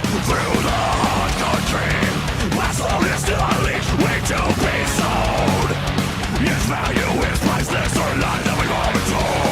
through the hot country. My soul is still unleashed, wait to be sold. Its value is priceless, or life that we've all been told.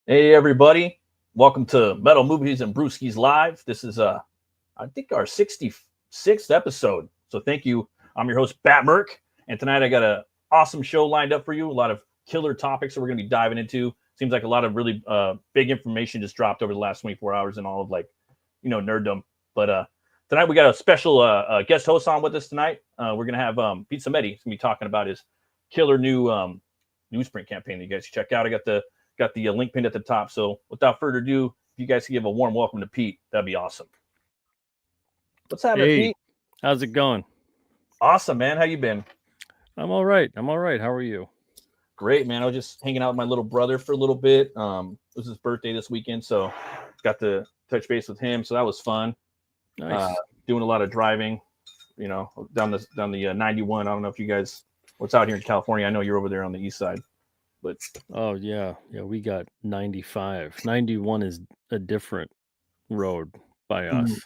Hey everybody, welcome to Metal Movies and Brewsky'S Live. This is I think our 66th episode. So thank you. I'm your host, Bat Merc, and tonight I got an awesome show lined up for you. A lot of killer topics that we're going to be diving into. Seems like a lot of really big information just dropped over the last 24 hours and all of nerddom. But tonight we got a special guest host on with us tonight. We're going to have Pete Simeti. He's going to be talking about his killer new newsprint campaign that you guys can check out. I got the link pinned at the top. So without further ado, if you guys can give a warm welcome to Pete, that'd be awesome. What's happening, Pete? How's it going? Awesome, man. How you been? I'm all right. How are you? Great, man. I was just hanging out with my little brother for a little bit. It was his birthday this weekend, so got to touch base with him. So that was fun. Nice. Doing a lot of driving, down the 91. I don't know if you guys, what's out here in California. I know you're over there on the east side. But oh yeah, we got 95. 91 is a different road by us.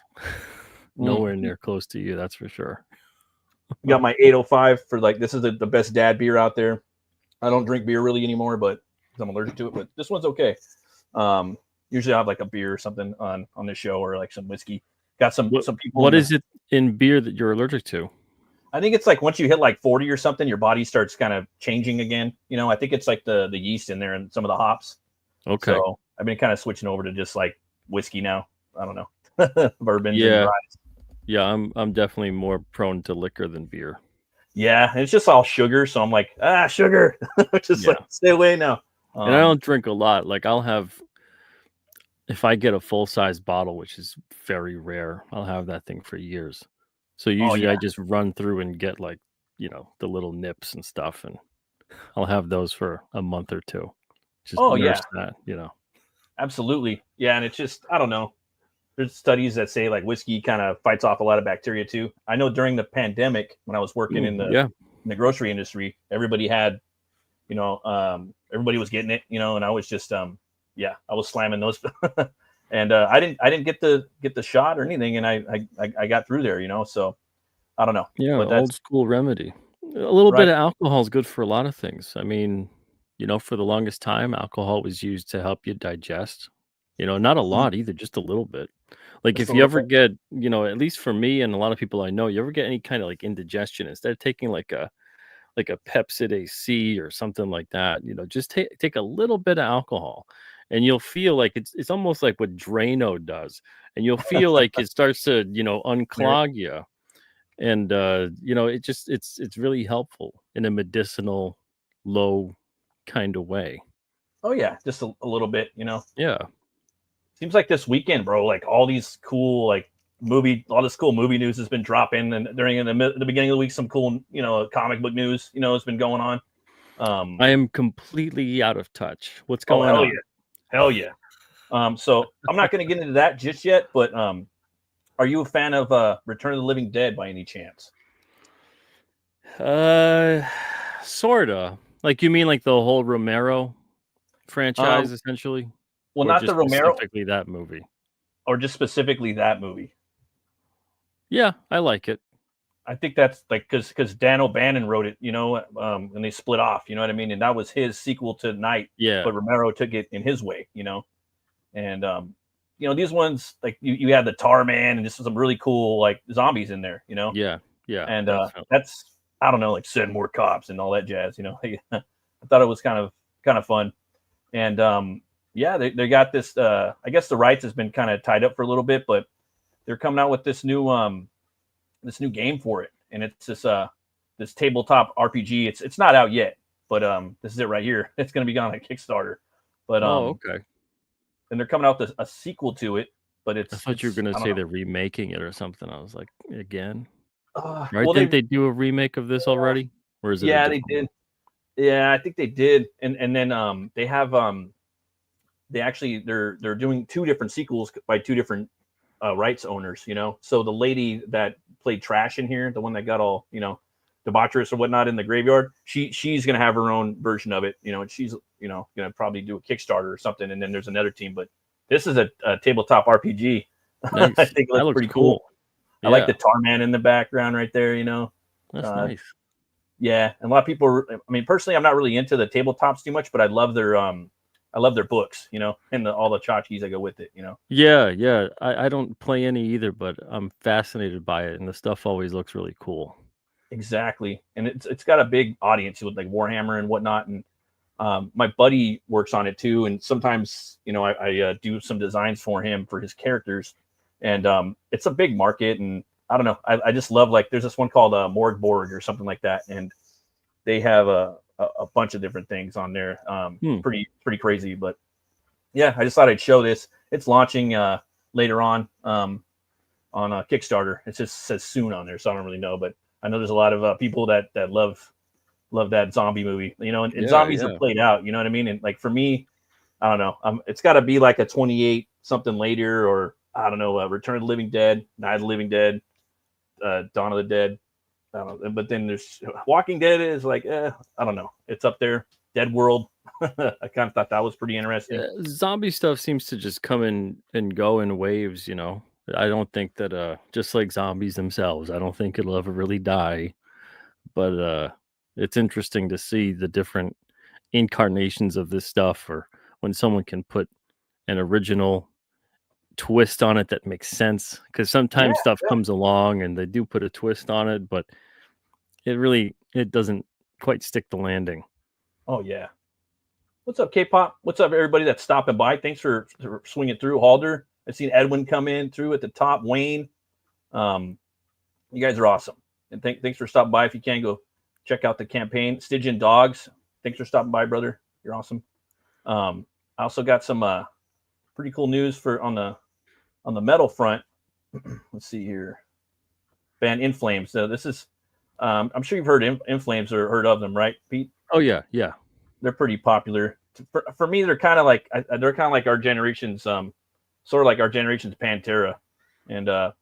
Nowhere near close to you, that's for sure. Got my 805 for this is the best dad beer out there. I don't drink beer really anymore, but I'm allergic to it. But this one's okay. Usually I have a beer or something on this show, or some whiskey. Got some people. What is it in beer that you're allergic to? I think it's once you hit 40 or something, your body starts kind of changing again. I think it's the yeast in there and some of the hops. Okay. So I've been kind of switching over to just whiskey now. I don't know. Bourbon. Yeah. Yeah, I'm definitely more prone to liquor than beer. Yeah, and it's just all sugar. So I'm sugar. Just stay away now. And I don't drink a lot. I'll have, if I get a full-size bottle, which is very rare, I'll have that thing for years. So usually I just run through and get the little nips and stuff, and I'll have those for a month or two. Just nurse that, Absolutely. Yeah, and it's just, I don't know. There's studies that say whiskey kind of fights off a lot of bacteria too. I know during the pandemic when I was working in the grocery industry, everybody had, everybody was getting it, and I was just I was slamming those. And I didn't get the shot or anything, and I got through there, so I don't know. Yeah, but old school remedy. A little bit of alcohol is good for a lot of things. I mean, for the longest time, alcohol was used to help you digest. Not a lot either, just a little bit. If you ever get, at least for me and a lot of people I know, you ever get any kind of indigestion, instead of taking a Pepsid AC or something like that, just take a little bit of alcohol. And you'll feel it's almost like what Drano does, and you'll feel it starts to unclog you, and it's really helpful in a medicinal low kind of way. Oh yeah, just a little bit, Yeah. Seems like this weekend, bro. All these cool all this cool movie news has been dropping, and during the beginning of the week, some cool comic book news has been going on. I am completely out of touch. What's going on? Hell yeah. So I'm not going to get into that just yet, but are you a fan of Return of the Living Dead by any chance? Sorta. You mean the whole Romero franchise, essentially, Well, or not the just Romero, specifically that movie? or just specifically that movie. Yeah, I like it. I think that's like because Dan O'Bannon wrote it, and they split off. You know what I mean? And that was his sequel to Night, Yeah, but Romero took it in his way. And these ones like you had the Tar Man, and just some really cool like zombies in there. yeah, And definitely. that's I don't know, like send more cops and all that jazz. I thought it was kind of fun. And yeah, they got this. I guess the rights has been kind of tied up for a little bit, but they're coming out with this new game for it, and it's this tabletop RPG. It's not out yet, but this is it right here. It's going to be on a Kickstarter, but Okay. and they're coming out with a sequel to it. But I it's thought you were gonna I don't say know. they're remaking it or something. I was like, again? Right? Well, Didn't they do a remake of this already? Or is it a yeah, they different one? did. Yeah, I think they did, and then they have they actually they're doing two different sequels by two different rights owners. So the lady that played Trash in here, the one that got all debaucherous or whatnot in the graveyard, she's gonna have her own version of it. And she's gonna probably do a Kickstarter or something. And then there's another team, but this is a tabletop RPG. Nice. I think it That looks looks pretty cool. I like Yeah, the Tar Man in the background right there. that's Uh, nice. yeah, and a lot of people. I mean, personally, I'm not really into the tabletops too much, but I love their books, and all the tchotchkes that go with it. Yeah. I don't play any either, but I'm fascinated by it, and the stuff always looks really cool. Exactly, and it's got a big audience with like Warhammer and whatnot, and my buddy works on it too, and sometimes I do some designs for him for his characters, and it's a big market, and I don't know, I just love like there's this one called Morgborg or something like that, and they have a bunch of different things on there, pretty crazy, but yeah, I just thought I'd show this. It's launching later on a Kickstarter. It just says soon on there, so I don't really know, but I know there's a lot of people that love that zombie movie, and Yeah, zombies are yeah. played out, you know what I mean? And like for me, I don't know, it's got to be like a 28 something later, or I don't know, Return of the Living Dead, Night of the Living Dead, Dawn of the Dead. I don't know, but then there's Walking Dead is like, I don't know, it's up there. Dead World, I kind of thought that was pretty interesting. Zombie stuff seems to just come in and go in waves, I don't think that just like zombies themselves, I don't think it'll ever really die. But it's interesting to see the different incarnations of this stuff, or when someone can put an original twist on it that makes sense, because Yeah. sometimes stuff comes along and they do put a twist on it, but it doesn't quite stick the landing. Oh yeah. What's up, K-pop? What's up, everybody that's stopping by? Thanks for swinging through. Halder, I've seen Edwin come in through at the top. Wayne, you guys are awesome, and thanks for stopping by. If you can, go check out the campaign. Stygian Dogs, thanks for stopping by, brother. You're awesome. I also got some pretty cool news for on the metal front. Let's see here. Band In Flames. So this is, I'm sure you've heard In Flames or heard of them, right, Pete? Oh yeah. They're pretty popular. For me, they're kind of like our generation's sort of like our generation's Pantera. And the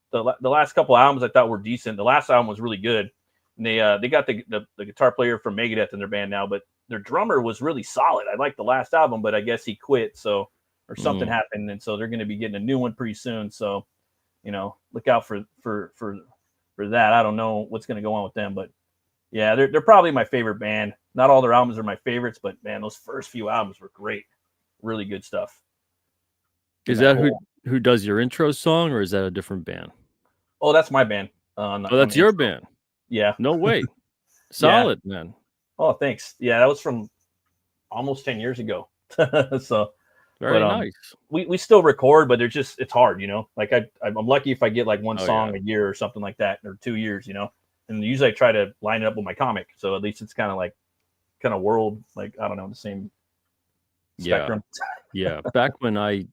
last couple albums I thought were decent. The last album was really good. And they got the guitar player from Megadeth in their band now, but their drummer was really solid. I liked the last album, but I guess he quit, or something happened, and so they're going to be getting a new one pretty soon. So look out for that. I don't know what's going to go on with them, but yeah, they're probably my favorite band. Not all their albums are my favorites, but man, those first few albums were great. Really good stuff. Is that who does your intro song, or is that a different band? Oh, that's my band. That's your band. Yeah. No way. Solid, man. Oh, thanks. Yeah, that was from almost 10 years ago. So very nice. We still record, but it's hard, Like I'm lucky if I get like one song a year or something like that, or 2 years, And usually I try to line it up with my comic, so at least it's kind of world, like I don't know, the same spectrum. Yeah. Back when I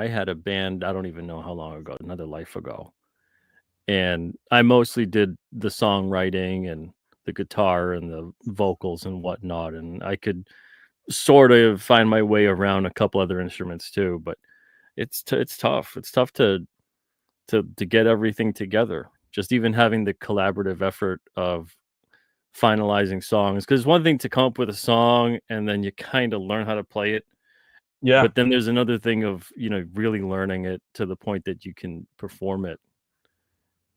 had a band, I don't even know how long ago, another life ago. And I mostly did the songwriting and the guitar and the vocals and whatnot. And I could sort of find my way around a couple other instruments too, but it's tough. It's tough to get everything together. Just even having the collaborative effort of finalizing songs, because one thing to come up with a song and then you kind of learn how to play it, Yeah. But then there's another thing of, really learning it to the point that you can perform it.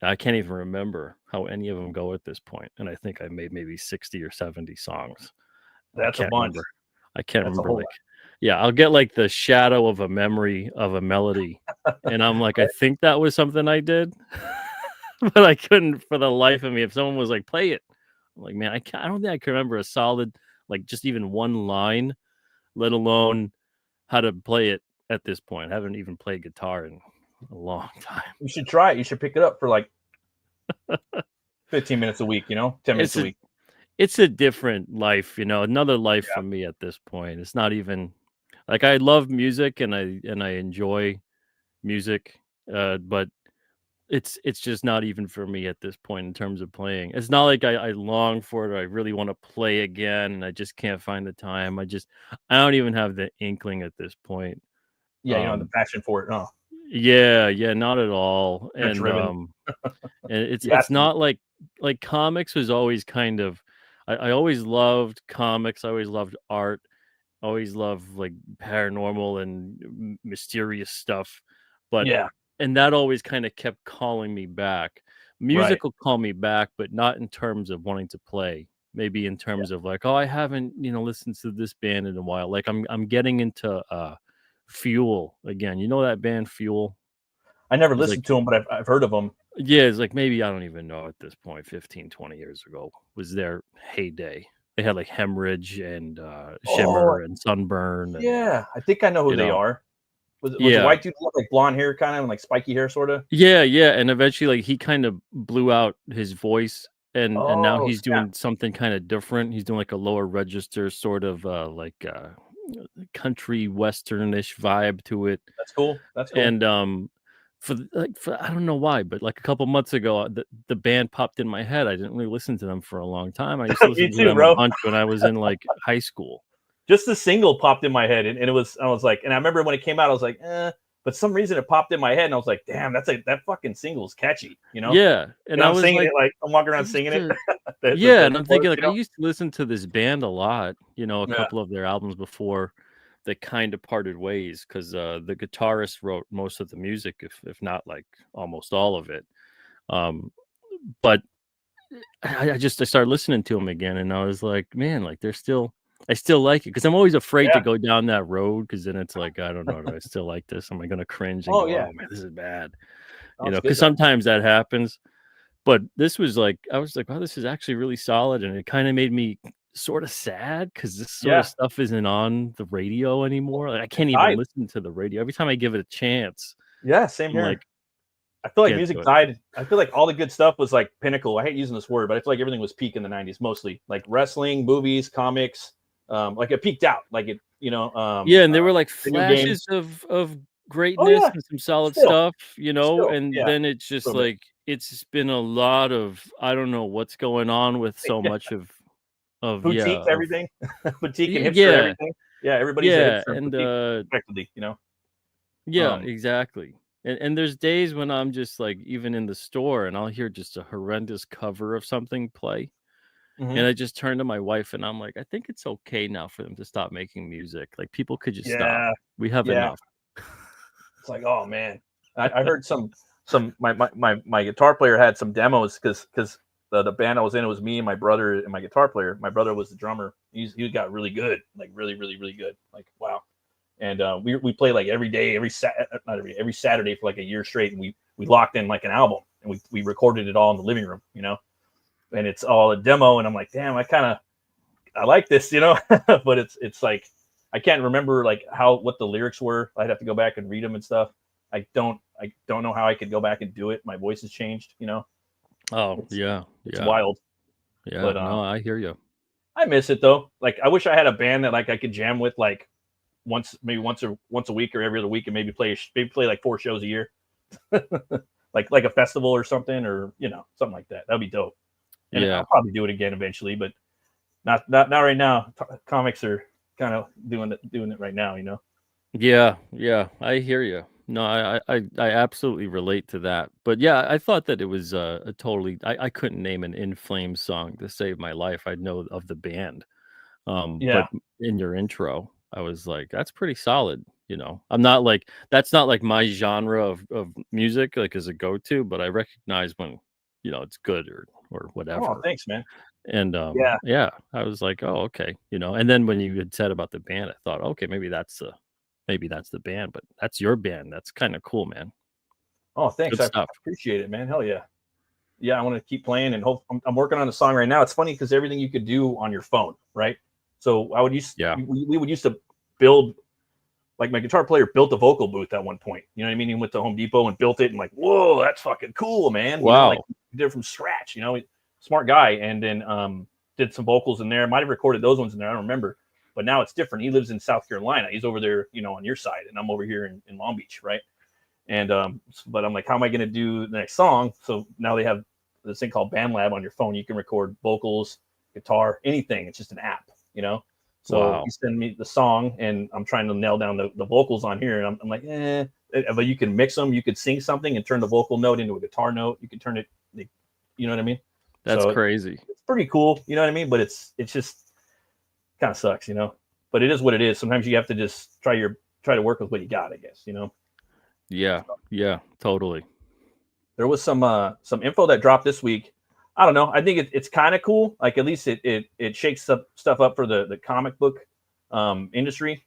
I can't even remember how any of them go at this point, and I think I made maybe 60 or 70 songs. I That's a can't bunch. remember. I can't That's a remember, whole like yeah, I'll get, like, the shadow of a memory of a melody, and I'm like, "I lot. think that was something I did," but I couldn't for the life of me. If someone was like, "Play it," I'm like, "Man, I don't think I can remember a solid, like, just even one line, let alone how to play it at this point." I haven't even played guitar in a long time. You should try it. You should pick it up for like 15 minutes a week, 10 minutes It's a a week. it's a different life, another life Yeah. for me at this point. It's not even like I love music and I enjoy music, but it's just not even for me at this point in terms of playing. It's not like I long for it or I really want to play again and I just can't find the time. I don't even have the inkling at this point. Yeah, you know, the Um passion for it. Oh, yeah, not at all. you're driven. And it's You have it's to be. not like comics was always kind of I always loved comics. I always loved art. Always loved like paranormal and mysterious stuff. But Yeah, and that always kind of kept calling me back. right. Music will call me back, but not in terms of wanting to play. Maybe in Yeah. terms of like, oh, I haven't, listened to this band in a while. Like I'm getting into Fuel again. You know that band Fuel? I never It's like listened to them, but I've heard of them. yeah, it's like maybe I don't even know at this point, 15, 20 years ago was their heyday. They had like Hemorrhage and Oh, Shimmer and Sunburn and yeah. I think I know who you they know, are. Was the yeah. white dude with like blonde hair kind of and like spiky hair sort of? Yeah, and eventually like he kind of blew out his voice and now Oh, he's snap. doing something kind of different. He's doing like a lower register sort of country westernish vibe to it. That's cool. That's cool. And for I don't know why, but like a couple months ago, the band popped in my head. I didn't really listen to them for a long time. I used to Me listen to too, them a bro. bunch when I was in like high school. Just the single popped in my head, and I was like, and I remember when it came out, I was like, but some reason it popped in my head, and I was like, damn, that fucking single's catchy, Yeah, and And I I'm was singing it like, like I'm walking I around used singing it, to, yeah, and the I'm thinking chorus, like I used to listen to this band a lot. A Yeah, couple of their albums before they kind of parted ways because the guitarist wrote most of the music, if not like almost all of it. Um, but I started listening to them again, and I was like, man, like I still like it because I'm always afraid to yeah. go down that road because then it's like I don't know, do I still like this? Am I gonna cringe and Oh go, yeah, oh man, this is bad? oh, it's good Because though. sometimes that happens. But this was like, I was like, wow, this is actually really solid, and it kind of made me sort of sad because this sort of Yeah, stuff isn't on the radio anymore. Like I it can't even died. listen to the radio. Every time I give it a chance, Yeah, same I'm like, here. I feel like get music to it. died. I feel like all the good stuff was like pinnacle. I hate using this word, but I feel like everything was peak in the '90s, mostly like wrestling, movies, comics. Like it peaked out, like it, Yeah, and there were like video games. flashes of Oh greatness yeah, and some solid still, stuff, and yeah, then it's a just little bit. like it's just been a lot of I don't know what's going on with so Yeah. much of yeah, Boutique of everything, boutique and hipster yeah, everything. Yeah, everybody's a yeah, hipster and and boutique, effectively. yeah, Um, exactly. And there's days when I'm just like even in the store and I'll hear just a horrendous cover of something play. And mhm. I just turn to my wife and I'm like, I think it's okay now for them to stop making music. Like people could just stop. Yeah, We have yeah. enough. It's like, oh man, I heard some my guitar player had some demos because the band I was in, it was me and my brother and my guitar player. My brother was the drummer. He got really good, like really really really good. Like wow. And we play like every day, not every Saturday for like a year straight, and we locked in like an album, and we recorded it all in the living room. And it's all a demo, and I'm like, damn, I like this. But it's like I can't remember like what the lyrics were. I'd have to go back and read them and stuff. I don't know how I could go back and do it. My voice has changed. Oh, It's yeah. it's Yeah. wild, Yeah. but No, I hear you. I miss it though. Like I wish I had a band that like I could jam with like maybe once a week or every other week, and maybe play like 4 shows a year, like a festival or something, or something like that. That'd be dope. And Yeah. I'll probably do it again eventually, but not right now. Comics are kind of doing it right now. Yeah. Yeah. I hear you. No, I absolutely relate to that. But yeah, I thought that it was a totally I couldn't name an In Flames song to save my life. I'd know of the band. Yeah, But in your intro, I was like, that's pretty solid. You know, I'm not like that's not like my genre of music, like as a go-to, but I recognize when, you know, it's good or Oh, whatever. thanks, man. And Yeah. yeah, I was like, oh, okay, you know. And then when you had said about the band, I thought, okay, maybe that's the band, but that's your band. That's kind of cool, man. Oh, thanks. Good I stuff. appreciate it, man. Hell yeah. Yeah, I want to keep playing and hope. I'm working on a song right now. It's funny because everything you could do on your phone, right? So I would Yeah. we would used to build, like my guitar player built a vocal booth at one point. You know what I mean? He went to Home Depot and built it, and like, whoa, that's fucking cool, man. You know, like Wow. he did it from scratch. You know, smart guy. And then did some vocals in there. Might have recorded those ones in there. I don't remember. But now it's different. He lives in South Carolina. He's over there, you know, on your side, and I'm over here in Long Beach, right? And but I'm like, how am I going to do the next song? So now they have this thing called BandLab on your phone. You can record vocals, guitar, anything. It's just an app, you know. So Wow. you send me the song, and I'm trying to nail down the vocals on here. And I'm like, but you can mix them. You could sing something and turn the vocal note into a guitar note. You can turn it, you know what I mean? That's So crazy. it's pretty cool, you know what I mean? But it's just kind of sucks, you know. But it is what it is. Sometimes you have to just try to work with what you got, I guess, you know. Yeah. Yeah, totally. There was some info that dropped this week. I don't know. I think it's kind of cool. Like at least it shakes stuff up for the comic book industry.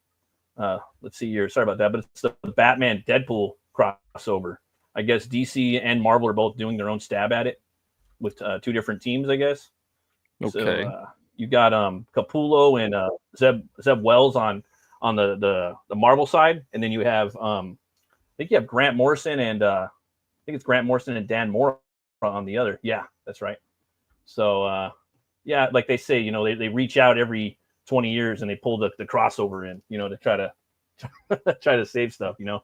Let's see here. Sorry about that, but it's the Batman Deadpool crossover. I guess DC and Marvel are both doing their own stab at it with two different teams, I guess. Okay. So you got Capullo and Zeb Wells on the Marvel side, and then you have I think you have Grant Morrison and I think it's Grant Morrison and Dan Moore on the other. Yeah, that's right. So yeah, like they say, you know, they reach out every 20 years and they pull the crossover in, you know, to try to save stuff, you know.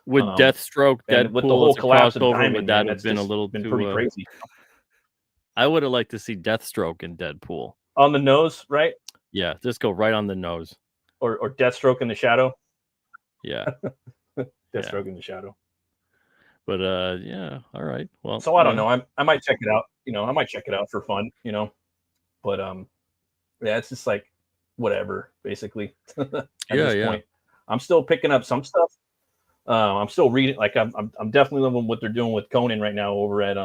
Would Deathstroke And with the Deadpool whole as a collapse of crossover, Diamond, would that man, have that's been a just little been too pretty crazy. I would have liked to see Deathstroke in Deadpool. On the nose, right? Yeah, just go right on the nose. Or Deathstroke in the shadow. Yeah. Deathstroke in the shadow. But yeah, all right. Well, So I don't know. I might check it out. You know, I might check it out for fun. You know, but yeah, it's just like whatever, basically. At this point, I'm still picking up some stuff. I'm still reading. Like I'm definitely loving what they're doing with Conan right now over at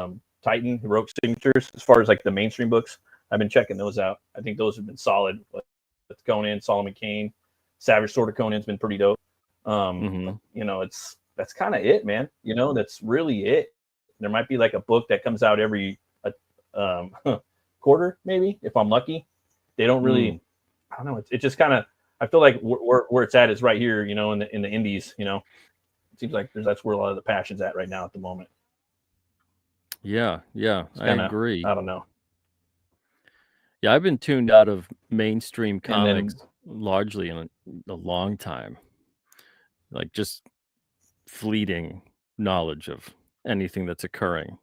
Titan Heroic Signatures. As far as like the mainstream books, I've been checking those out. I think those have been solid. But with Conan, Solomon Kane, Savage Sword of Conan's been pretty dope. You know, that's kind of it, man. You know, that's really it. There might be like a book that comes out every quarter, maybe, if I'm lucky. They don't really, I don't know. It just kind of, I feel like where it's at is right here, you know, in the indies, you know. It seems like that's where a lot of the passion's at right now at the moment. Yeah, I agree. I don't know. Yeah, I've been tuned out of mainstream comics then, largely in a long time. Like just fleeting knowledge of anything that's occurring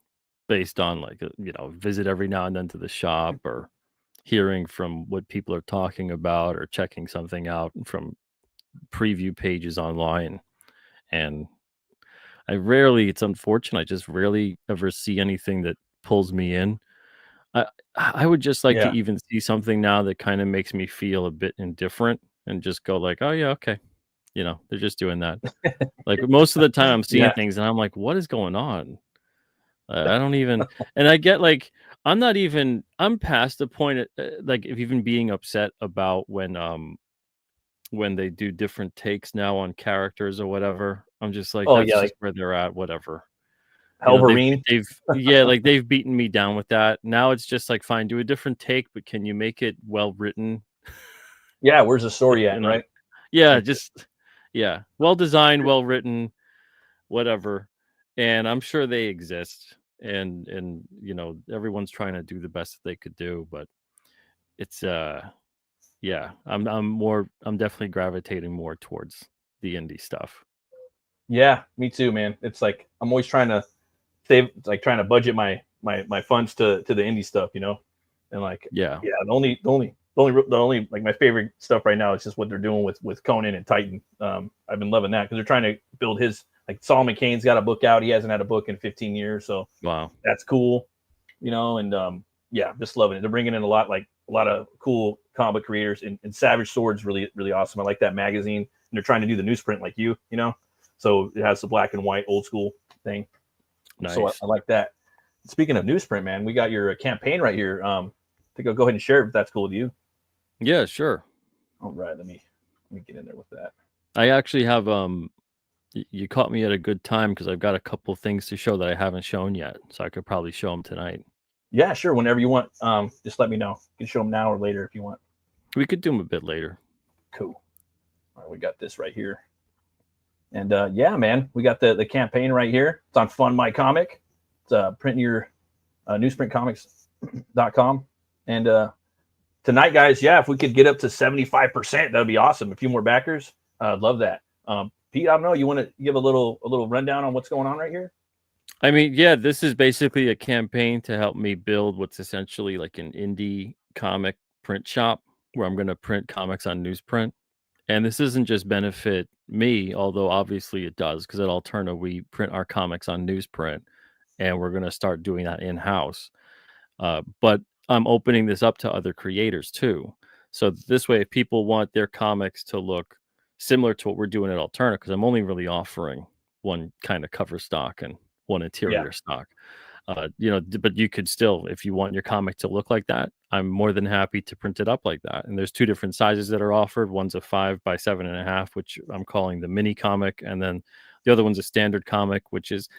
based on like you know, visit every now and then to the shop or hearing from what people are talking about or checking something out from preview pages online. And it's unfortunate, I just rarely ever see anything that pulls me in. I would just like to even see something now that kind of makes me feel a bit indifferent and just go like, oh yeah, okay. You know, they're just doing that. Like most of the time I'm seeing things and I'm like, what is going on? I don't even, and I get like, I'm past the point, like if even being upset about when they do different takes now on characters or whatever. I'm just like, that's just like where they're at, whatever. Helverine. Like they've beaten me down with that. Now it's just like, fine, do a different take, but can you make it well written? Yeah, where's the story at, right? Yeah, well designed, well written, whatever. And I'm sure they exist. And you know, everyone's trying to do the best that they could do, but it's yeah, I'm definitely gravitating more towards the indie stuff. Yeah, me too, man. It's like I'm always trying to save, like trying to budget my funds to the indie stuff, you know. And like the only like my favorite stuff right now is just what they're doing with Conan and Titan. I've been loving that because they're trying to build his, like Solomon Kane's got a book out. He hasn't had a book in 15 years, so wow, that's cool, you know. And yeah, just loving it. They're bringing in a lot of cool comic creators, and Savage Sword's really, really awesome. I like that magazine, and they're trying to do the newsprint like you know. So it has the black and white old school thing. Nice. So I like that. Speaking of newsprint, man, we got your campaign right here. I think I'll go ahead and share it if that's cool with you. Yeah, sure. All right, let me get in there with that. I actually have you caught me at a good time because I've got a couple things to show that I haven't shown yet, so I could probably show them tonight. Yeah, sure. Whenever you want, just let me know. You can show them now or later if you want. We could do them a bit later. Cool. All right, we got this right here. And yeah, man, we got the campaign right here. It's on Fund My Comic. It's print your newsprintcomics.com. And tonight, guys, yeah, if we could get up to 75%, that'd be awesome. A few more backers, I'd love that. Pete, I don't know, you want to give a little rundown on what's going on right here? I mean, yeah, this is basically a campaign to help me build what's essentially like an indie comic print shop where I'm going to print comics on newsprint. And this doesn't just benefit me, although obviously it does, because at Alterna we print our comics on newsprint, and we're going to start doing that in-house. But I'm opening this up to other creators too. So this way, if people want their comics to look similar to what we're doing at Alterna, because I'm only really offering one kind of cover stock and one interior stock. You know, but you could still, if you want your comic to look like that, I'm more than happy to print it up like that. And there's two different sizes that are offered. One's a 5 by 7.5, which I'm calling the mini comic, and then the other one's a standard comic, which is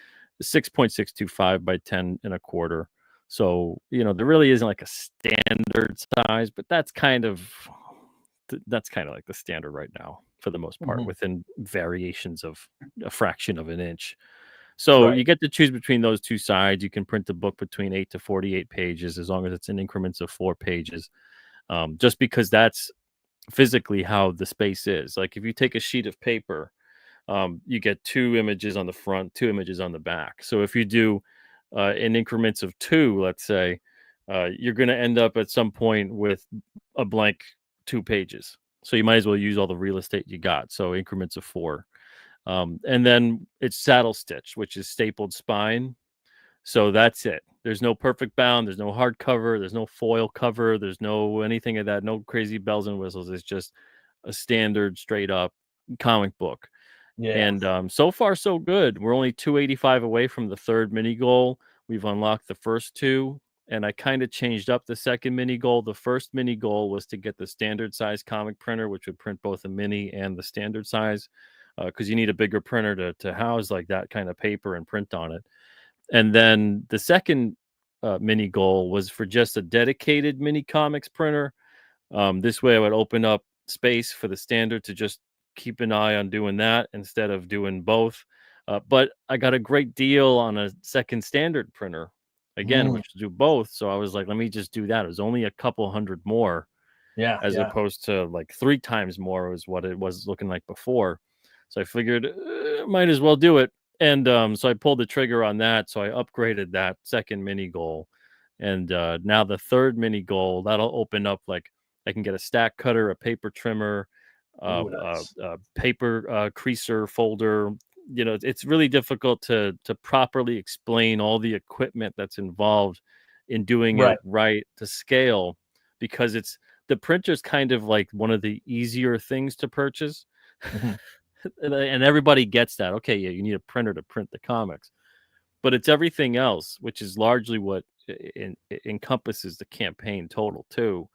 6.625 by 10.25. So, you know, there really isn't like a standard size, but that's kind of like the standard right now for the most part, within variations of a fraction of an inch. So you get to choose between those two sides. You can print the book between 8 to 48 pages, as long as it's in increments of 4 pages, just because that's physically how the space is. Like if you take a sheet of paper, you get 2 images on the front, 2 images on the back. So if you do in increments of 2, let's say, you're going to end up at some point with a blank 2 pages. So you might as well use all the real estate you got. So increments of 4. And then it's saddle stitch, which is stapled spine. So that's it. There's no perfect bound. There's no hardcover. There's no foil cover. There's no anything of that. No crazy bells and whistles. It's just a standard straight up comic book. Yeah. And so far, so good. We're only 285 away from the 3rd mini goal. We've unlocked the first 2. And I kind of changed up the 2nd mini goal. The first mini goal was to get the standard size comic printer, which would print both the mini and the standard size, because you need a bigger printer to house like that kind of paper and print on it. And then the 2nd mini goal was for just a dedicated mini comics printer. This way I would open up space for the standard to just keep an eye on doing that instead of doing both. But I got a great deal on a 2nd standard printer again, which will do both. So I was like, let me just do that. It was only a couple hundred more, as opposed to like 3 times more was what it was looking like before. So I figured might as well do it. And so I pulled the trigger on that. So I upgraded that 2nd mini goal. And now the 3rd mini goal, that'll open up, like I can get a stack cutter, a paper trimmer, paper creaser folder. You know, it's really difficult to properly explain all the equipment that's involved in doing it right to scale, because the printer's kind of like one of the easier things to purchase. And everybody gets that. Okay, yeah, you need a printer to print the comics, but it's everything else, which is largely what encompasses the campaign total too,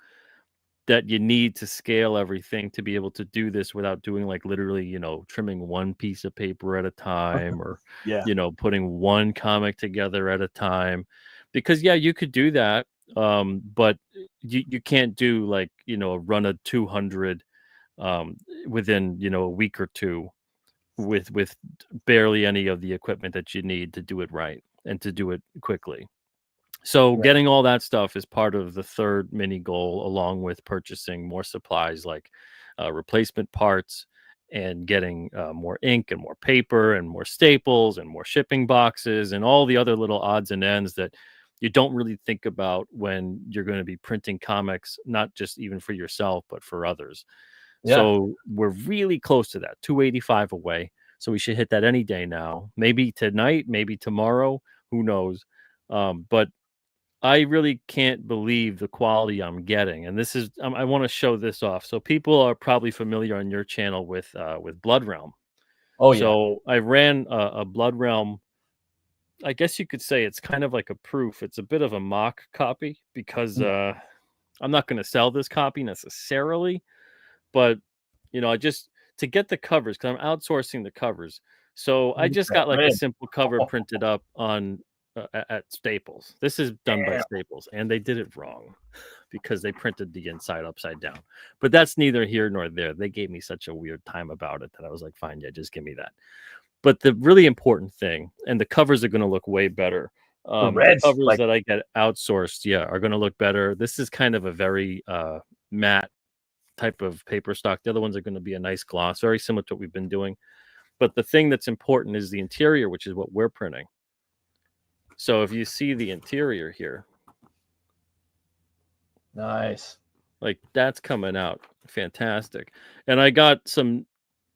that you need to scale everything to be able to do this without doing like literally, you know, trimming one piece of paper at a time, or you know, putting one comic together at a time. Because you could do that, but you can't do like, you know, a run of 200 within, you know, a week or 2 with barely any of the equipment that you need to do it right and to do it quickly. So getting all that stuff is part of the 3rd mini goal, along with purchasing more supplies like replacement parts, and getting more ink and more paper and more staples and more shipping boxes and all the other little odds and ends that you don't really think about when you're going to be printing comics, not just even for yourself, but for others. So we're really close to that, 285 away. So we should hit that any day now. Maybe tonight, maybe tomorrow, who knows? But I really can't believe the quality I'm getting, and this is I want to show this off. So people are probably familiar on your channel with Blood Realm. Oh yeah. So I ran a Blood Realm. I guess you could say it's kind of like a proof. It's a bit of a mock copy because I'm not going to sell this copy necessarily, but I just to get the covers because I'm outsourcing the covers. So I just got like a simple cover printed up on at Staples. This is done by Staples, and they did it wrong because they printed the inside upside down. But that's neither here nor there. They gave me such a weird time about it that I was like, fine, yeah, just give me that. But the really important thing, and the covers are going to look way better. The covers that I get outsourced, are going to look better. This is kind of a very matte type of paper stock. The other ones are going to be a nice gloss, very similar to what we've been doing. But the thing that's important is the interior, which is what we're printing. So if you see the interior here, nice, like that's coming out fantastic. And I got some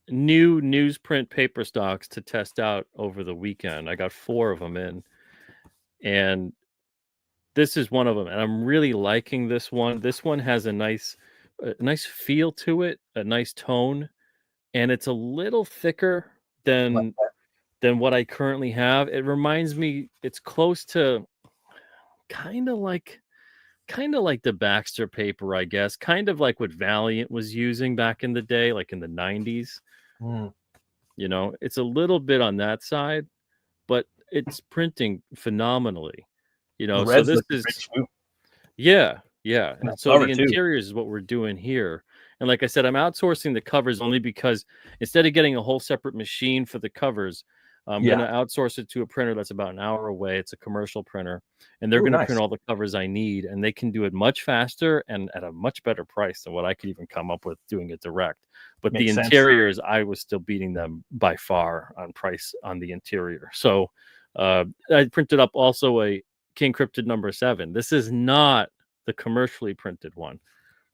new newsprint paper stocks to test out over the weekend. I got 4 of them in, and this is one of them, and I'm really liking this one. This one has a nice feel to it, a nice tone, and it's a little thicker than what I currently have. It reminds me, it's close to kind of like the Baxter paper, I guess, kind of like what Valiant was using back in the day, like in the 90s. It's a little bit on that side, but it's printing phenomenally. So this is yeah. And so the interiors is what we're doing here. And like I said, I'm outsourcing the covers only because instead of getting a whole separate machine for the covers, I'm going to outsource it to a printer that's about an hour away. It's a commercial printer, and they're going to print all the covers I need, and they can do it much faster and at a much better price than what I could even come up with doing it direct. But the interiors, I was still beating them by far on price on the interior. So I printed up also a King Cryptid number 7. This is not the commercially printed one.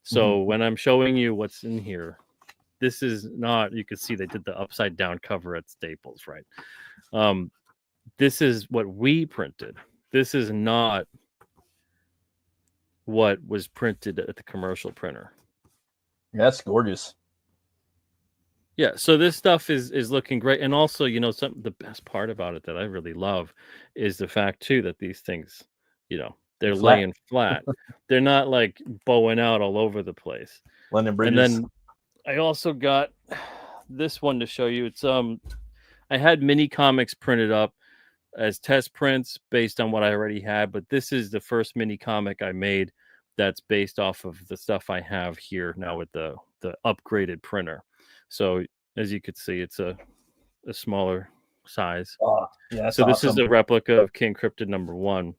So when I'm showing you what's in here, this is not, you can see they did the upside down cover at Staples, right? This is what we printed. This is not what was printed at the commercial printer. Yeah, that's gorgeous. Yeah, so this stuff is looking great. And also, the best part about it that I really love is the fact too that these things, they're laying flat. They're not like bowing out all over the place. London Bridges. And then I also got this one to show you. It's I had mini comics printed up as test prints based on what I already had, but this is the first mini comic I made that's based off of the stuff I have here now with the upgraded printer. So as you could see, it's a smaller size. So this is a replica of King Cryptid number 1,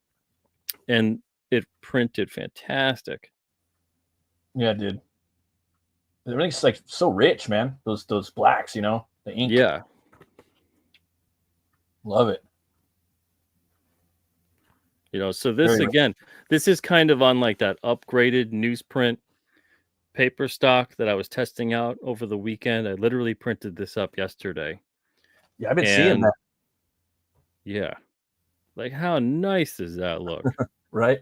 and it printed fantastic. Yeah, dude. Everything's like so rich, man. Those blacks, the ink. Yeah. Love it. So this again, this is kind of on like that upgraded newsprint paper stock that I was testing out over the weekend. I literally printed this up yesterday. Yeah, I've been seeing that. Yeah. Like how nice does that look? Right.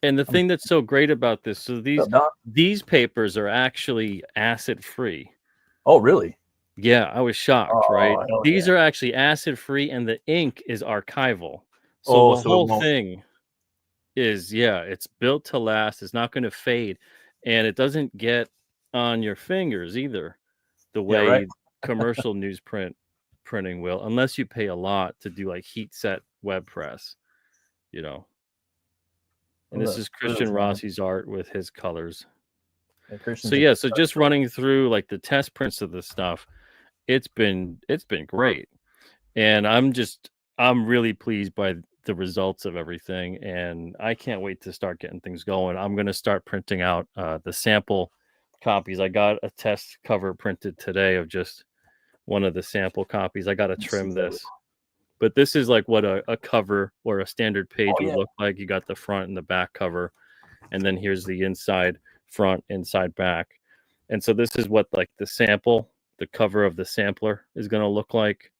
And the thing that's so great about this, so these papers are actually acid free. Oh, really? Yeah, I was shocked, right? These are actually acid free, and the ink is archival. So the whole thing is, it's built to last. It's not going to fade, and it doesn't get on your fingers either, the way commercial newsprint printing will, unless you pay a lot to do like heat set web press, And this is Christian Rossi's art with his colors. So so just running through like the test prints of this stuff, it's been great, and I'm really pleased by the results of everything, and I can't wait to start getting things going. I'm going to start printing out the sample copies. I got a test cover printed today of just one of the sample copies. I got to trim this, but this is like what a cover or a standard page would look like. You got the front and the back cover, and then here's the inside, front, inside, back. And so this is what like the cover of the sampler is going to look like.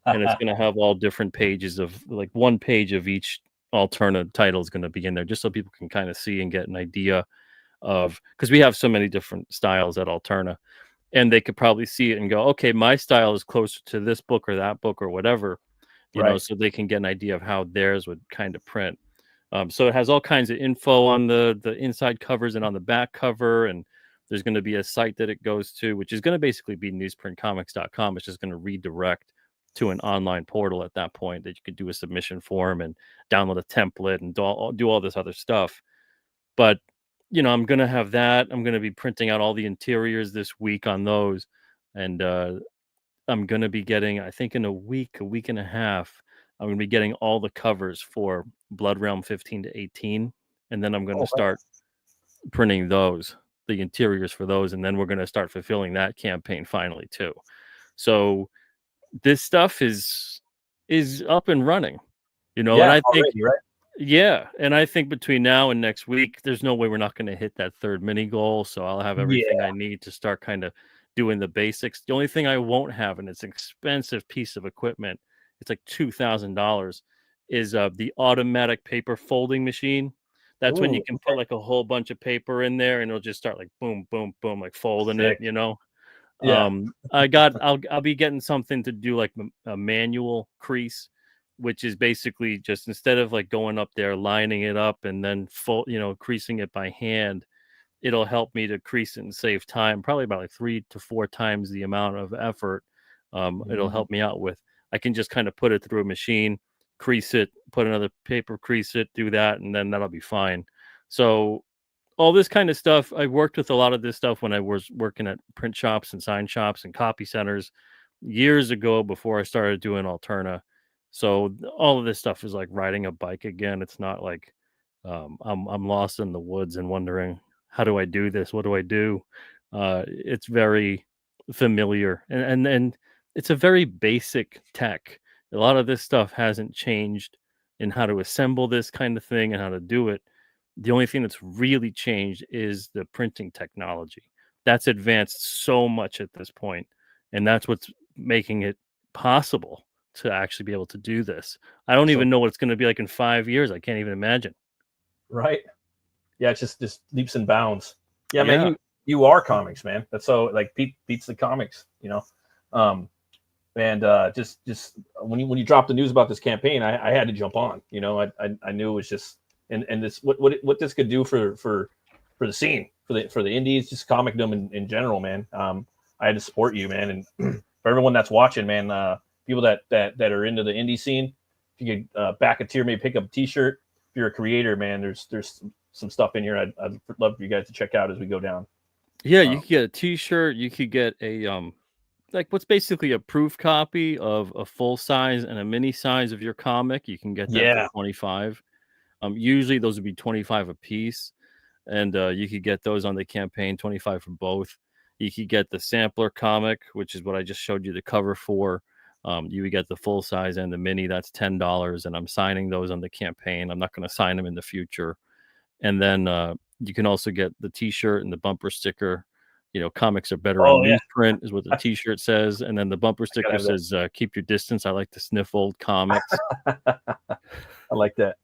And it's going to have all different pages of like one page of each alternate title is going to be in there, just so people can kind of see and get an idea of, because we have so many different styles at Alterna, and they could probably see it and go, okay, my style is closer to this book or that book or whatever, Right. so they can get an idea of how theirs would kind of print. So it has all kinds of info on the inside covers and on the back cover, and there's going to be a site that it goes to, which is going to basically be newsprintcomics.com. It's just going to redirect to an online portal at that point that you could do a submission form and download a template and do all this other stuff. But I'm going to have that. I'm going to be printing out all the interiors this week on those, and I'm going to be getting, I think, in a week and a half, I'm going to be getting all the covers for Blood Realm 15 to 18, and then I'm going Oh, to start printing those, the interiors for those, and then we're going to start fulfilling that campaign finally too. So this stuff is up and running, and I think, already, right? yeah, and I think between now and next week, there's no way we're not going to hit that third mini goal. So I'll have everything Yeah. I need to start kind of doing the basics. The only thing I won't have, and it's an expensive piece of equipment, it's like $2,000, is the automatic paper folding machine. That's when you Ooh, can put like a whole bunch of paper in there, and it'll just start like boom, boom, boom, like folding sick. it. Yeah. I'll be getting something to do like a manual crease, which is basically just, instead of like going up there, lining it up and then creasing it by hand, it'll help me to crease it and save time, probably about like 3 to 4 times the amount of effort. It'll Mhm. help me out with. I can just kind of put it through a machine, crease it, put another paper, crease it, do that, and then that'll be fine. So all this kind of stuff, I worked with a lot of this stuff when I was working at print shops and sign shops and copy centers years ago before I started doing Alterna. So all of this stuff is like riding a bike again. It's not like I'm lost in the woods and wondering, how do I do this? What do I do? It's very familiar, and it's a very basic tech. A lot of this stuff hasn't changed in how to assemble this kind of thing and how to do it. The only thing that's really changed is the printing technology. That's advanced so much at this point, and that's what's making it possible to actually be able to do this. I don't So even know what it's going to be like in 5 years. I can't even imagine. right. Yeah, it's just leaps and bounds. Yeah, man, Yeah. you are comics, man. That's so like Pete's the comics. Um and just when you dropped the news about this campaign, I had to jump on. I knew it was just and this what this could do for the scene, for the indies, just comicdom in general, man. I had to support you, man, and for everyone that's watching, man, people that are into the indie scene, if you could back a tier, maybe pick up a t-shirt. If you're a creator, man, there's some stuff in here I'd love for you guys to check out as we go down. Yeah, you could get a t-shirt, you could get a like what's basically a proof copy of a full size and a mini size of your comic. You can get that for Yeah. 25. Usually those would be 25 a piece, and you could get those on the campaign, 25 for both. You could get the sampler comic, which is what I just showed you the cover for. You would get the full size and the mini. That's $10, and I'm signing those on the campaign. I'm not going to sign them in the future. And then you can also get the T-shirt and the bumper sticker. Comics are better on Oh yeah. newsprint, is what the T-shirt says, and then the bumper sticker have that. says, "Keep your distance. I like to sniff old comics." I like that.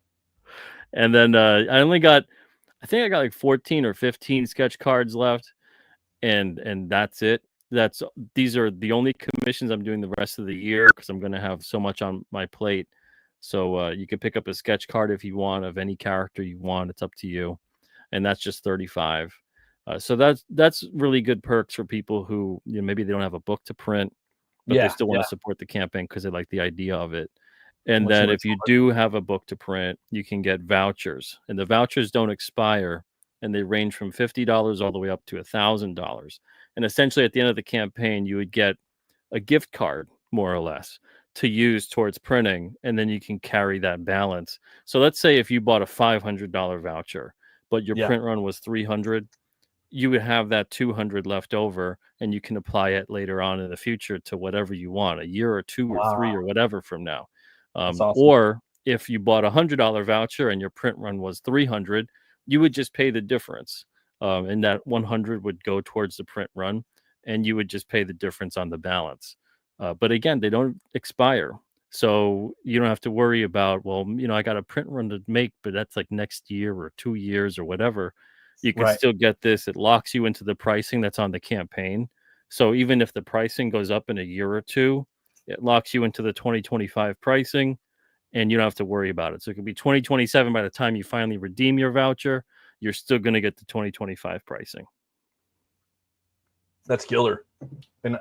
And then I think I got like 14 or 15 sketch cards left, and that's it. These are the only commissions I'm doing the rest of the year, because I'm going to have so much on my plate. So you can pick up a sketch card if you want, of any character you want. It's up to you, and that's just 35. So that's really good perks for people who maybe they don't have a book to print, but they Yeah, still want yeah. to support the campaign because they like the idea of it. And Once you then went if you do have a book to print, you can get vouchers, and the vouchers don't expire, and they range from $50 all the way up to $1,000. And essentially, at the end of the campaign, you would get a gift card, more or less, to use towards printing, and then you can carry that balance. So let's say if you bought a $500 voucher, but your yeah. print run was 300, you would have that 200 left over, and you can apply it later on in the future to whatever you want, a year or 2 or 3 Wow, or whatever from now. that's awesome. Or if you bought $100 voucher and your print run was 300, you would just pay the difference, and that 100 would go towards the print run, and you would just pay the difference on the balance. But again, they don't expire. So you don't have to worry about, well, I got a print run to make, but that's like next year or 2 years or whatever. You could Right. still get this. It locks you into the pricing that's on the campaign. So even if the pricing goes up in a year or two, it locks you into the 2025 pricing and you don't have to worry about it. So it could be 2027 by the time you finally redeem your voucher, you're still going to get the 2025 pricing. That's killer. And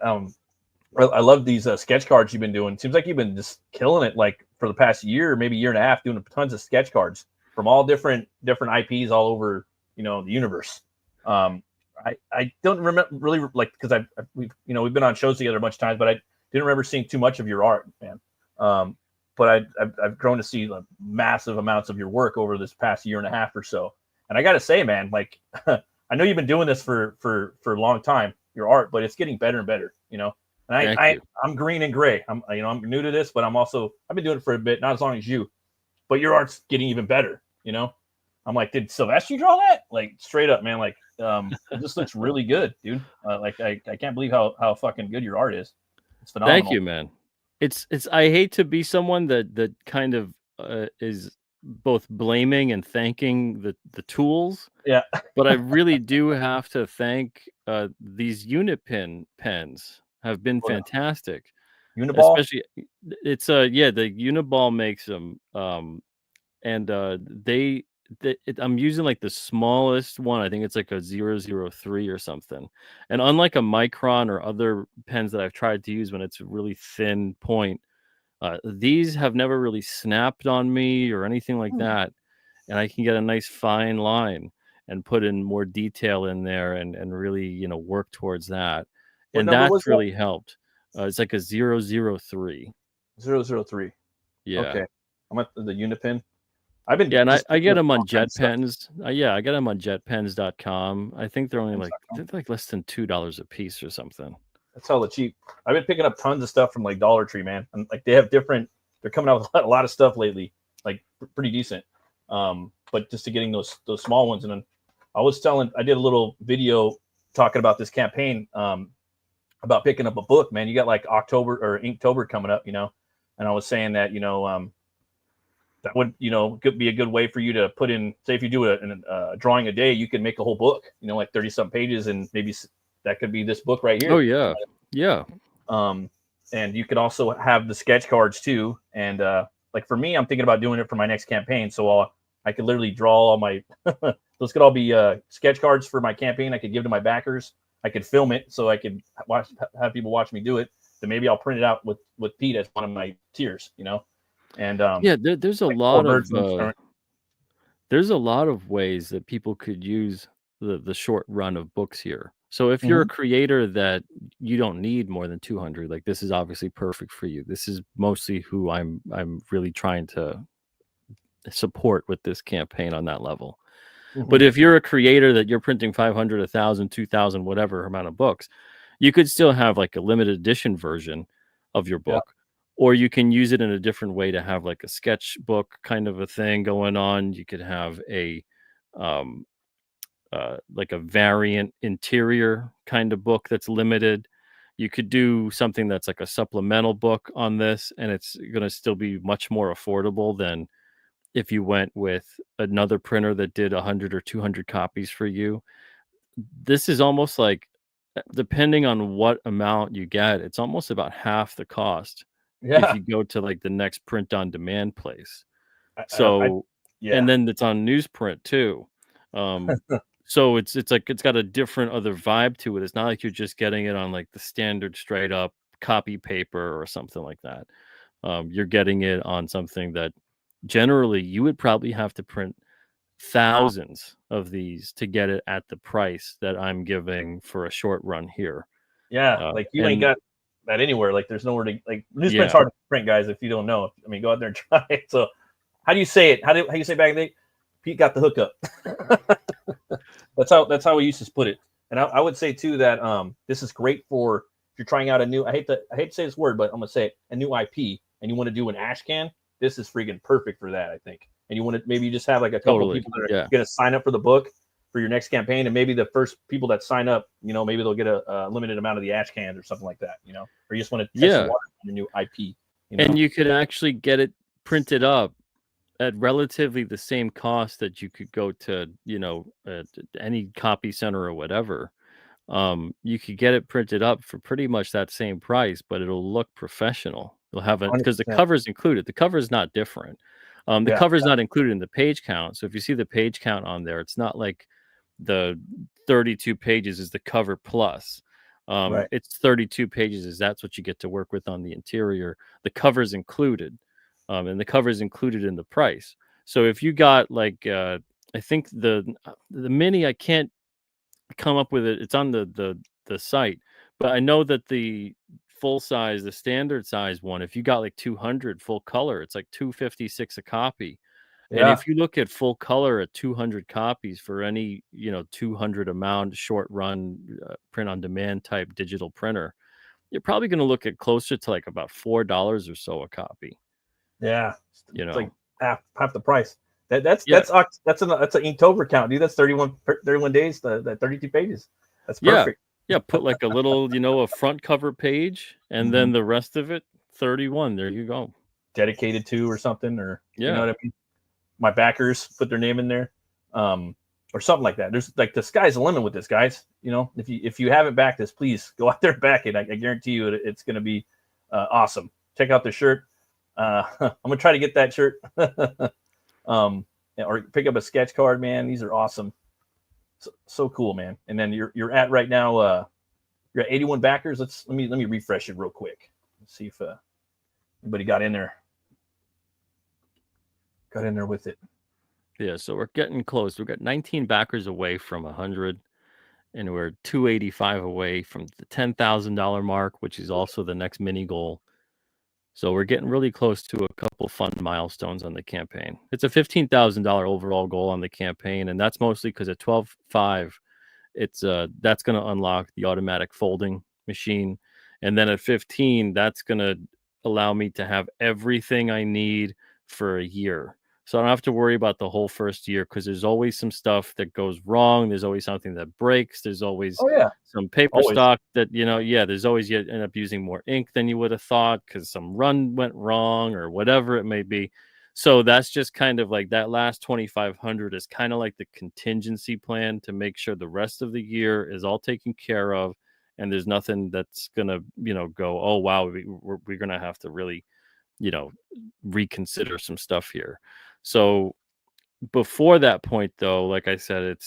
I love these sketch cards you've been doing. Seems like you've been just killing it, like for the past year, maybe year and a half, doing tons of sketch cards from all different IPs all over, the universe. I don't remember really, like, because we've been on shows together a bunch of times, but I didn't remember seeing too much of your art, man. But I've grown to see like massive amounts of your work over this past year and a half or so. And I got to say, man, like I know you've been doing this for a long time, your art, but it's getting better and better, And I'm green and gray. I'm new to this, but I've been doing it for a bit, not as long as you, but your art's getting even better. I'm like, did Sylvester draw that? Like straight up, man. Like, it just looks really good, dude. Like I can't believe how fucking good your art is. It's phenomenal. Thank you, man. It's I hate to be someone that kind of is both blaming and thanking the tools. Yeah. But I really do have to thank these Unipin pens have been fantastic. Uniball? Especially it's the Uniball makes them and I'm using like the smallest one. I think it's like a 003 or something. And unlike a Micron or other pens that I've tried to use when it's a really thin point, these have never really snapped on me or anything like that. And I can get a nice fine line and put in more detail in there and really, work towards that. What And number was that's really helped. It's like a 003. 003. Yeah. Okay. I'm at the Unipin. I've been and I get them on JetPens. I get them on jetpens.com. I think they're only like less than $2 a piece or something. That's hella cheap. I've been picking up tons of stuff from like Dollar Tree, man. And like they're coming out with a lot of stuff lately, like pretty decent. But just to getting those small ones. And then I did a little video talking about this campaign, about picking up a book, man. You got like October or Inktober coming up, and I was saying that, that would, could be a good way for you to put in, say if you do a drawing a day, you can make a whole book, like 30 some pages, and maybe that could be this book right here. Oh yeah. Yeah. And you could also have the sketch cards too. And like for me, I'm thinking about doing it for my next campaign. So I could literally draw all my, those could all be sketch cards for my campaign. I could give to my backers. I could film it so I could have people watch me do it. Then maybe I'll print it out with Pete as one of my tiers, And there's a lot of ways that people could use the short run of books here. So if you're a creator that you don't need more than 200, like this is obviously perfect for you. This is mostly who I'm really trying to support with this campaign on that level. But if you're a creator that you're printing 500, 1,000, 2,000, whatever amount of books, you could still have like a limited edition version of your book. Or you can use it in a different way to have like a sketchbook kind of a thing going on. You could have a like a variant interior kind of book that's limited. You could do something that's like a supplemental book on this, and it's going to still be much more affordable than if you went with another printer that did 100 or 200 copies for you. This is almost like, depending on what amount you get, it's almost about half the cost. If you go to like the next print on demand place. And then it's on newsprint too. So it's like it's got a different other vibe to it. It's not like you're just getting it on like the standard straight up copy paper or something like that. You're getting it on something that generally you would probably have to print thousands of these to get it at the price that I'm giving for a short run here. Like you ain't got that anywhere. Like there's nowhere to, like, newsprint's hard to print, guys, if you don't know. I mean, go out there and try it. So how do you say it? How you say back in the day? Pete got the hookup. That's how we used to put it. And I would say too that this is great for if you're trying out a new, I hate to say this word, but I'm gonna say it, a new IP, and you want to do an ash can. This is freaking perfect for that, I think. And you want to maybe just have like a couple people that are gonna sign up for the book for your next campaign, and maybe the first people that sign up, maybe they'll get a limited amount of the ash cans or something like that, or you just want to test the water on your new IP. You know? And you could actually get it printed up at relatively the same cost that you could go to, any copy center or whatever. You could get it printed up for pretty much that same price, but it'll look professional. You'll have it because the 100%. cover is included. The cover is not different. The Yeah. cover is not included in the page count. So if you see the page count on there, it's not like the 32 pages is the cover plus. Right. It's 32 pages. That's what you get to work with on the interior. The cover is included, and the cover is included in the price. So if you got like, I think the mini, I can't come up with it. It's on the site, but I know that the full size, the standard size one, if you got like 200 full color, it's like 256 a copy. And Yeah. if you look at full color at 200 copies for any, 200 amount short run print on demand type digital printer, you're probably going to look at closer to like about $4 or so a copy. Yeah. You It's know, like half the price. That's Yeah. that's an Inktober count, dude. That's 31 days. That 32 pages. That's yeah, perfect. yeah. Put like a little, a front cover page, and then the rest of it, 31. There you go. Dedicated to or something, or you know Yeah. what I mean. My backers put their name in there, or something like that. There's like the sky's the limit with this, guys. You know, if you haven't backed this, please go out there and back it. I guarantee you it's going to be awesome. Check out the shirt. I'm gonna try to get that shirt. Or pick up a sketch card, man. These are awesome. So cool, man. And then you're at right now. You're at 81 backers. Let me refresh it real quick. Let's see if anybody got in there. Got in there with it. Yeah, so we're getting close. We've got 19 backers away from 100, and we're 285 away from the $10,000 mark, which is also the next mini goal. So we're getting really close to a couple fun milestones on the campaign. It's a $15,000 overall goal on the campaign, and that's mostly because at 12.5, it's that's going to unlock the automatic folding machine, and then at 15, that's going to allow me to have everything I need for a year. So I don't have to worry about the whole first year because there's always some stuff that goes wrong. There's always something that breaks. There's always some paper Always. stock that, there's always you end up using more ink than you would have thought because some run went wrong or whatever it may be. So that's just kind of like that last 2,500 is kind of like the contingency plan to make sure the rest of the year is all taken care of. And there's nothing that's going to, go, oh, wow, we're going to have to really, reconsider some stuff here. So before that point, though, like I said,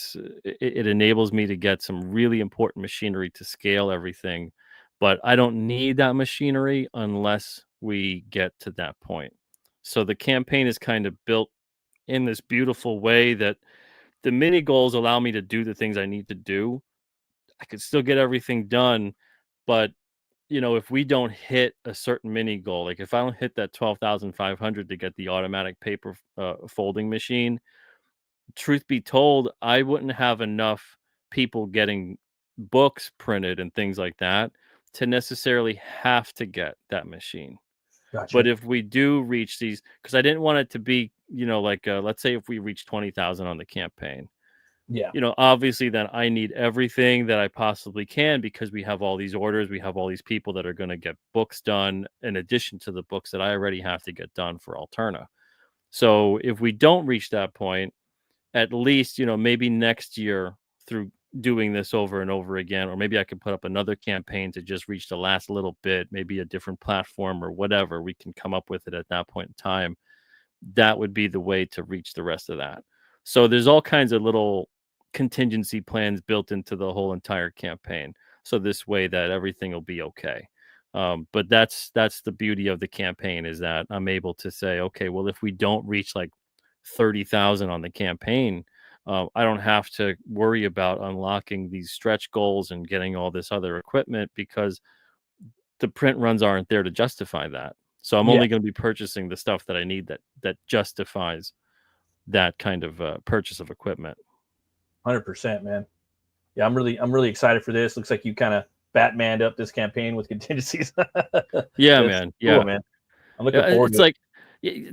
it enables me to get some really important machinery to scale everything. But I don't need that machinery unless we get to that point. So the campaign is kind of built in this beautiful way that the mini goals allow me to do the things I need to do. I could still get everything done, but if we don't hit a certain mini goal, like if I don't hit that 12,500 to get the automatic paper folding machine, truth be told, I wouldn't have enough people getting books printed and things like that to necessarily have to get that machine. Gotcha. But if we do reach these, because I didn't want it to be, like let's say if we reach 20,000 on the campaign, Yeah. Obviously then I need everything that I possibly can because we have all these orders, we have all these people that are going to get books done in addition to the books that I already have to get done for Alterna. So if we don't reach that point, at least, maybe next year through doing this over and over again, or maybe I could put up another campaign to just reach the last little bit, maybe a different platform or whatever, we can come up with it at that point in time. That would be the way to reach the rest of that. So there's all kinds of little contingency plans built into the whole entire campaign. So this way that everything will be okay. But that's the beauty of the campaign is that I'm able to say, okay, well, if we don't reach like 30,000 on the campaign, I don't have to worry about unlocking these stretch goals and getting all this other equipment because the print runs aren't there to justify that. So I'm only going to be purchasing the stuff that I need that justifies that kind of purchase of equipment. 100%, man. Yeah, I'm really excited for this. Looks like you kind of Batmaned up this campaign with contingencies. Yeah, man. Cool, Yeah, man. I'm looking forward. It's to like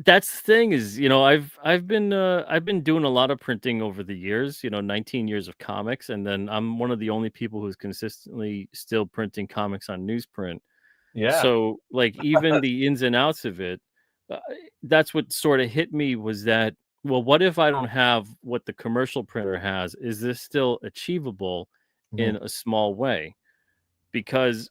that's the thing is, I've been doing a lot of printing over the years. 19 years of comics, and then I'm one of the only people who's consistently still printing comics on newsprint. Yeah. So like even the ins and outs of it, uh, that's what sort of hit me was that, well, what if I don't have what the commercial printer has? Is this still achievable in Mhm. a small way? Because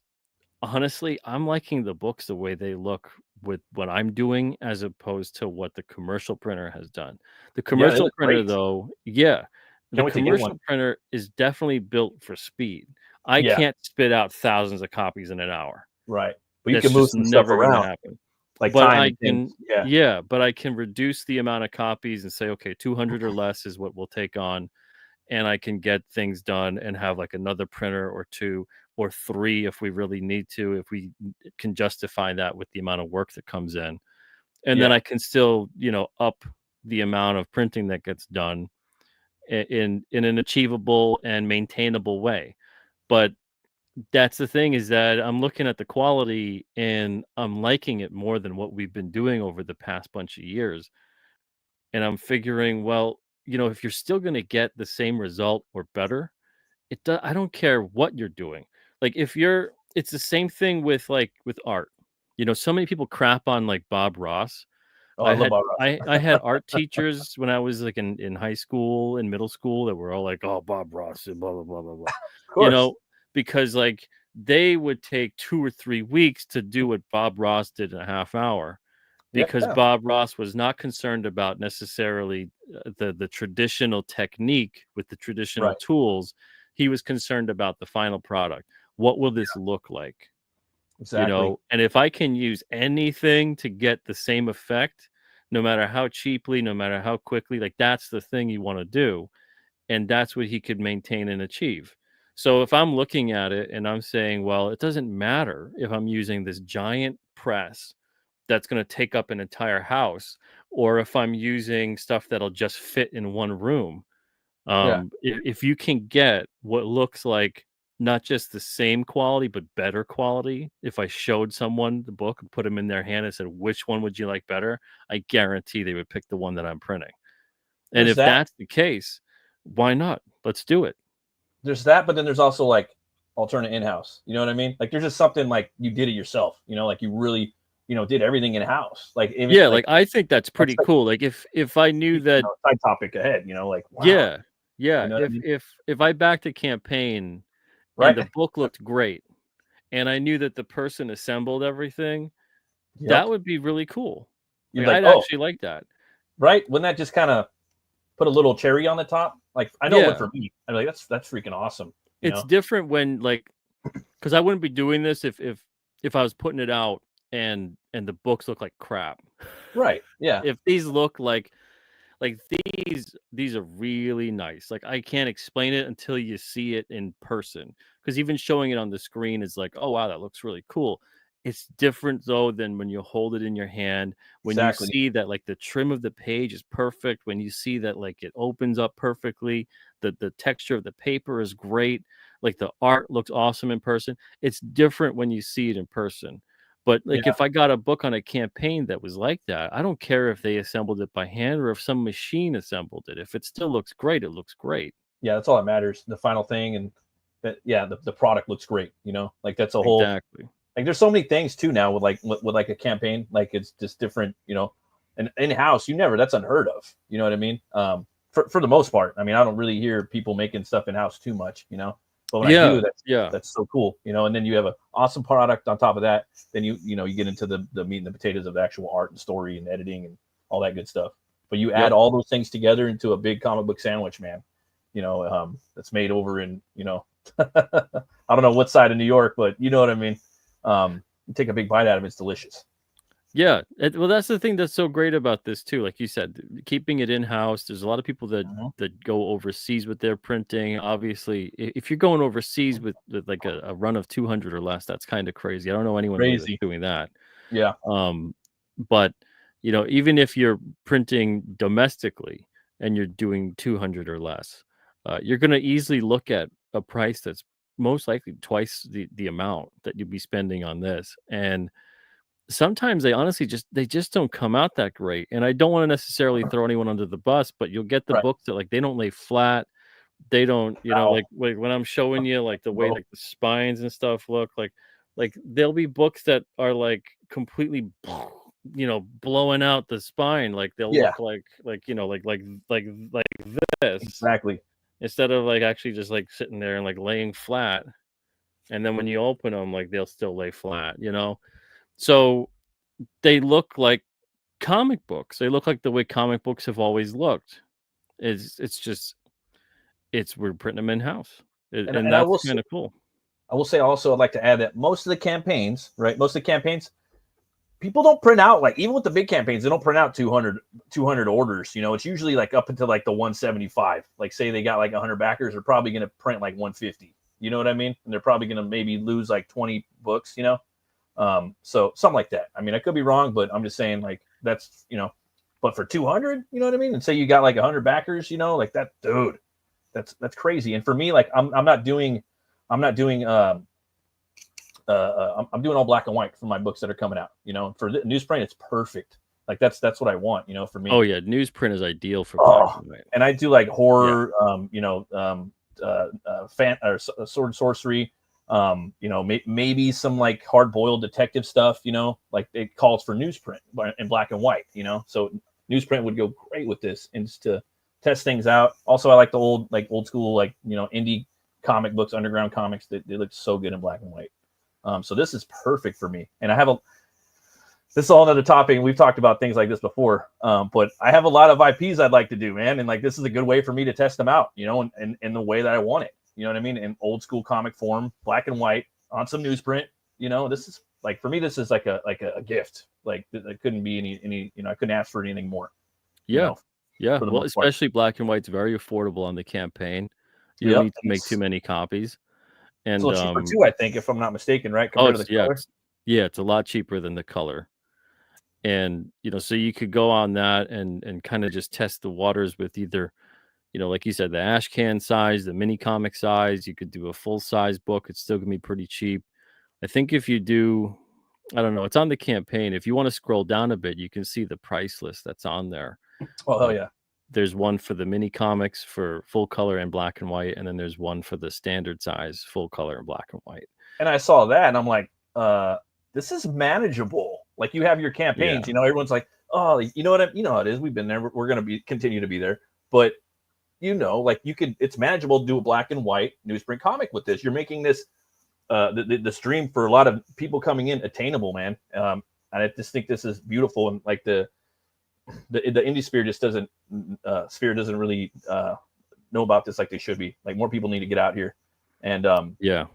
honestly, I'm liking the books the way they look with what I'm doing as opposed to what the commercial printer has done. The Yeah, they commercial look printer, great. though, yeah, the Can't wait to get one. commercial printer is definitely built for speed. I Yeah, can't spit out thousands of copies in an hour. right. But you That's can move just some stuff never gonna around, happen. like But time I and can, things. Yeah, yeah, but I can reduce the amount of copies and say, okay, 200 or less is what we'll take on, and I can get things done and have like another printer or two or three if we really need to, if we can justify that with the amount of work that comes in. And then yeah, I can still, up the amount of printing that gets done in an achievable and maintainable way. But that's the thing, is that I'm looking at the quality and I'm liking it more than what we've been doing over the past bunch of years. And I'm figuring, well, if you're still going to get the same result or better, I don't care what you're doing. Like it's the same thing with with art. So many people crap on like Bob Ross. oh, I love Bob Ross. I had art teachers when I was like in high school and middle school that were all like, "Oh, Bob Ross and blah blah blah blah blah," Of you course. know, because like they would take 2 or 3 weeks to do what Bob Ross did in a half hour, Yeah, because Bob Ross was not concerned about necessarily the traditional technique with the traditional right. tools. He was concerned about the final product. What will this look like? Exactly. And if I can use anything to get the same effect, no matter how cheaply, no matter how quickly, like that's the thing you want to do. And that's what he could maintain and achieve. So if I'm looking at it and I'm saying, well, it doesn't matter if I'm using this giant press that's going to take up an entire house, or if I'm using stuff that'll just fit in one room. Yeah, If you can get what looks like not just the same quality but better quality, if I showed someone the book and put them in their hand and said, which one would you like better, I guarantee they would pick the one that I'm printing. And there's if that. that's the case, why not? Let's do it. There's that, but then there's also like alternate in-house. You know what I mean? Like there's just something like you did it yourself. Like you really, did everything in-house. Like even Yeah, like like I think that's that's pretty like cool. Like if I knew that, side topic ahead. Like wow. yeah, yeah, You know what I mean? if I backed a campaign and the Right. book looked great and I knew that the person assembled everything, that Yep. would be really cool. You're Like like, I'd oh, actually like that. right. Wouldn't that just kind of put a little cherry on the top? Like I know it would Yeah. for me. I'm like, that's freaking awesome. You It's know? different when like, because I wouldn't be doing this if I was putting it out and the books look like crap. Right. Yeah. If these look like these are really nice. Like I can't explain it until you see it in person. Because even showing it on the screen is like, oh wow, that looks really cool. It's different though than when you hold it in your hand, when you Exactly. see that like the trim of the page is perfect, when you see that like it opens up perfectly, the texture of the paper is great, like the art looks awesome in person. It's different when you see it in person. But like Yeah. if I got a book on a campaign that was like that, I don't care if they assembled it by hand or if some machine assembled it. If it still looks great, it looks great. Yeah. That's all that matters. The final thing and that. Yeah. The product looks great. Like that's a whole. Exactly. Like there's so many things too now with like a campaign. Like it's just different. And in house, that's unheard of. You know what I mean? For the most part. I mean, I don't really hear people making stuff in house too much. But when I Yeah. do, Yeah. that's so cool. And then you have an awesome product on top of that. Then you get into the meat and the potatoes of the actual art and story and editing and all that good stuff. But you add Yep. all those things together into a big comic book sandwich, man. That's made over in I don't know what side of New York, but you know what I mean. You take a big bite out of it, it's delicious. Yeah. Well, that's the thing that's so great about this too. Like you said, keeping it in house. There's a lot of people Mhm. that go overseas with their printing. Obviously, if you're going overseas with like a run of 200 or less, that's kind of crazy. I don't know anyone really that's Crazy. doing that. Yeah. But even if you're printing domestically and you're doing 200 or less, you're going to easily look at a price that's most likely twice the amount that you'd be spending on this. And sometimes they just don't come out that great. And I don't want to necessarily throw anyone under the bus, but you'll get the Right. books that like they don't lay flat. They don't, Ow. like when I'm showing you like the way Bro. like the spines and stuff look like, like there'll be books that are like completely, blowing out the spine. Like they'll Yeah, look like this, exactly. instead of like actually just like sitting there and like laying flat. And then when you open them, like they'll still lay flat. So they look like comic books. They look like the way comic books have always looked. We're printing them in house, and And that's kind of cool. I will say also, I'd like to add that most of the campaigns, right? Most of the campaigns, people don't print out, like, even with the big campaigns, they don't print out 200 orders. It's usually like up until like the 175. Like, say they got like 100 backers, they're probably going to print like 150. You know what I mean? And they're probably going to maybe lose like 20 books, so something like that. I mean, I could be wrong, but I'm just saying, like, that's, but for 200, you know what I mean? And say you got like 100 backers, like that, dude, that's crazy. And for me, like, I'm doing I'm doing all black and white for my books that are coming out. For the newsprint, it's perfect. Like, that's what I want. For me. Oh yeah, newsprint is ideal for black and white. And I do like horror, fan or sword and sorcery. Maybe some like hard boiled detective stuff. Like it calls for newsprint in black and white. So newsprint would go great with this, and just to test things out. Also, I like the old school, indie comic books, underground comics. They look so good in black and white. So this is perfect for me. And this is all another topic, and we've talked about things like this before. But I have a lot of IPs I'd like to do, man. And like, this is a good way for me to test them out, in the way that I want it. You know what I mean? In old school comic form, black and white, on some newsprint. This is like, for me, this is like a gift. Like, it couldn't be any, I couldn't ask for anything more. Yeah. Well, especially black and white's very affordable on the campaign. You don't need to make too many copies. And it's a little cheaper too, I think, if I'm not mistaken, right? Compared to the color. It's a lot cheaper than the color. And so you could go on that and kind of just test the waters with either, like you said, the ash can size, the mini comic size. You could do a full size book. It's still gonna be pretty cheap. I think if you do, I don't know, it's on the campaign. If you want to scroll down a bit, you can see the price list that's on there. Oh, hell yeah. There's one for the mini comics for full color and black and white, and then there's one for the standard size full color and black and white. And I saw that, and I'm like, this is manageable. Like, you have your campaigns, everyone's like, oh, you know how it is. We've been there. We're going to continue to be there. But, like, it's manageable to do a black and white newsprint comic with this. You're making this, the stream for a lot of people coming in attainable, man. And I just think this is beautiful. And like the indie sphere just doesn't really know about this like they should be. Like, more people need to get out here. And yeah.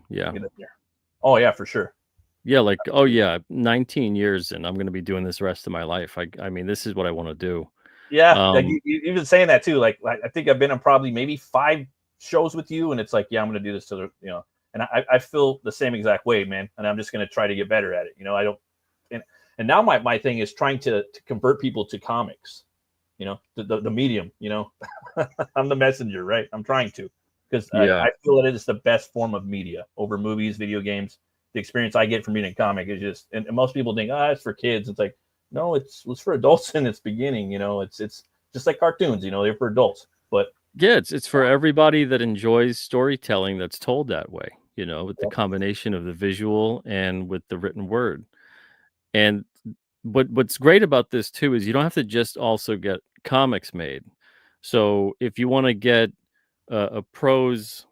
Oh yeah, for sure. Yeah, 19 years, and I'm going to be doing this the rest of my life. I mean, this is what I want to do. Yeah, like you've been saying that too. Like, I think I've been on probably maybe 5 shows with you, and it's like, yeah, I'm going to do this to the, and I feel the same exact way, man. And I'm just going to try to get better at it. I don't, and now my thing is trying to convert people to comics. The medium. I'm the messenger, right? I'm trying to, because I feel that it is the best form of media over movies, video games. The experience I get from reading a comic is just, and most people think, it's for kids. It's like, no, it's for adults in its beginning. It's just like cartoons. They're for adults. But yeah, it's for everybody that enjoys storytelling that's told that way. With the combination of the visual and with the written word. And what's great about this too is you don't have to just also get comics made. So if you want to get a prose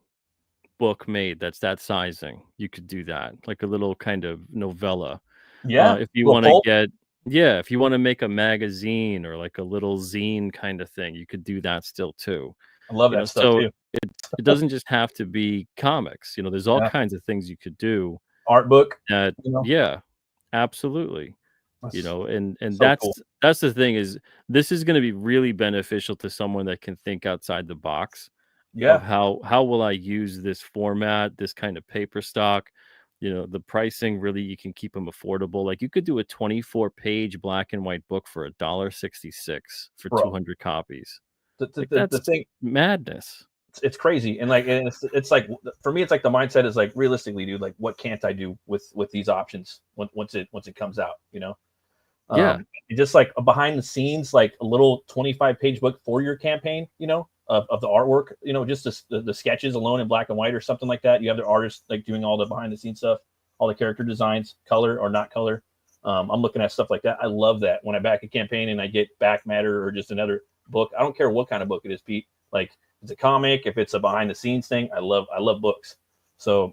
book made that's that sizing, you could do that, like a little kind of novella. If you want to make a magazine or like a little zine kind of thing, you could do that still too. I love that stuff too. It doesn't just have to be comics. There's all kinds of things you could do. Art book. Yeah, absolutely. And so that's cool. That's the thing, is this is going to be really beneficial to someone that can think outside the box. Yeah. How will I use this format, this kind of paper stock? The pricing, really, you can keep them affordable. Like, you could do a 24-page black and white book for $1.66 for 200 copies. The thing, madness. It's crazy. And like, it's like, for me, it's like the mindset is like, realistically, dude, like, what can't I do with these options once it comes out? Just like a behind the scenes, like a little 25-page book for your campaign, of the artwork, just the sketches alone in black and white or something like that. You have the artists like doing all the behind the scenes stuff. all the character designs, color or not color. I'm looking at stuff like that. I love that when I back a campaign and I get back matter or just another book. I don't care what kind of book it is, Pete. Like if it's a comic, if it's a behind the scenes thing, I love books. So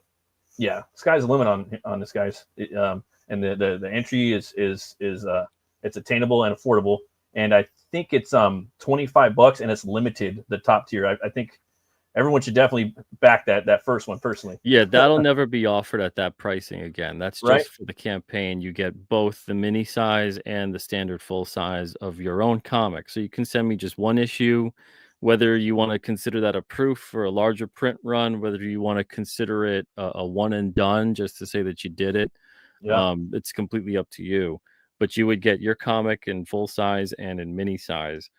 yeah, sky's the limit on this, guys. And the entry is it's attainable and affordable. And I think it's $25 and it's limited, the top tier. I think everyone should definitely back that first one personally. Yeah, that'll never be offered at that pricing again. That's just Right? for the campaign. You get both the mini size and the standard full size of your own comic. So you can send me just one issue, whether you want to consider that a proof for a larger print run, whether you want to consider it a one and done just to say that you did it. Yeah. It's completely up to you. But you would get your comic in full size and in mini size,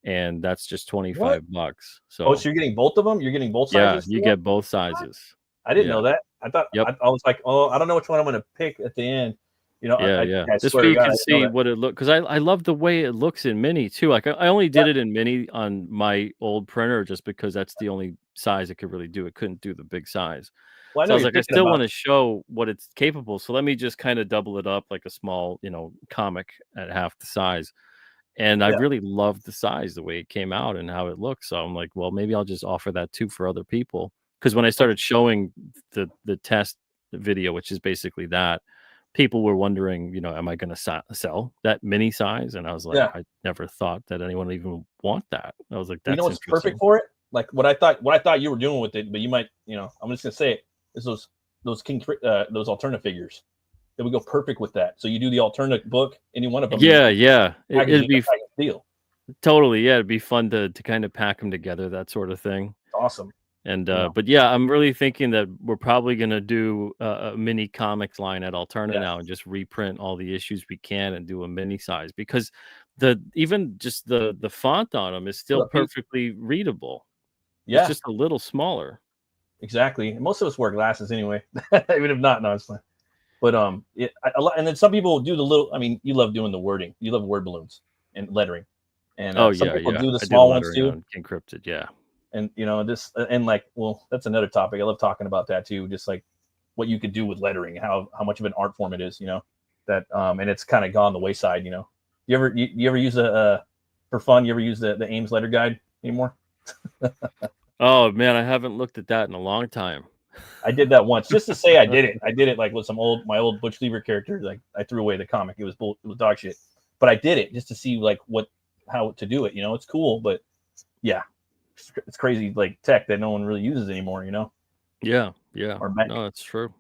and that's just $25. Oh, So so you're getting both of them? You're getting both yeah, sizes? you get both sizes. I didn't Yeah. know that. I thought Yep. I was like, oh, I don't know which one I'm going to pick at the end. You know, Yeah, I yeah. I Just swear so to you God, I can didn't know see that. what it look, because I love the way it looks in mini too. Like I only did Yeah. it in mini on my old printer just because that's the only size it could really do. It couldn't do the big size. Well, I So know I was you're like, I thinking still want about. to show what it's capable. So let me just kind of double it up like a small, comic at half the size. And I Yeah. really loved the size, the way it came out and how it looks. So I'm like, well, maybe I'll just offer that too for other people. Because when I started showing the test video, which is basically that, people were wondering, am I going to sell that mini size? And I was like, Yeah. I never thought that anyone would even want that. I was like, You know that's what's perfect interesting. for it? Like what I thought you were doing with it, but you might, I'm just gonna say it, is those alternate figures. That would go perfect with that. So you do the alternate book, any one of them. Yeah, yeah. It'd Packaging, be package deal. totally, yeah. It'd be fun to kind of pack them together, that sort of thing. Awesome. And You know. but yeah, I'm really thinking that we're probably gonna do a mini comics line at Alterna Yeah. now and just reprint all the issues we can and do a mini size because even just the font on them is still Look, Pete. perfectly readable. It's Yeah, just a little smaller. exactly. And most of us wear glasses anyway, even if not, no, it's fine. But a lot, and then some people do the little. I mean, you love doing the wording. You love word balloons and lettering, and Oh some yeah, people yeah. do the I do the small ones lettering too. on encrypted. Yeah. And this and like, well, that's another topic. I love talking about that too. Just like what you could do with lettering, how much of an art form it is. That and it's kind of gone the wayside. You ever use for fun? You ever use the Ames letter guide anymore? Oh man, I haven't looked at that in a long time. I did that once just to say I did it. I did it like with my old Butch Lever character. Like I threw away the comic. It was dog shit. But I did it just to see like how to do it. It's cool, but yeah, it's crazy like tech that no one really uses anymore. Yeah, yeah. Or Mac. No, that's true.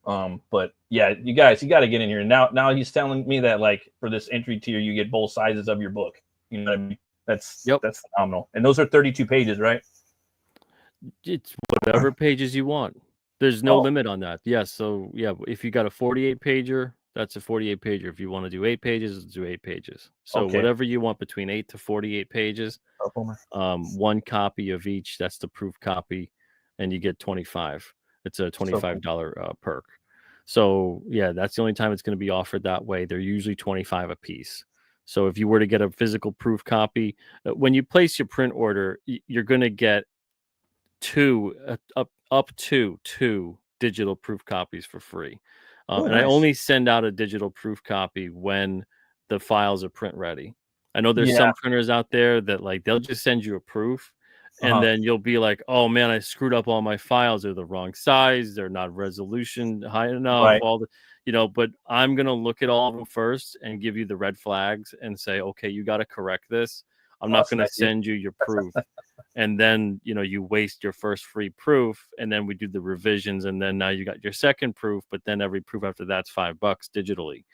But yeah, you guys, you got to get in here. And now he's telling me that like for this entry tier, you get both sizes of your book. You know what I mean? That's phenomenal. And those are 32 pages, right? It's whatever pages you want. There's no limit on that. Yeah. So yeah, if you got a 48 pager, that's a 48 pager. If you want to do 8 pages, do 8 pages. So whatever you want between 8 to 48 pages, one copy of each. That's the proof copy, and you get 25. It's a $25 perk. So yeah, that's the only time it's going to be offered that way. They're usually 25 a piece. So if you were to get a physical proof copy, when you place your print order, you're going to get up to 2 digital proof copies for free. And I only send out a digital proof copy when the files are print ready. I know there's some printers out there that like they'll just send you a proof and then you'll be like, oh man, I screwed up all my files. They're the wrong size. They're not resolution high enough. Right. All the, but I'm going to look at all of them first and give you the red flags and say, okay, you got to correct this. I'm not going to send you your proof. And then, you waste your first free proof and then we do the revisions. And then now you got your second proof, but then every proof after that's $5 digitally.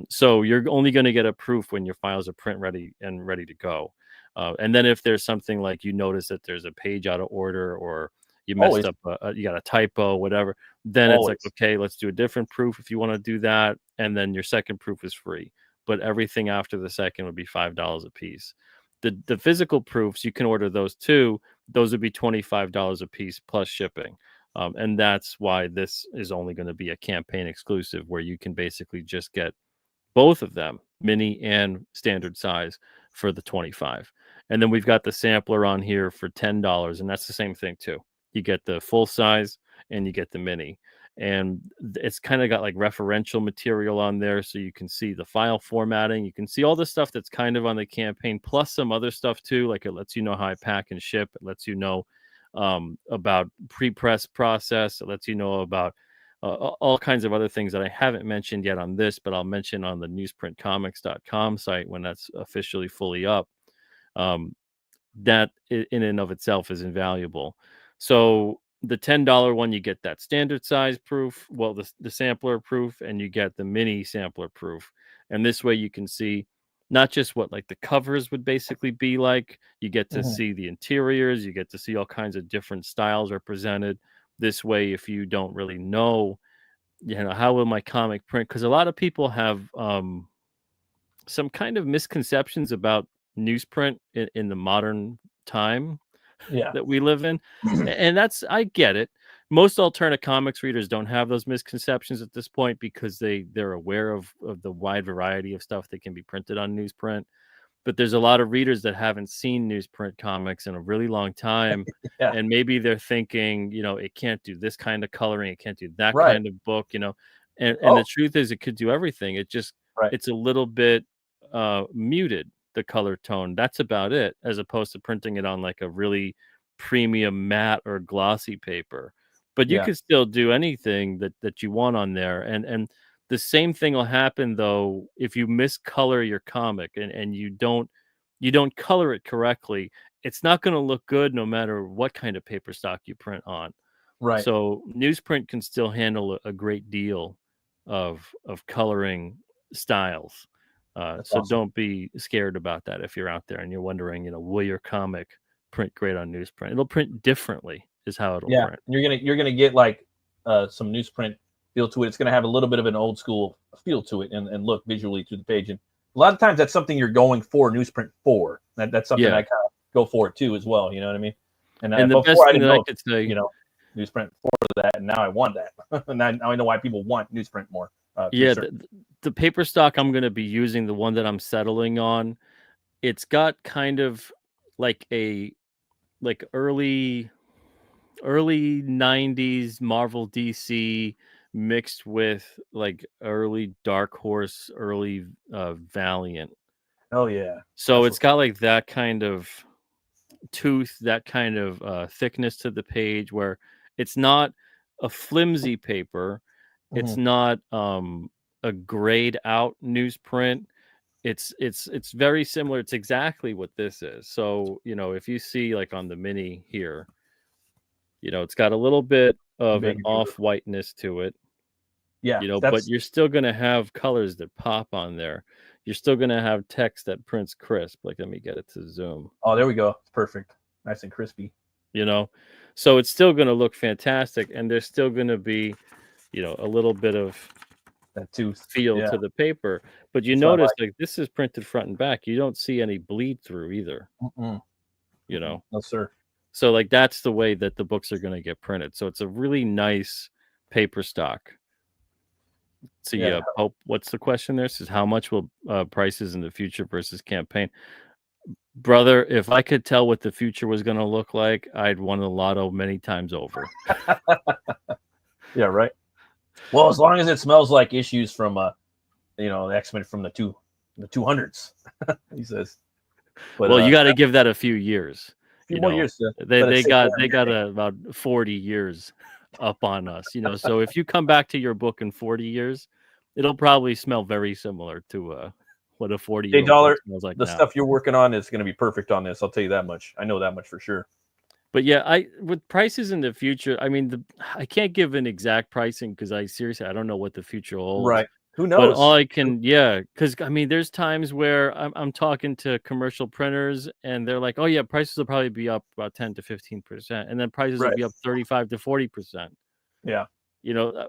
So you're only going to get a proof when your files are print ready and ready to go. And then if there's something like you notice that there's a page out of order or you messed up, you got a typo, whatever, then it's like, okay, let's do a different proof if you want to do that. And then your second proof is free. But everything after the second would be $5 a piece. The physical proofs, you can order those too. Those would be $25 a piece plus shipping. And that's why this is only going to be a campaign exclusive where you can basically just get both of them, mini and standard size, for the 25. And then we've got the sampler on here for $10, and that's the same thing too. You get the full size and you get the mini. and it's kind of got like referential material on there, so you can see the file formatting, you can see all the stuff that's kind of on the campaign, plus some other stuff too. Like it lets you know how I pack and ship, it lets you know about pre-press process, it lets you know about all kinds of other things that I haven't mentioned yet on this, but I'll mention on the newsprintcomics.com site when that's officially fully up. That in and of itself is invaluable. So the $10 one, you get that standard size proof, well, the sampler proof, and you get the mini sampler proof. And this way you can see not just what like the covers would basically be like, you get to see the interiors, you get to see all kinds of different styles represented. This way, if you don't really know, how will my comic print? Because a lot of people have some kind of misconceptions about newsprint in the modern time Yeah. that we live in. And I get it. Most alternate comics readers don't have those misconceptions at this point because they're aware of the wide variety of stuff that can be printed on newsprint. But there's a lot of readers that haven't seen newsprint comics in a really long time. Yeah. And maybe they're thinking, it can't do this kind of coloring, it can't do that Right. kind of book, and the truth is it could do everything. It just it's a little bit muted, the color tone. That's about it, as opposed to printing it on like a really premium matte or glossy paper. But you could still do anything that you want on there. And the same thing will happen though if you miscolor your comic and you don't color it correctly. It's not going to look good no matter what kind of paper stock you print on. Right. So newsprint can still handle a great deal of coloring styles. So awesome. Don't be scared about that if you're out there and you're wondering, will your comic print great on newsprint? It'll print differently is how it'll print. You're gonna get like some newsprint feel to it. It's gonna have a little bit of an old school feel to it and look visually through the page. And a lot of times that's something you're going for newsprint for. That's something I kind of go for too as well. You know what I mean? And the best thing that I could say, newsprint for that, and now I want that. And now I know why people want newsprint more. The paper stock I'm going to be using, the one that I'm settling on, it's got kind of like a early 90s Marvel DC mixed with like early Dark Horse, early Valiant. Oh yeah. So it's got like that kind of tooth, that kind of thickness to the page, where it's not a flimsy paper. It's not a grayed out newsprint. It's very similar. It's exactly what this is. So, if you see like on the mini here, it's got a little bit of an off whiteness to it. Yeah. But you're still going to have colors that pop on there. You're still going to have text that prints crisp. Like, let me get it to zoom. Oh, there we go. It's perfect. Nice and crispy. So it's still going to look fantastic. And there's still going to be, a little bit of that tooth feel to the paper. But you notice like this is printed front and back. You don't see any bleed through either. No, sir. So like that's the way that the books are going to get printed. So it's a really nice paper stock. So what's the question there? Says how much will prices in the future versus campaign? Brother, if I could tell what the future was going to look like, I'd won the lotto many times over. Yeah, right. Well, as long as it smells like issues from the X-Men from the 200s, he says. But, you got to give that a few years. A few more years. They got about 40 years up on us. So if you come back to your book in 40 years, it'll probably smell very similar to what a 40-year-old book smells like. The stuff you're working on is going to be perfect on this. I'll tell you that much. I know that much for sure. But yeah, with prices in the future, I mean, I can't give an exact pricing because I don't know what the future holds. Right. Who knows? But all I can, because I mean, there's times where I'm talking to commercial printers and they're like, oh yeah, prices will probably be up about 10 to 15%. And then prices will be up 35 to 40%. Yeah.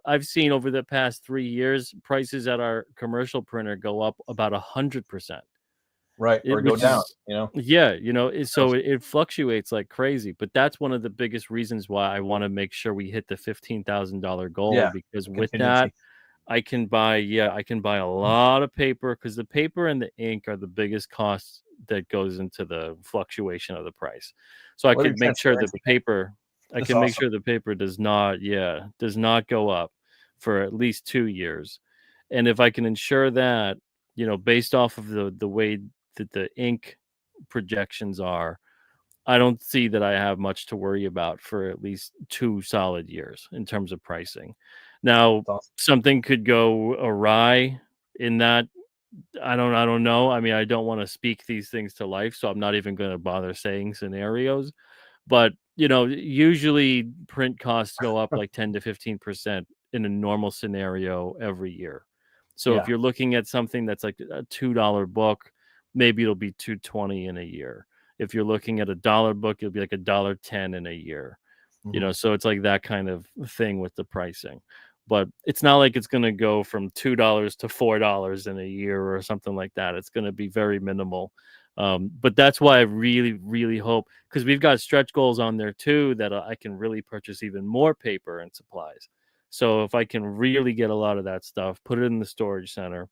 I've seen over the past 3 years, prices at our commercial printer go up about 100%. Right. Or go down, So it fluctuates like crazy. But that's one of the biggest reasons why I want to make sure we hit the $15,000 goal, because with that, I can buy a lot of paper, because the paper and the ink are the biggest costs that goes into the fluctuation of the price. So I can make sure that the paper, make sure the paper does not go up. for at least 2 years. And if I can ensure that, based off of the way that the ink projections are, I don't see that I have much to worry about for at least 2 solid years in terms of pricing. Now, That's awesome. something could go awry in that. I don't know. I mean, I don't want to speak these things to life, so I'm not even going to bother saying scenarios. But, usually print costs go up like 10 to 15% in a normal scenario every year. So if Yeah. you're looking at something that's like a $2 book, maybe it'll be $2.20 in a year. If you're looking at a dollar book, it'll be like $1.10 in a year. Mhm. So it's like that kind of thing with the pricing. But it's not like it's going to go from $2 to $4 in a year or something like that. It's going to be very minimal. But that's why I really, really hope, because we've got stretch goals on there too, that I can really purchase even more paper and supplies. So if I can really get a lot of that stuff, put it in the storage center,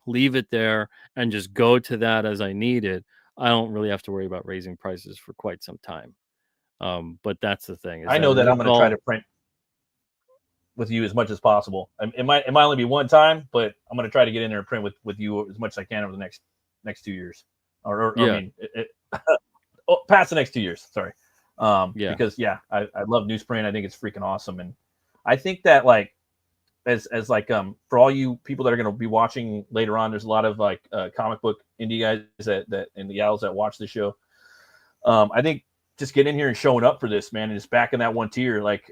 leave it there, and just go to that as I need it, I don't really have to worry about raising prices for quite some time. But that's the thing, is I that know that I'm it's going to try all, to print with you as much as possible. It might only be one time, but I'm going to try to get in there and print with you as much as I can over the next 2 years, or I yeah, mean, past the next 2 years. Sorry, yeah, because I love newsprint. I think it's freaking awesome, and I think that like as like for all you people that are going to be watching later on, there's a lot of like comic book indie guys that and the gals that watch the show. I think just getting in here and showing up for this, man, and just backing that one tier, like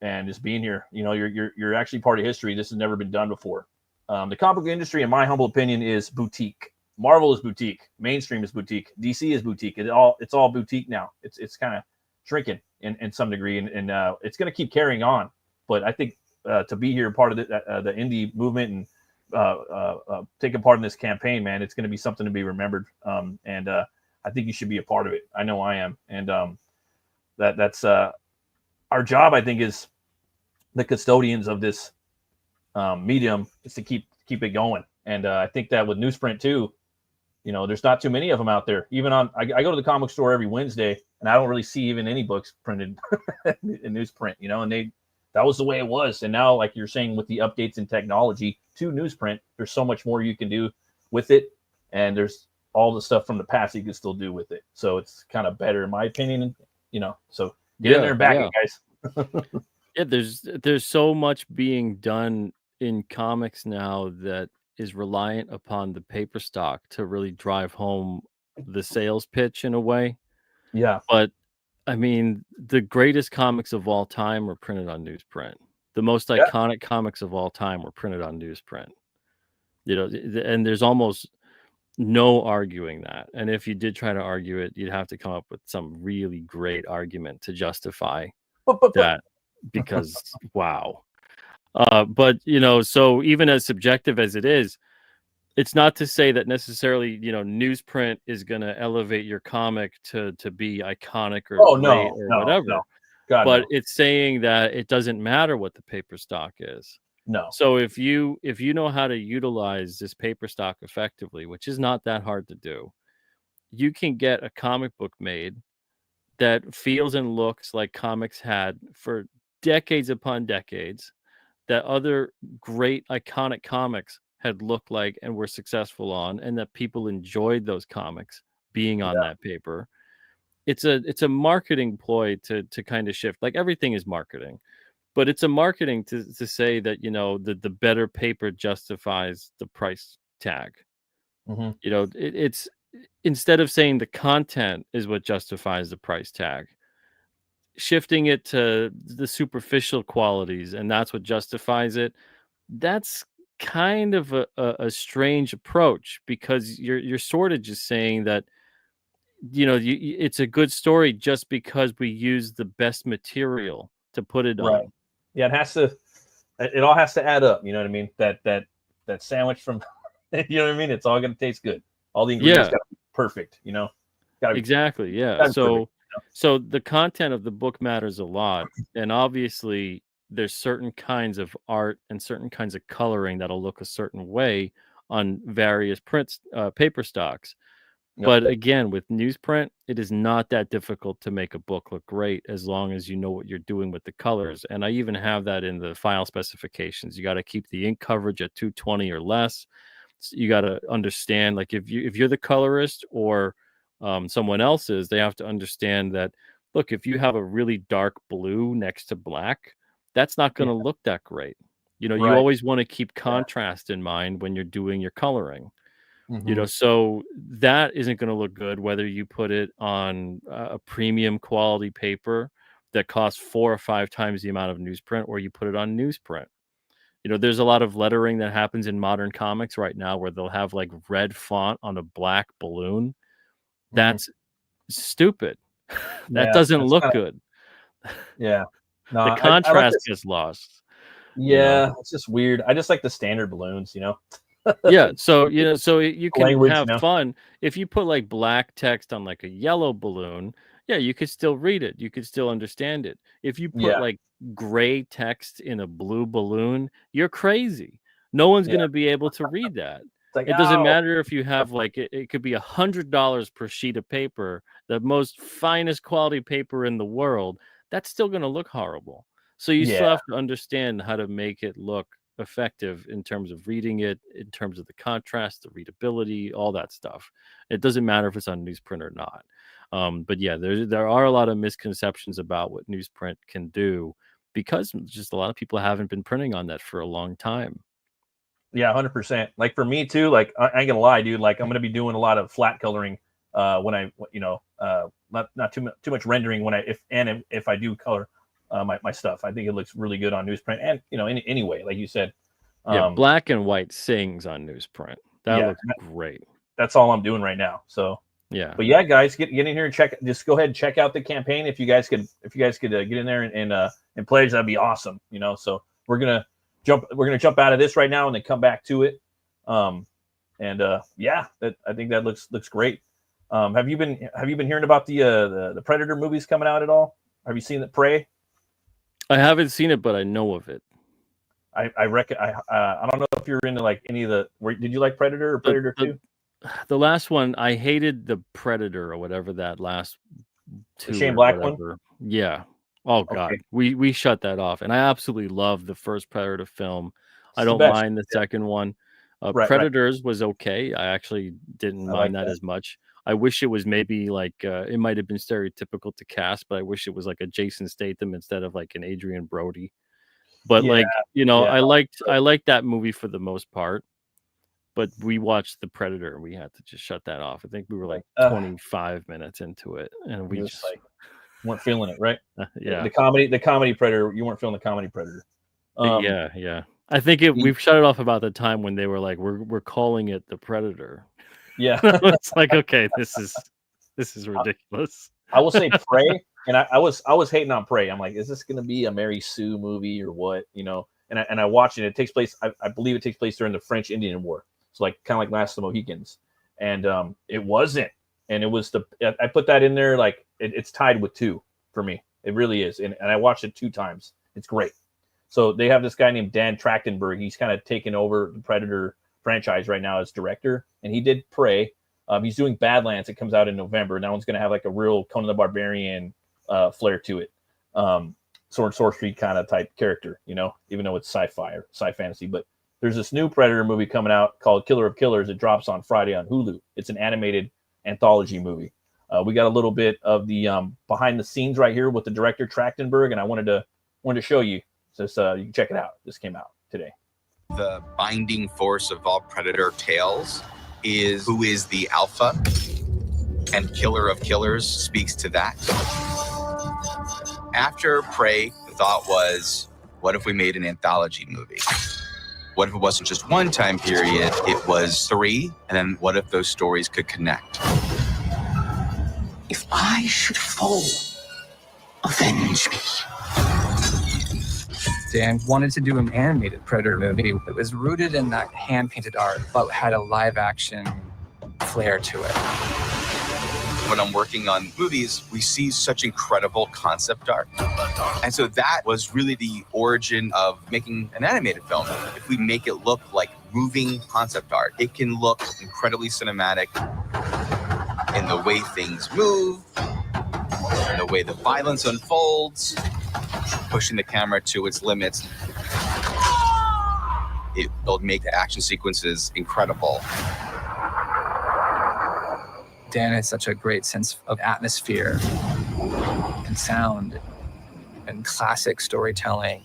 and just being here, you're actually part of history. This has never been done before. The comic book industry, in my humble opinion, is boutique. Marvel is boutique. Mainstream is boutique. DC is boutique. It's all boutique now. It's kind of shrinking in some degree, and it's going to keep carrying on. But I think to be here, part of the indie movement, and taking part in this campaign, man, it's going to be something to be remembered. And I think you should be a part of it. I know I am, and that's our job. I think is the custodians of this medium is to keep it going. And I think that with newsprint too, there's not too many of them out there. Even I go to the comic store every Wednesday, and I don't really see even any books printed in newsprint. And that was the way it was. And now, like you're saying, with the updates in technology to newsprint, there's so much more you can do with it, and there's all the stuff from the past you can still do with it. So it's kind of better, in my opinion. So get in there and back it, guys. yeah. There's so much being done in comics now that is reliant upon the paper stock to really drive home the sales pitch in a way. Yeah. But I mean, the greatest comics of all time were printed on newsprint. The most Yeah. iconic comics of all time were printed on newsprint. And there's almost no arguing that. And if you did try to argue it, you'd have to come up with some really great argument to justify But that, because wow. But so even as subjective as it is, it's not to say that necessarily, newsprint is going to elevate your comic to be iconic or oh great no, or no, whatever. no, God But no, it's saying that it doesn't matter what the paper stock is. no. So if you know how to utilize this paper stock effectively, which is not that hard to do, you can get a comic book made that feels and looks like comics had for decades upon decades, that other great iconic comics had looked like and were successful on, and that people enjoyed those comics being on Yeah. that paper. It's a marketing ploy to kind of shift. Like, everything is marketing, but it's a marketing to say that the better paper justifies the price tag. Mm-hmm. It's instead of saying the content is what justifies the price tag, shifting it to the superficial qualities, and that's what justifies it. That's kind of a strange approach, because you're sort of just saying that it's a good story just because we use the best material to put it Right. on. Yeah, it all has to add up. You know what I mean? That sandwich from, you know what I mean? It's all going to taste good. All the ingredients Yeah, got to be perfect. Got to be exactly. Yeah. perfect. So the content of the book matters a lot, and obviously there's certain kinds of art and certain kinds of coloring that'll look a certain way on various paper stocks. But again, with newsprint, it is not that difficult to make a book look great as long as you know what you're doing with the colors. And I even have that in the file specifications. You got to keep the ink coverage at 220 or less. So you got to understand, like if you're the colorist or someone else is, they have to understand that. Look, if you have a really dark blue next to black, that's not going to look that great. You always want to keep contrast in mind when you're doing your coloring. So that isn't going to look good whether you put it on a premium quality paper that costs 4 or 5 times the amount of newsprint, or you put it on newsprint. There's a lot of lettering that happens in modern comics right now where they'll have like red font on a black balloon. That's stupid. That doesn't look good. Yeah. No, the contrast gets lost. Yeah, it's just weird. I just like the standard balloons, Yeah, so you can have you know? fun if you put like black text on like a yellow balloon. Yeah, you could still read it. You could still understand it. If you put like gray text in a blue balloon, you're crazy. No one's going to be able to read that. Like, it doesn't matter if you have like it could be $100 per sheet of paper, the most finest quality paper in the world. That's still going to look horrible. So you still have to understand how to make it look effective in terms of reading it, in terms of the contrast, the readability, all that stuff. It doesn't matter if it's on newsprint or not. But yeah, there are a lot of misconceptions about what newsprint can do because just a lot of people haven't been printing on that for a long time. Yeah, 100%. Like for me too, like I ain't gonna lie, dude. Like I'm gonna be doing a lot of flat coloring when I, not too much rendering when if I do color my stuff. I think it looks really good on newsprint, and anyway, like you said, black and white sings on newsprint. That looks great. That's all I'm doing right now. So yeah, but yeah, guys, get in here and just go ahead and check out the campaign. If you guys could get in there and pledge, that'd be awesome. So we're gonna jump out of this right now and then come back to it. I think that looks great. Have you been hearing about the Predator movies coming out at all? Have you seen the Prey? I haven't seen it, but I know of it. I reckon I don't know if you're into like any of the. Did you like Predator or Predator 2? The last one, I hated the Predator or whatever that last two. The Shane Black one. Yeah. Oh god, okay. We shut that off, and I absolutely love the first Predator film. I don't mind the second one. Predators was okay. I actually didn't mind that as much. I wish it was maybe like it might have been stereotypical to cast, but I wish it was like a Jason Statham instead of like an Adrian Brody. But I liked that movie for the most part. But we watched the Predator and we had to just shut that off. I think we were like 25 minutes into it, and we just like weren't feeling it, right? Yeah. The comedy Predator. You weren't feeling the comedy Predator. Yeah. I think we've shut it off about the time when they were like, we're calling it the Predator. Yeah. It's like, okay, this is ridiculous. I will say Prey, and I was hating on Prey. I'm like, is this gonna be a Mary Sue movie or what? And I watched it. It takes place, I believe it takes place during the French Indian War. So like kind of like Last of the Mohicans. And it wasn't. And it was I put that in there like it's tied with 2 for me. It really is. And I watched it 2 times. It's great. So they have this guy named Dan Trachtenberg. He's kind of taken over the Predator franchise right now as director, and he did Prey. He's doing Badlands. It comes out in November. That one's going to have like a real Conan the Barbarian flair to it. Sword sorcery kind of type character, even though it's sci-fi or sci-fantasy. But there's this new Predator movie coming out called Killer of Killers. It drops on Friday on Hulu. It's an animated anthology movie. We got a little bit of the behind the scenes right here with the director Trachtenberg, and I wanted to show you. So you can check it out. This came out today. The binding force of all Predator tales is who is the alpha, and Killer of Killers speaks to that. After Prey, the thought was, what if we made an anthology movie? What if it wasn't just one time period, it was 3, and then what if those stories could connect? If I should fall, avenge me. Dan wanted to do an animated Predator movie that was rooted in that hand-painted art, but had a live-action flair to it. When I'm working on movies, we see such incredible concept art. And so that was really the origin of making an animated film. If we make it look like moving concept art, it can look incredibly cinematic. in the way things move, in the way the violence unfolds, pushing the camera to its limits. It'll make the action sequences incredible. Dan has such a great sense of atmosphere and sound and classic storytelling.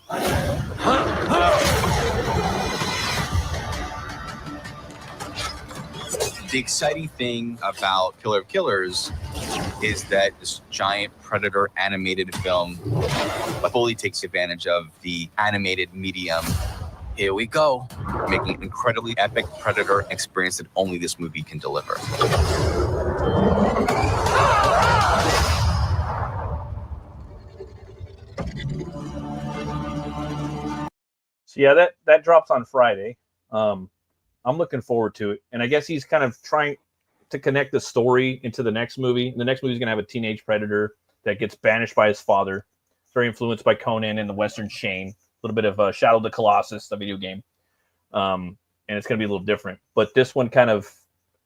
The exciting thing about Killer of Killers is that this giant Predator animated film fully takes advantage of the animated medium. Here we go, making an incredibly epic Predator experience that only this movie can deliver. So yeah, that drops on Friday. I'm looking forward to it, and I guess he's kind of trying to connect the story into the next movie. The next movie is going to have a teenage predator that gets banished by his father. It's very influenced by Conan and the Western Chain. A little bit of Shadow of the Colossus, the video game, and it's going to be a little different. But this one kind of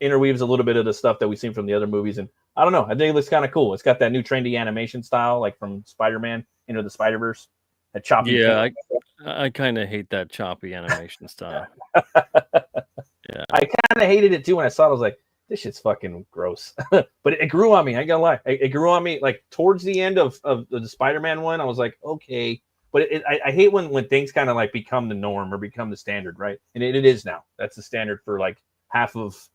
interweaves a little bit of the stuff that we've seen from the other movies, and I don't know. I think it looks kind of cool. It's got that new trendy animation style, like from Spider-Man Into the Spider-Verse. That choppy. Yeah, I kind of hate that choppy animation style. Yeah, I kind of hated it too when I saw it. I was like, this shit's fucking gross. But it grew on me. I ain't gonna lie. It grew on me like towards the end of the Spider-Man one. I was like, okay. But I hate when things kind of like become the norm or become the standard, right? And it is now. That's the standard for like half of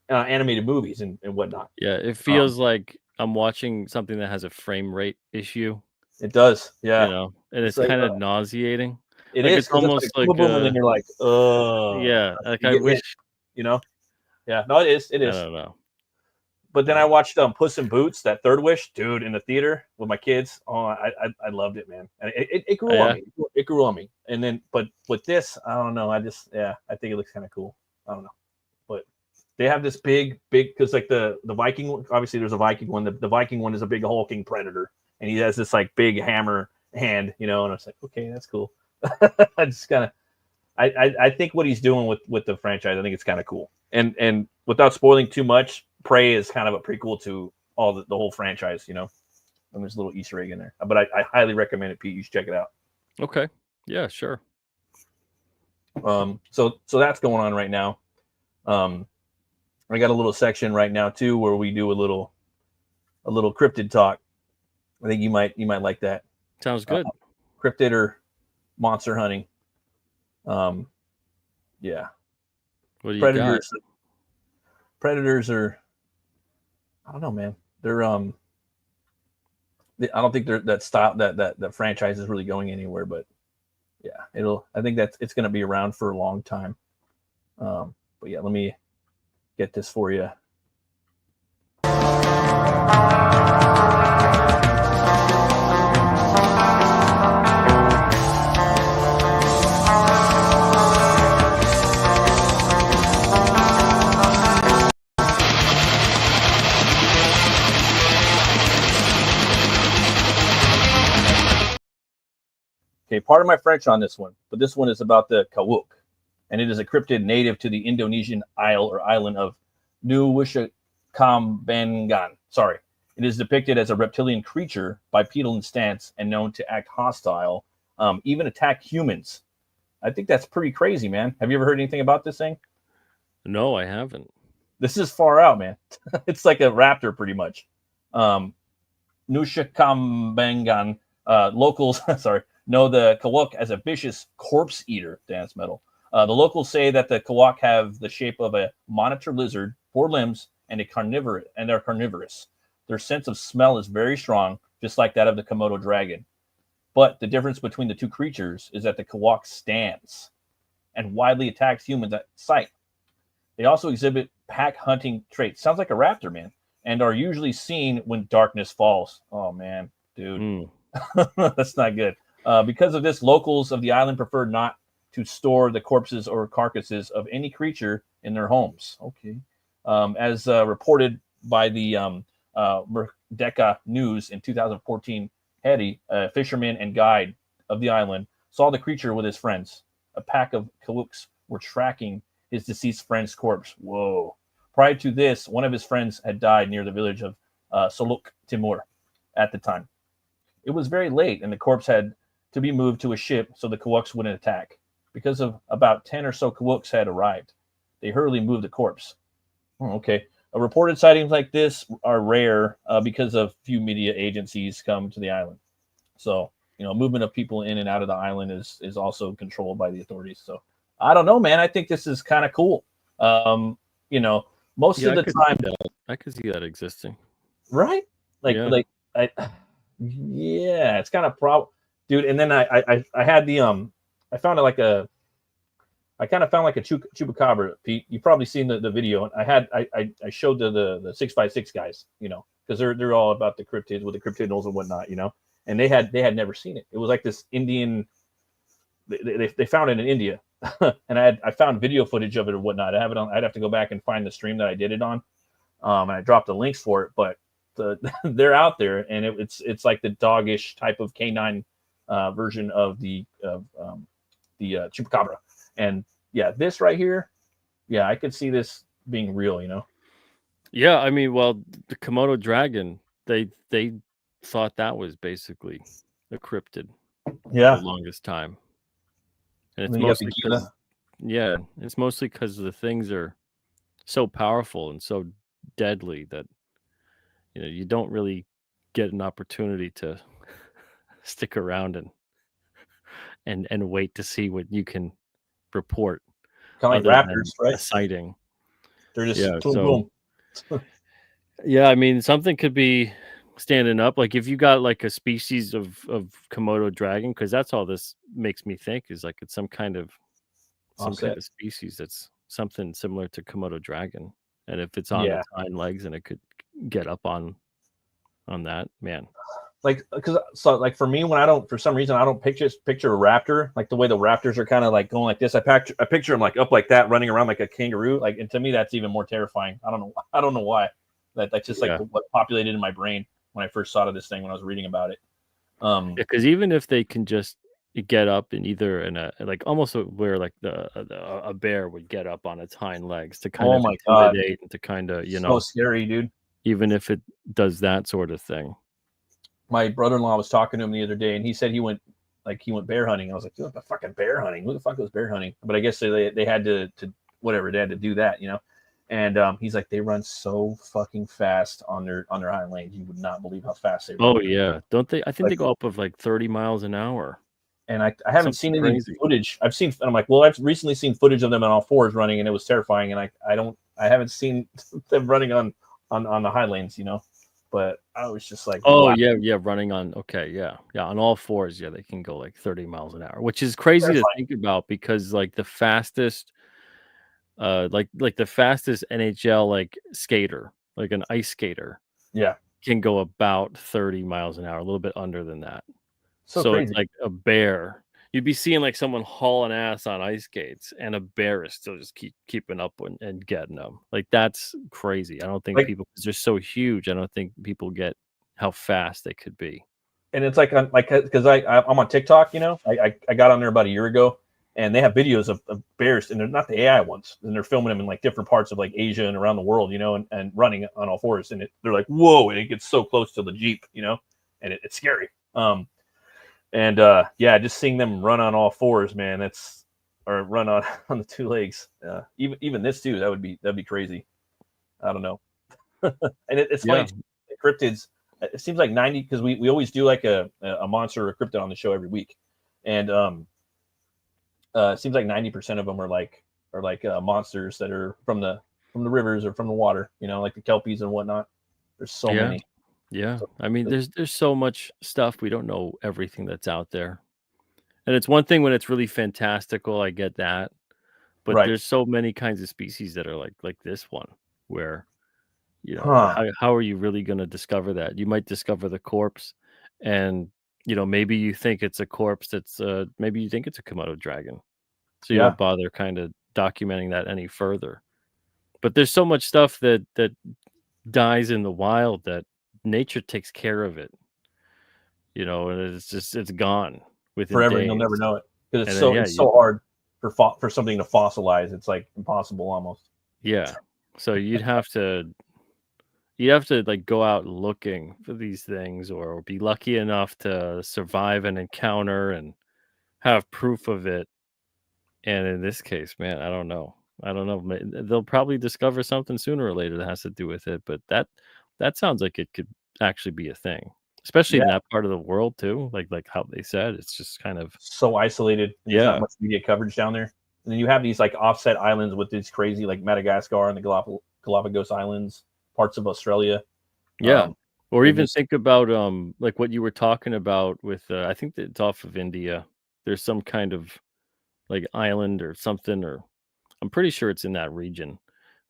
animated movies and whatnot. yeah, it feels like I'm watching something that has a frame rate issue. It does, yeah. And it's like, kind of nauseating. It like is. it's almost like and then you're like, yeah, like I wish, yeah. No, it is. It is. I don't know. But then I watched Puss in Boots, that third wish, dude, in the theater with my kids. Oh, I loved it, man. And it grew on me. It grew on me. And then, but with this, I don't know. I think it looks kind of cool. I don't know. But they have this big, because like the Viking one, obviously there's a Viking one. The Viking one is a big hulking predator. And he has this like big hammer hand, and I was like, okay, that's cool. I just kind of, I think what he's doing with the franchise, I think it's kind of cool. And without spoiling too much, Prey is kind of a prequel to all the whole franchise, and there's a little Easter egg in there. But I highly recommend it, Pete. You should check it out. Okay. Yeah, sure. So that's going on right now. I got a little section right now too where we do a little cryptid talk. I think you might like that. Sounds good. Cryptid or monster hunting. Yeah. What do you Predators. got? Predators are, I don't know, man. They're I don't think they're that style that franchise is really going anywhere, but yeah, I think it's going to be around for a long time. But yeah, let me get this for you. Okay, pardon my French on this one, but this one is about the Kawuk, and it is a cryptid native to the Indonesian island of Nusa Kambangan. Sorry. It is depicted as a reptilian creature, bipedal in stance, and known to act hostile, even attack humans. I think that's pretty crazy, man. Have you ever heard anything about this thing? No, I haven't. This is far out, man. It's like a raptor, pretty much. Nusa Kambangan locals, sorry, know the Kawuk as a vicious corpse eater, dance metal. The locals say that the Kawuk have the shape of a monitor lizard, 4 limbs, and they're carnivorous. Their sense of smell is very strong, just like that of the Komodo dragon. But the difference between the two creatures is that the Kawuk stands and widely attacks humans at sight. They also exhibit pack hunting traits. Sounds like a raptor, man. And are usually seen when darkness falls. Oh, man, dude. That's not good. Because of this, locals of the island prefer not to store the corpses or carcasses of any creature in their homes. Okay. As reported by the Merdeka News in 2014, Hedy, a fisherman and guide of the island, saw the creature with his friends. A pack of Kawuks were tracking his deceased friend's corpse. Whoa. prior to this, one of his friends had died near the village of Soluk Timur at the time. It was very late, and the corpse had to be moved to a ship so the Kawuks wouldn't attack. Because of about 10 or so Kawuks had arrived, they hurriedly moved the corpse. Okay. Reported sightings like this are rare because of few media agencies come to the island. So, movement of people in and out of the island is also controlled by the authorities. So, I don't know, man. I think this is kind of cool. Most of the time, I could see that existing, right? It's kind of dude. And then I had the I found it I kind of found like a chupacabra, Pete. You've probably seen the video. I showed the 656 guys, because they're all about the cryptids with the cryptidals and whatnot, and they had never seen it. It was like this Indian. They found it in India, and I found video footage of it or whatnot. I have it on. I'd have to go back and find the stream that I did it on, and I dropped the links for it. But they're out there, and it's like the doggish type of canine version of the chupacabra. And yeah, this right here, yeah, I could see this being real, Yeah, I mean, well, the Komodo dragon, they thought that was basically a cryptid for the longest time. And it's mostly because the things are so powerful and so deadly that you don't really get an opportunity to stick around and wait to see what you can report. Kind of like raptors, right? A sighting. They're just boom. Yeah, I mean, something could be standing up. Like if you got like a species of Komodo dragon, because that's all this makes me think is like it's some kind of species that's something similar to Komodo dragon. And if it's on its hind legs and it could get up on that, man. Like for me, when for some reason I don't picture a raptor, like the way the raptors are kind of like going like this. I picture them like up like that, running around like a kangaroo. Like, and to me, that's even more terrifying. I don't know why. That's just like what populated in my brain when I first saw this thing when I was reading about it. Because even if they can just get up in like almost where like a bear would get up on its hind legs to kind of intimidate and to kind of so scary, dude. Even if it does that sort of thing. My brother-in-law was talking to him the other day, and he said he went bear hunting. I was like, dude, the fucking bear hunting? Who the fuck was bear hunting? But I guess they had to whatever, they had to do that, And he's like, they run so fucking fast on their hind legs. You would not believe how fast they run. Oh yeah, don't they? I think they go up of like 30 miles an hour. And I haven't seen any footage. And I'm like, well, I've recently seen footage of them on all fours running, and it was terrifying. And I haven't seen them running on the hind lanes, But I was just like, wow. yeah, running on on all fours, they can go like 30 miles an hour, which is crazy to think about because like the fastest, like the fastest NHL like skater, like an ice skater, can go about 30 miles an hour, a little bit under than that. So it's like a bear. You'd be seeing like someone hauling ass on ice skates, and a bear is still just keeping up and getting them. Like that's crazy. I don't think people, because they're so huge, I don't think people get how fast they could be. And it's like because I'm on TikTok, I got on there about a year ago, and they have videos of bears, and they're not the AI ones, and they're filming them in like different parts of like Asia and around the world, and running on all fours, and they're like, whoa, and it gets so close to the Jeep, and it's scary. And just seeing them run on all fours, man, or run on the two legs. Even this too, that'd be crazy. I don't know. And it's funny, cryptids. It seems like 90, because we always do like a monster or a cryptid on the show every week, and it seems like 90% of them are like monsters that are from the rivers or from the water, like the kelpies and whatnot. There's so many. Yeah, I mean, there's so much stuff. We don't know everything that's out there. And it's one thing when it's really fantastical, I get that. But there's so many kinds of species that are like this one, where, how are you really going to discover that? You might discover the corpse, and, maybe you think it's a corpse that's, maybe you think it's a Komodo dragon. So you don't bother kind of documenting that any further. But there's so much stuff that dies in the wild that nature takes care of it, and it's gone within forever, days. And you'll never know it because it's so hard for something to fossilize. It's like impossible almost. Yeah. So you'd have to like go out looking for these things, or be lucky enough to survive an encounter and have proof of it. And in this case, man, I don't know. They'll probably discover something sooner or later that has to do with it, but that sounds like it could actually be a thing, especially in Yeah. that part of the world too. Like how they said, it's just kind of So isolated. There's Yeah. not much media coverage down there. And then you have these like offset islands with these crazy like Madagascar and the Galapagos Islands, parts of Australia. yeah. Or they even just- think about like what you were talking about with I think that it's off of India. There's some kind of like island or something, or I'm pretty sure it's in that region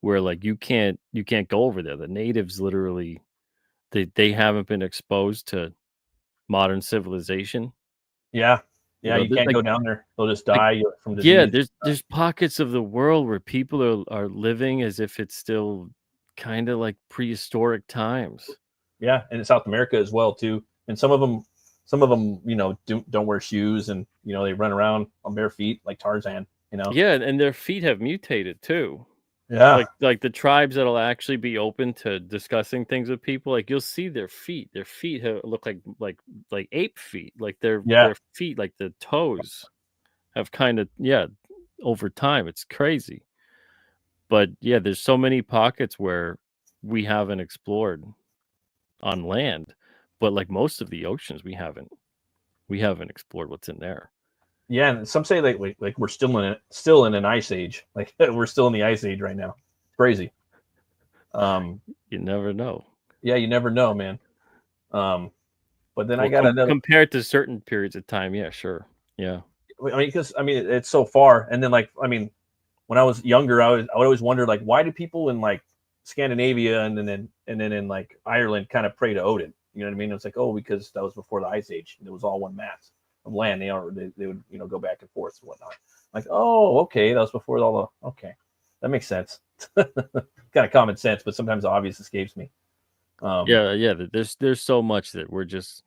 where like you can't go over there. The natives literally they haven't been exposed to modern civilization. Yeah. Yeah, know, you can't like- go down there. They'll just like- die from disease. Yeah, there's pockets of the world where people are living as if it's still kind of like prehistoric times. Yeah, and in South America as well too. And some of them, don't wear shoes, and they run around on bare feet like Tarzan. Yeah, and their feet have mutated too. Yeah, Like the tribes that'll actually be open to discussing things with people, like you'll see their feet. Their feet look like ape feet. Like their feet, like the toes, have kind of over time. It's crazy. But yeah, there's so many pockets where we haven't explored on land, but like most of the oceans, we haven't explored what's in there. yeah. And some say like we're still in an ice age. Like we're still in the ice age right now. It's crazy. You never know. Yeah, you never know, man. But then I got another. Compared to certain periods of time. Yeah, sure. Yeah. Because it's so far, and then when I was younger, I would always wonder like why do people in like Scandinavia and then in like Ireland kind of pray to Odin? You know what I mean? It's like, oh, because that was before the ice age. It was all one mass of land. They would go back and forth and whatnot. Like, oh, okay, that was before all the okay, that makes sense. Kind of common sense, but sometimes the obvious escapes me. Yeah. There's so much that we're just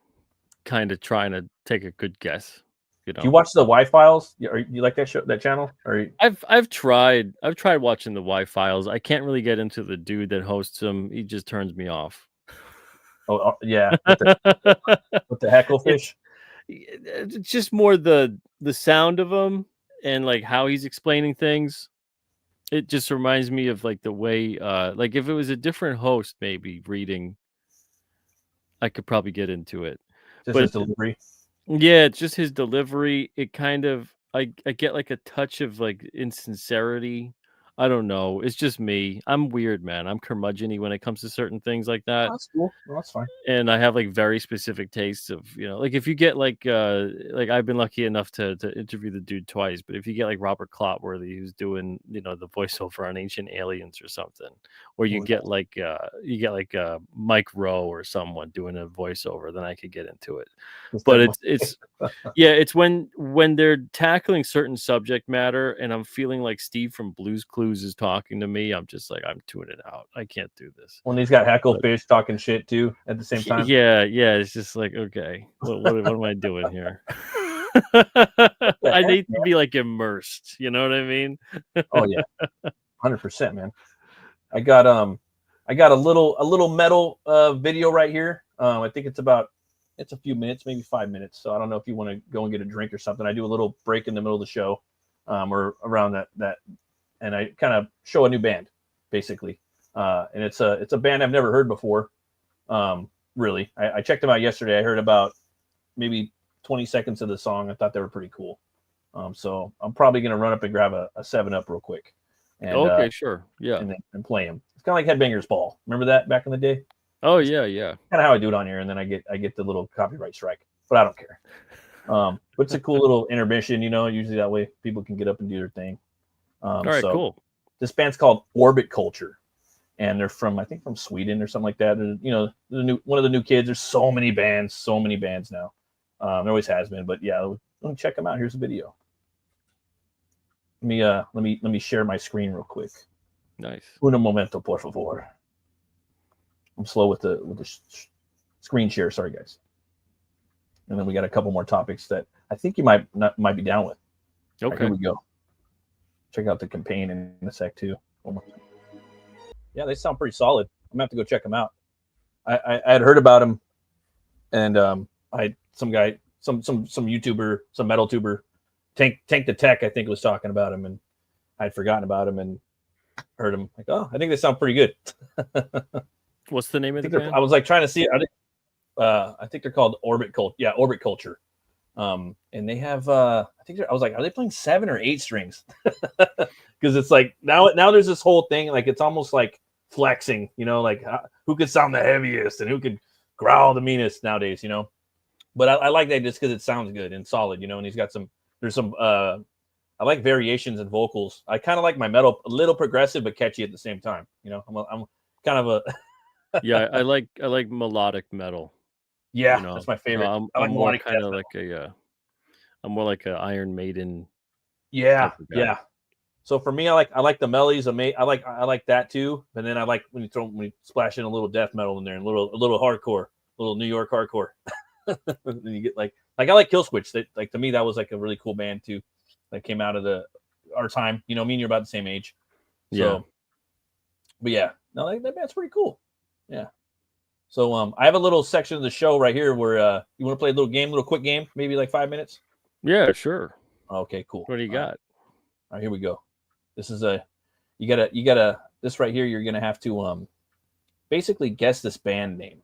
kind of trying to take a good guess. Do you watch the Y-Files? You like that show, that channel? Or I've tried watching the Y-Files. I can't really get into the dude that hosts them. He just turns me off. oh yeah, with the hecklefish. It's just more the sound of him and like how he's explaining things. It just reminds me of like the way like if it was a different host maybe reading, I could probably get into it. Just But his delivery. Yeah, it's just his delivery. It kind of I get like a touch of like insincerity. I don't know. It's just me. I'm weird, man. I'm curmudgeon-y when it comes to certain things like that. That's cool. Well, that's fine. And I have like very specific tastes of, like if you get like I've been lucky enough to interview the dude twice, but if you get like Robert Clotworthy who's doing, the voiceover on Ancient Aliens or something, or you get like Mike Rowe or someone doing a voiceover, then I could get into it. But it's it's when they're tackling certain subject matter and I'm feeling like Steve from Blue's Clues is talking to me, I'm just like, I'm tuning out. I can't do this. When he's got hecklefish talking shit too at the same time. Yeah, it's just like, okay, what am I doing here? I need to be like immersed. You know what I mean? Oh yeah, 100%, man. I got a little metal video right here. I think it's a few minutes, maybe 5 minutes. So I don't know if you want to go and get a drink or something. I do a little break in the middle of the show, or around that, and I kind of show a new band, basically. And it's a band I've never heard before. Really, I checked them out yesterday. I heard about maybe 20 seconds of the song. I thought they were pretty cool. So I'm probably gonna run up and grab a 7-Up real quick. And, okay, sure, yeah, and play them. It's kind of like Headbangers Ball. Remember that back in the day? Oh yeah. Kind of how I do it on here, and then I get the little copyright strike, but I don't care. But it's a cool little intermission, Usually that way people can get up and do their thing. All right, cool. This band's called Orbit Culture, and they're from Sweden or something like that. They're one of the new kids. There's so many bands now. There always has been, but yeah, let me check them out. Here's a video. Let me share my screen real quick. Nice. Un momento, por favor. I'm slow with the screen share. Sorry, guys. And then we got a couple more topics that I think you might be down with. Okay. Right, here we go. Check out the campaign in a sec too. Yeah, they sound pretty solid. I'm gonna have to go check them out. I had heard about them, and some YouTuber, some metal tuber, Tank the Tech, I think was talking about him, and I'd forgotten about him and heard him like, oh, I think they sound pretty good. What's the name of the band? I was like trying to see. I think they're called Orbit Culture. Yeah, Orbit Culture. And they have I was like, are they playing 7 or 8 strings? Because it's like now there's this whole thing, like it's almost like flexing, like who could sound the heaviest and who could growl the meanest nowadays, But I like that just because it sounds good and solid, and he's got there's some I like variations in vocals. I kind of like my metal a little progressive but catchy at the same time. I'm kind of a Yeah, I like melodic metal. yeah, that's my favorite. I'm more kind of like I'm more like a Iron Maiden. Yeah, yeah. So for me, I like the melodies. I like that too. And then I like when you splash in a little death metal in there and a little hardcore, a little New York hardcore. Then you get like I like Killswitch. That like to me that was like a really cool band too. That came out of our time. Me and you're about the same age. So, yeah. But yeah, no, that band's pretty cool. Yeah. So I have a little section of the show right here where you want to play a little quick game, maybe like 5 minutes. Yeah, sure. Okay, cool. What do you got? All right, here we go. This is you gotta this right here. You're gonna have to basically guess this band name.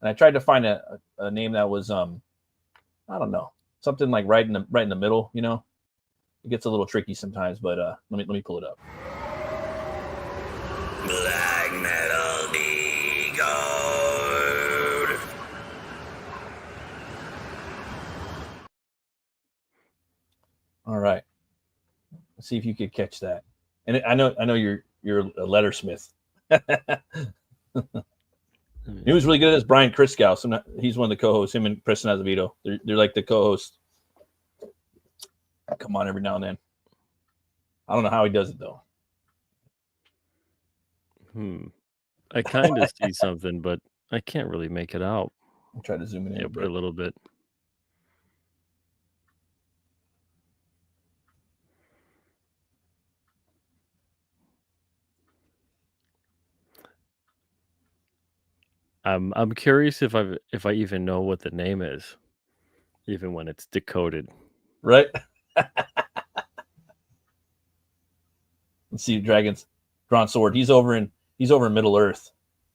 And I tried to find a name that was I don't know, something like right in the middle. It gets a little tricky sometimes, but let me pull it up. Black Metal Decode. All right. Let's see if you could catch that. And I know you're a lettersmith. He was really good as Brian Kriskow. So he's one of the co-hosts. Him and Preston Azevedo. They're like the co-hosts. Come on, every now and then. I don't know how he does it though. I kind of see something, but I can't really make it out. I'll try to zoom in a little bit. I'm curious if I even know what the name is, even when it's decoded. Right. Let's see, Dragon's Drawn Sword. He's over in Middle Earth.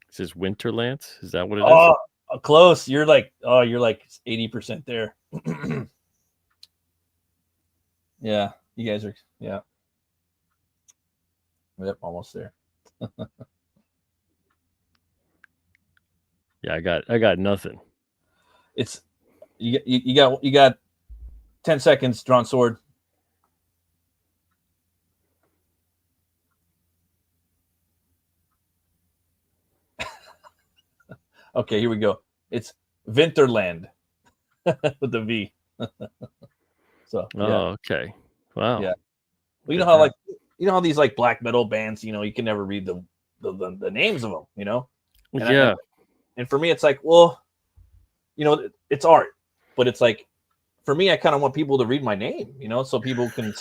Is this Winterlance? Is that what it is? Oh, close. You're like 80% there. Yeah, you guys are. Yeah. Yep, almost there. Yeah, I got nothing. It's you got 10 seconds. Drawn Sword. Okay, here we go. It's Winterland with the V. So yeah. Oh, okay. Wow. Yeah. Well, you know how these like black metal bands, you can never read the names of them, And yeah. And for me, it's like, well, it's art, but it's like, for me, I kind of want people to read my name, so people can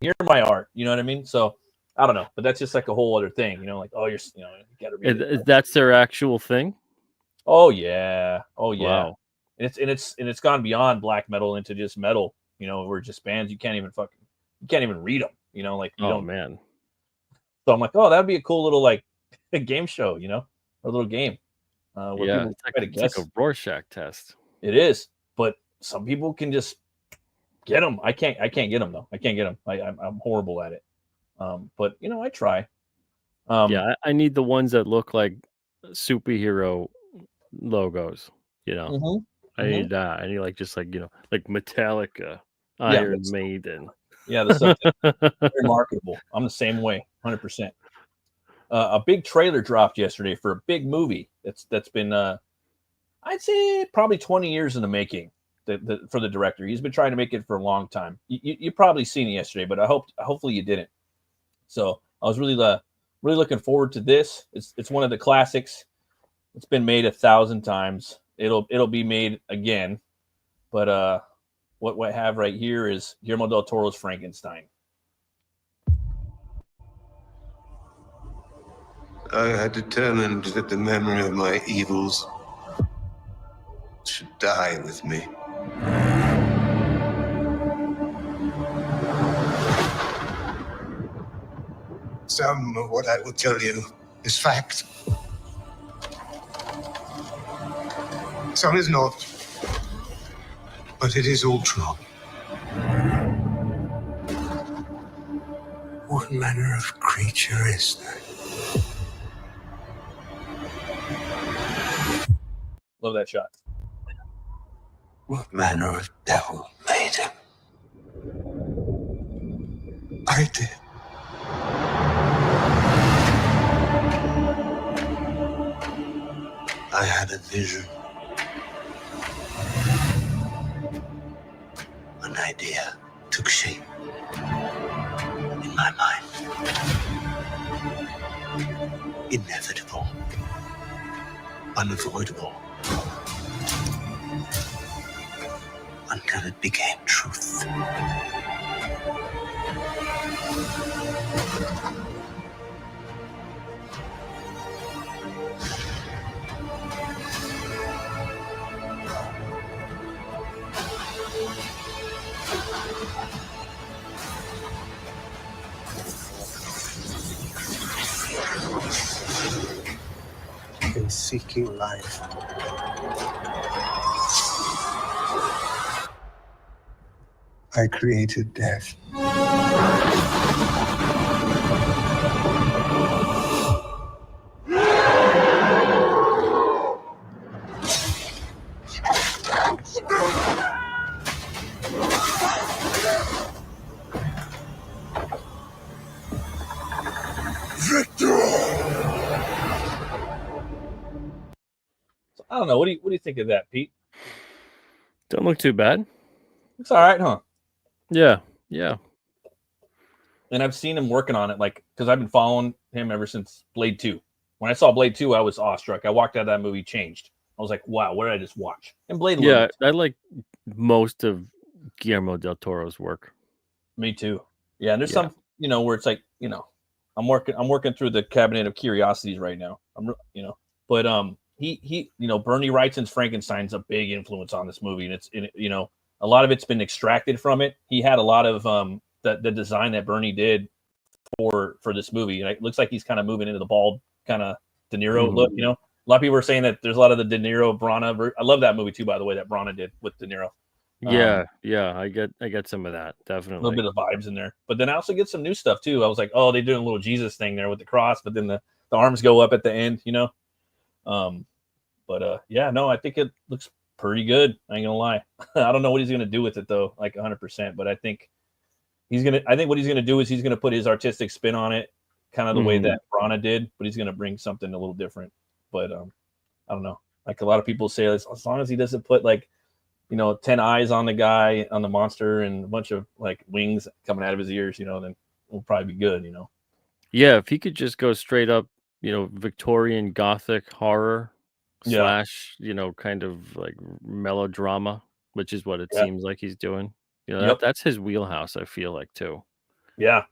hear my art. You know what I mean? So I don't know, but that's just like a whole other thing, like, oh, you got to read it. That's their actual thing. Oh yeah. Wow. And it's gone beyond black metal into just metal, where just bands you can't even read them, like you don't. Man. So I'm like, oh, that'd be a cool little like a game show, a little game. Yeah, it's like a Rorschach test. It is, but some people can just get them. I can't get them though. I can't get them. I'm horrible at it. But I try. Yeah, I need the ones that look like superhero logos. I need that. I need like like Metallica, Iron Maiden. Yeah, that's very marketable. I'm the same way, 100%. A big trailer dropped yesterday for a big movie that's been I'd say probably 20 years in the making. For the director, he's been trying to make it for a long time. You probably seen it yesterday, but hopefully you didn't. So I was really looking forward to this. It's one of the classics. It's been made 1,000 times. It'll be made again. But what I have right here is Guillermo del Toro's Frankenstein. I had determined that the memory of my evils should die with me. Some of what I will tell you is fact. Some is not. But it is all true. What manner of creature is that? Love that shot. What manner of devil made him? I did. I had a vision. An idea took shape in my mind. Inevitable. Unavoidable. Until it became truth. In seeking life, I created death. I don't know. What do you think of that, Pete? Don't look too bad. It's all right, huh? Yeah, yeah. And I've seen him working on it, like, because I've been following him ever since Blade 2. When I saw Blade 2, I was awestruck. I walked out of that movie changed. I was like, wow, what did I just watch? And Blade Yeah, I like most of Guillermo del Toro's work. Me too. Yeah, and there's some, where it's like, I'm working through the cabinet of curiosities right now. But he Bernie Wrightson's Frankenstein's a big influence on this movie, and it's a lot of it's been extracted from it. He had a lot of the design that Bernie did for this movie, and it looks like he's kind of moving into the bald kind of De Niro look. A lot of people are saying that there's a lot of the De Niro Brana. I love that movie too, by the way, that Brana did with De Niro. Yeah, I get some of that, definitely. A little bit of vibes in there, but then I also get some new stuff too. I was like, oh, they're doing a little Jesus thing there with the cross, but then the arms go up at the end, I think it looks pretty good. I ain't gonna lie. I don't know what he's gonna do with it though, like 100%. But I think what he's gonna do is he's gonna put his artistic spin on it, kind of the way that Brana did, but he's gonna bring something a little different. But I don't know. Like a lot of people say, as long as he doesn't put 10 eyes on the guy, on the monster, and a bunch of like wings coming out of his ears, then we'll probably be good. Yeah, if he could just go straight up, Victorian Gothic horror slash, kind of like melodrama, which is what it seems like he's doing. That's his wheelhouse, I feel like, too. Yeah,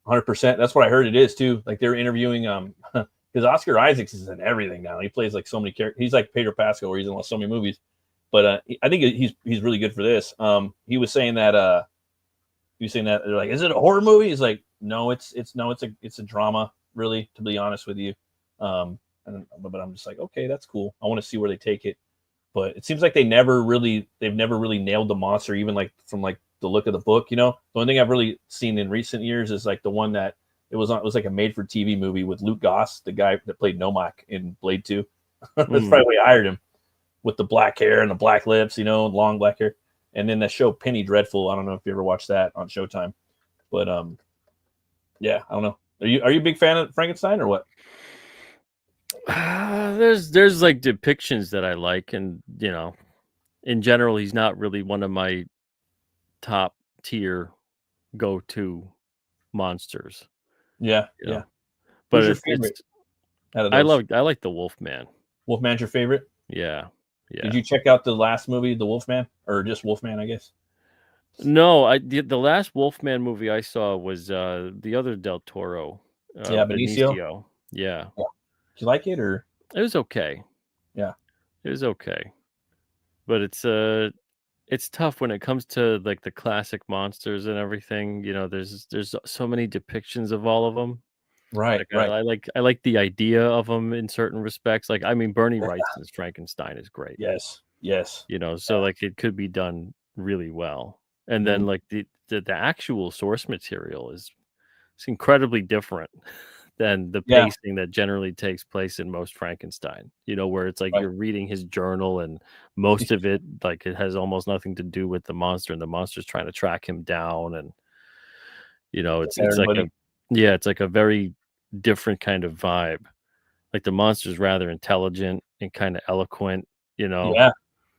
100%. That's what I heard it is too. Like they're interviewing because Oscar Isaacs is in everything now. He plays like so many characters. He's like Pedro Pascal, where he's in so many movies. But I think he's really good for this. He was saying that they're like, is it a horror movie? He's like, no, it's a drama, really, to be honest with you. But I'm just like, okay, that's cool. I want to see where they take it. But it seems like they've never really nailed the monster, even like from like the look of the book. The only thing I've really seen in recent years is like the one that it was like a made for TV movie with Luke Goss, the guy that played Nomak in Blade 2. That's probably why I hired him, with the black hair and the black lips, long black hair. And then the show Penny Dreadful. I don't know if you ever watched that on Showtime, but I don't know. Are you a big fan of Frankenstein or what? There's like depictions that I like, and in general, he's not really one of my top tier go-to monsters. Yeah. But Who's your favorite? I like the Wolfman. Wolfman's your favorite? Yeah. Did you check out the last movie, The Wolfman, or just Wolfman? I guess. No, the last Wolfman movie I saw was the other Del Toro. Benicio. Yeah. you like it or? It was okay. Yeah. It was okay. But it's tough when it comes to like the classic monsters and everything. You know, there's so many depictions of all of them. Right, Like right. I like the idea of them in certain respects. Like I mean, Bernie Wrightson's Frankenstein is great. Yes, yes. You know, so like it could be done really well. And then Mhm. like the actual source material is it's incredibly different than the Yeah, pacing that generally takes place in most Frankenstein. You know, where it's like right. you're reading his journal and most of it like it has almost nothing to do with the monster and the monster's trying to track him down and you know, it's like Everybody. it's like a very different kind of vibe. Like the monster's rather intelligent and kind of eloquent, you know. Yeah,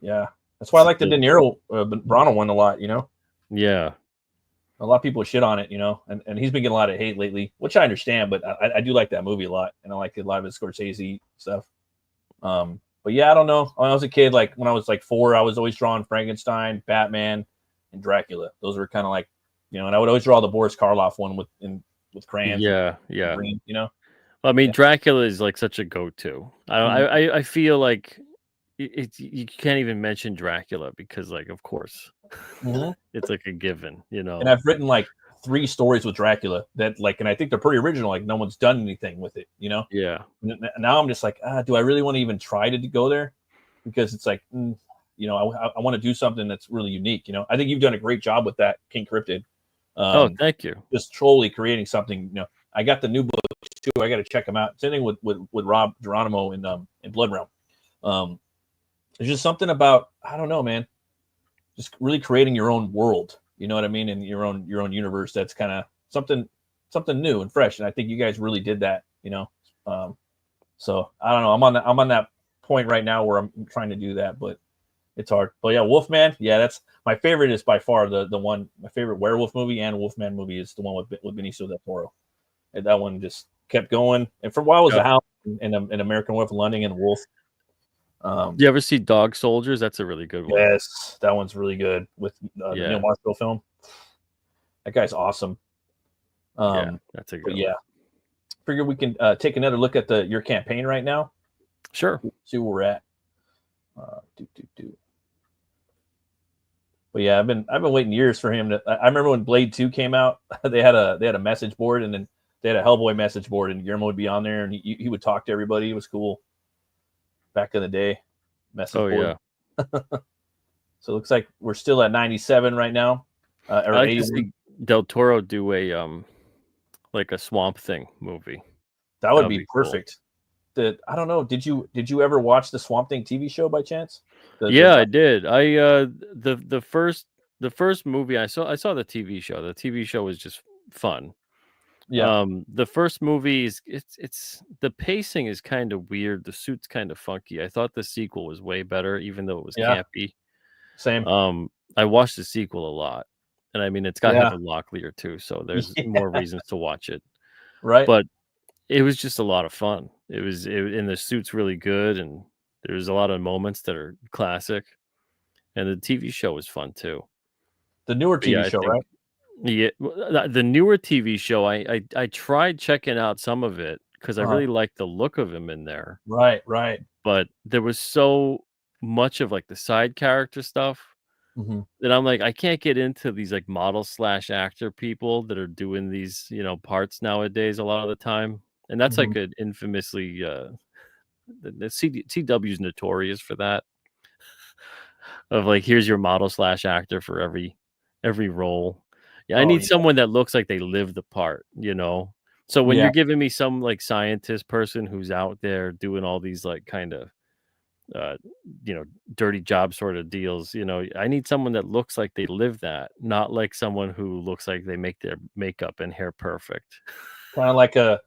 yeah. That's why I like the The- De Niro Brano one a lot. You know, yeah. a lot of people shit on it. You know, and he's been getting a lot of hate lately, which I understand. But I do like that movie a lot, and I like a lot of his Scorsese stuff. But yeah, I don't know. When I was a kid, like when I was like 4, I was always drawing Frankenstein, Batman, and Dracula. Those were kind of like, you know, and I would always draw the Boris Karloff one with crayons. Yeah, and yeah. green, you know. I mean, Yeah. Dracula is like such a go-to. Mhm. I feel like you can't even mention Dracula because, like, of course, Mhm. it's like a given, you And know. I've written like 3 stories with Dracula that like, and I think they're pretty original. Like no one's done anything with it, you know. Yeah, Now I'm just like, do I really want to even try to go there? Because it's like, you know, I want to do something that's really unique. You know, I think you've done a great job with that, King Cryptid. oh, thank you. Just totally creating something. You know, I got the new books too. I got to check them out. Same thing with Rob Geronimo in Blood Realm. There's just something about, I don't know, man, just really creating your own world. You know what I mean? And your own universe. That's kind of something new and fresh. And I think you guys really did that. You know, so I don't know. I'm on that point right now where I'm trying to do that, but it's hard. But yeah, Wolfman. Yeah, that's my favorite. Is by far the one. My favorite werewolf movie and Wolfman movie is the one with Benicio del Toro. And that one just kept going. And for a while it was Yeah. The Hound and American Werewolf in London and Wolf. You ever see Dog Soldiers? That's a really good one. Yes, that one's really good with the Neil Marshall film. That guy's awesome. Yeah, that's a good one. Yeah, figure we can take another look at your campaign right now. Sure. See where we're at. But yeah, I've been waiting years for him to. I remember when Blade 2 came out, they had a message board, and then they had a Hellboy message board, and Guillermo would be on there, and he would talk to everybody. It was cool. Back in the day, message board. Yeah. So it looks like we're still at 97 right now. I like to see Del Toro do a like a Swamp Thing movie. That would be cool. perfect. I don't know. Did you ever watch the Swamp Thing TV show by chance? I did. The first movie I saw the TV show. The TV show was just fun. Yeah. The first movie is it's the pacing is kind of weird. The suit's kind of funky. I thought the sequel was way better, even though it was campy. Same. I watched the sequel a lot, and I mean it's got Heather Locklear too, so there's more reasons to watch it. Right. But it was just a lot of fun. And the suit's really good, and there's a lot of moments that are classic, and the TV show was fun too. The newer TV show, right? Yeah, the newer TV show. I tried checking out some of it because I really liked the look of him in there. Right. But there was so much of like the side character stuff that I'm like, I can't get into these like model / actor people that are doing these, you know, parts nowadays a lot of the time. And that's like an infamously the CW is notorious for that. Of like, here's your model / actor for every role. Yeah, I need someone that looks like they live the part, you know. So when you're giving me some like scientist person who's out there doing all these like kind of you know, dirty job sort of deals, you know, I need someone that looks like they live that, not like someone who looks like they make their makeup and hair perfect. Kind of like a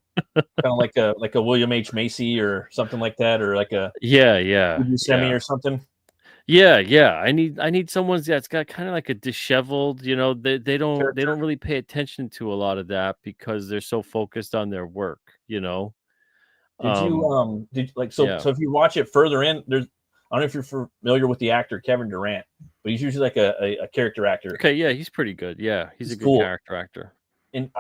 William H. Macy or something like that, or like a Buscemi or something. Yeah. I need someone that's got kind of like a disheveled, you know, they don't really pay attention to a lot of that because they're so focused on their work, you know. So if you watch it further in, I don't know if you're familiar with the actor Kevin Durant, but he's usually like a character actor. Okay, yeah, he's pretty good. Yeah, he's a good character actor. and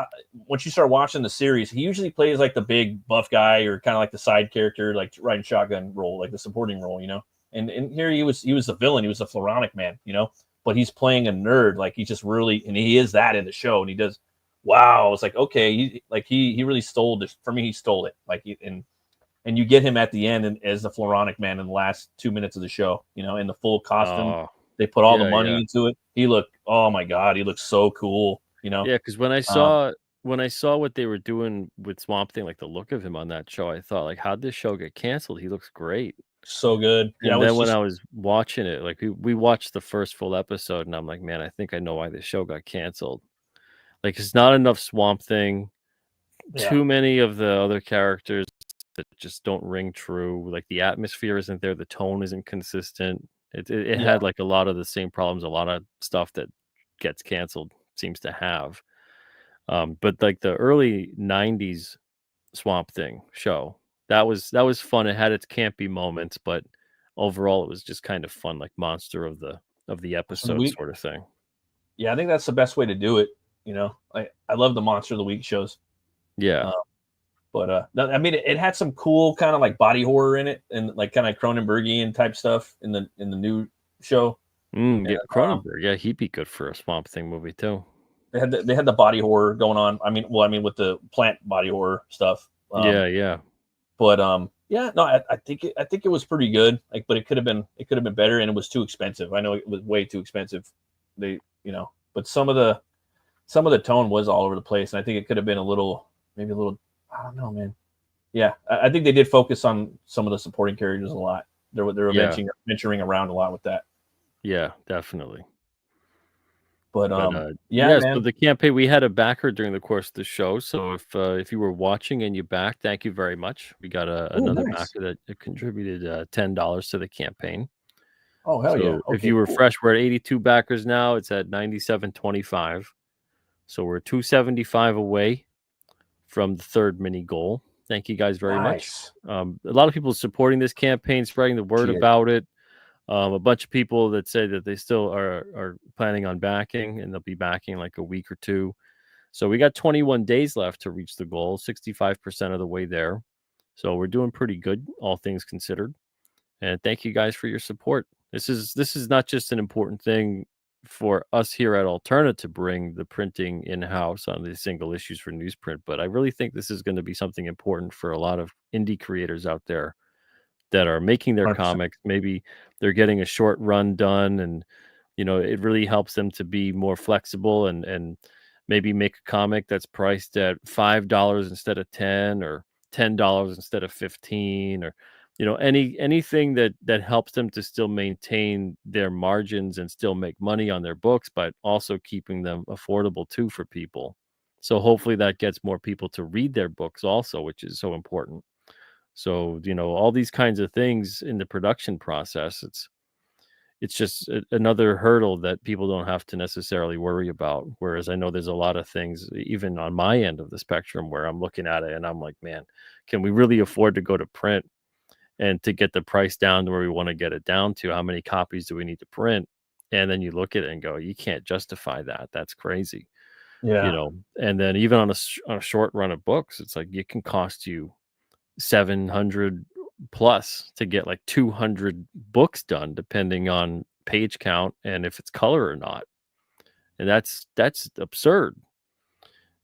once you start watching the series, he usually plays like the big buff guy or kind of like the side character, like riding shotgun role, like the supporting role, you know. And here he was the villain. He was the Floronic Man, you know. But he's playing a nerd, like he's just really, and he is that in the show. And he does, wow. It's like, okay, he really stole this for me. He stole it, like, and you get him at the end and as the Floronic Man in the last 2 minutes of the show, you know, in the full costume. Oh, they put all the money into it. He looked, oh my god, he looked so cool, you know. Yeah, because when I saw what they were doing with Swamp Thing, like the look of him on that show, I thought, like, how'd this show get canceled? He looks great. So good. Yeah, And then when I was watching it, like we watched the first full episode, and I'm like, man, I think I know why this show got canceled. Like, it's not enough Swamp Thing, too many of the other characters that just don't ring true. Like the atmosphere isn't there, the tone isn't consistent. It had like a lot of the same problems, a lot of stuff that gets canceled seems to have. But like the early '90s Swamp Thing show, that was fun. It had its campy moments, but overall it was just kind of fun, like monster of the episode sort of thing. Yeah, I think that's the best way to do it. You know, I love the Monster of the Week shows. Yeah. But I mean, it had some cool kind of like body horror in it, and like kind of Cronenbergian type stuff in the new show. Yeah, Cronenberg. Yeah, he'd be good for a Swamp Thing movie too. They had the body horror going on. I mean, with the plant body horror stuff. Yeah. But no, I think it was pretty good. Like, but it could have been better, and it was too expensive. I know it was way too expensive. But some of the tone was all over the place, and I think it could have been maybe a little. I don't know, man. Yeah, I think they did focus on some of the supporting characters a lot. They're venturing around a lot with that. Yeah, definitely. But man. So the campaign, we had a backer during the course of the show. So if you were watching and you backed, thank you very much. We got another backer that contributed $10 to the campaign. Oh, hell yeah! Okay, if you were fresh, we're at 82 backers now. It's at 97.25. So we're 275 away from the third mini goal. Thank you guys very much. A lot of people supporting this campaign, spreading the word about it. A bunch of people that say that they still are planning on backing, and they'll be backing like a week or two. So we got 21 days left to reach the goal, 65% of the way there. So we're doing pretty good, all things considered. And thank you guys for your support. This is not just an important thing for us here at Alterna to bring the printing in-house on the single issues for newsprint, but I really think this is going to be something important for a lot of indie creators out there that are making their 100%. Comics. Maybe they're getting a short run done, and it really helps them to be more flexible and maybe make a comic that's priced at $5 instead of 10, or $10 instead of 15, or anything that helps them to still maintain their margins and still make money on their books, but also keeping them affordable too for people. So hopefully that gets more people to read their books also, which is so important. So, all these kinds of things in the production process, it's just another hurdle that people don't have to necessarily worry about. Whereas I know there's a lot of things, even on my end of the spectrum, where I'm looking at it and I'm like, man, can we really afford to go to print? And to get the price down to where we want to get it down to, how many copies do we need to print? And then you look at it and go, you can't justify that. That's crazy. Yeah. And then even on a short run of books, it's like it can cost you $700 plus to get like 200 books done, depending on page count and if it's color or not. And that's absurd.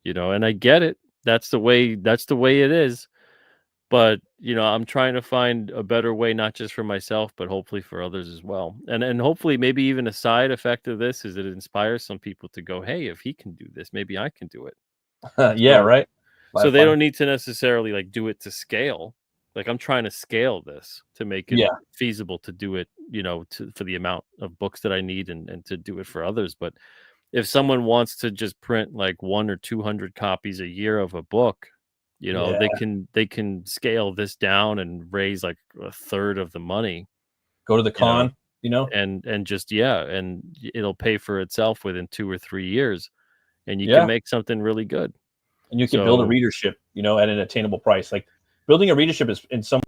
And I get it. That's the way it is. But, I'm trying to find a better way, not just for myself, but hopefully for others as well. And hopefully maybe even a side effect of this is that it inspires some people to go, hey, if he can do this, maybe I can do it. Right. So they don't need to necessarily like do it to scale. Like I'm trying to scale this to make it feasible to do it, for the amount of books that I need and to do it for others. But if someone wants to just print like 100 or 200 copies a year of a book, they can scale this down and raise like a third of the money. Go to the con, and just and it'll pay for itself within 2 or 3 years, and you can make something really good. And you can build a readership, at an attainable price. Like building a readership is for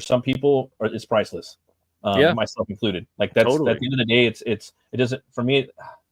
some people is priceless, myself included. Like that's totally. At the end of the day, it doesn't for me.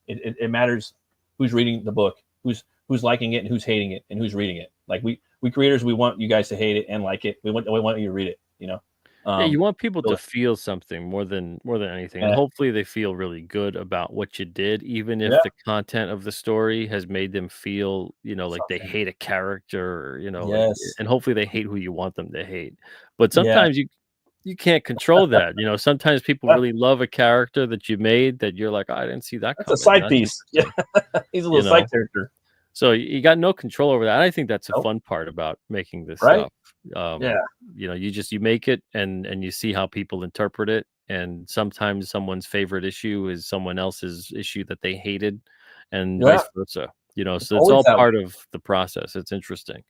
It matters who's reading the book, who's who's liking it and who's hating it and who's reading it. Like we creators, we want you guys to hate it and like it. We want you to read it. You know. Yeah, you want people so- to feel something more than anything, and Yeah. hopefully they feel really good about what you did, even if Yeah. the content of the story has made them feel, like they Something. hate a character, or, Yes. and hopefully they hate who you want them to hate. But Yeah. sometimes you can't control that. Sometimes people Yeah. really love a character that you made that you're like, "Oh, I didn't see that That's coming." a side That's piece. Yeah. interesting. He's a little side character. So you got no control over that. I think that's a Nope. fun part about making this Right? stuff. Yeah. You make it and you see how people interpret it. And sometimes someone's favorite issue is someone else's issue that they hated, and Yeah. vice versa. So it's always all that part of the process. It's interesting.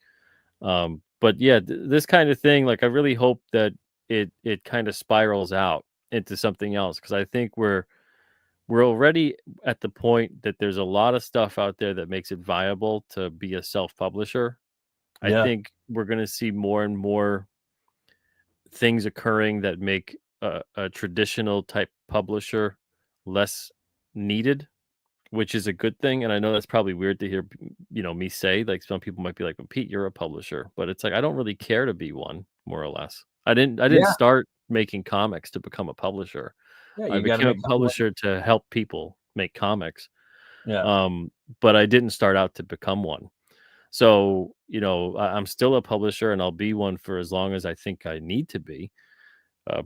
But yeah, this kind of thing, like I really hope that it kind of spirals out into something else, because I think we're already at the point that there's a lot of stuff out there that makes it viable to be a self-publisher. I Yeah. think we're going to see more and more things occurring that make a traditional type publisher less needed, which is a good thing. And I know that's probably weird to hear, me say. Like some people might be like, "Well, Pete, you're a publisher," but it's like I don't really care to be one, more or less. I didn't Yeah. start making comics to become a publisher. Yeah. I You got to became a make something. publisher to help people make comics. Yeah. But I didn't start out to become one. So, I'm still a publisher, and I'll be one for as long as I think I need to be.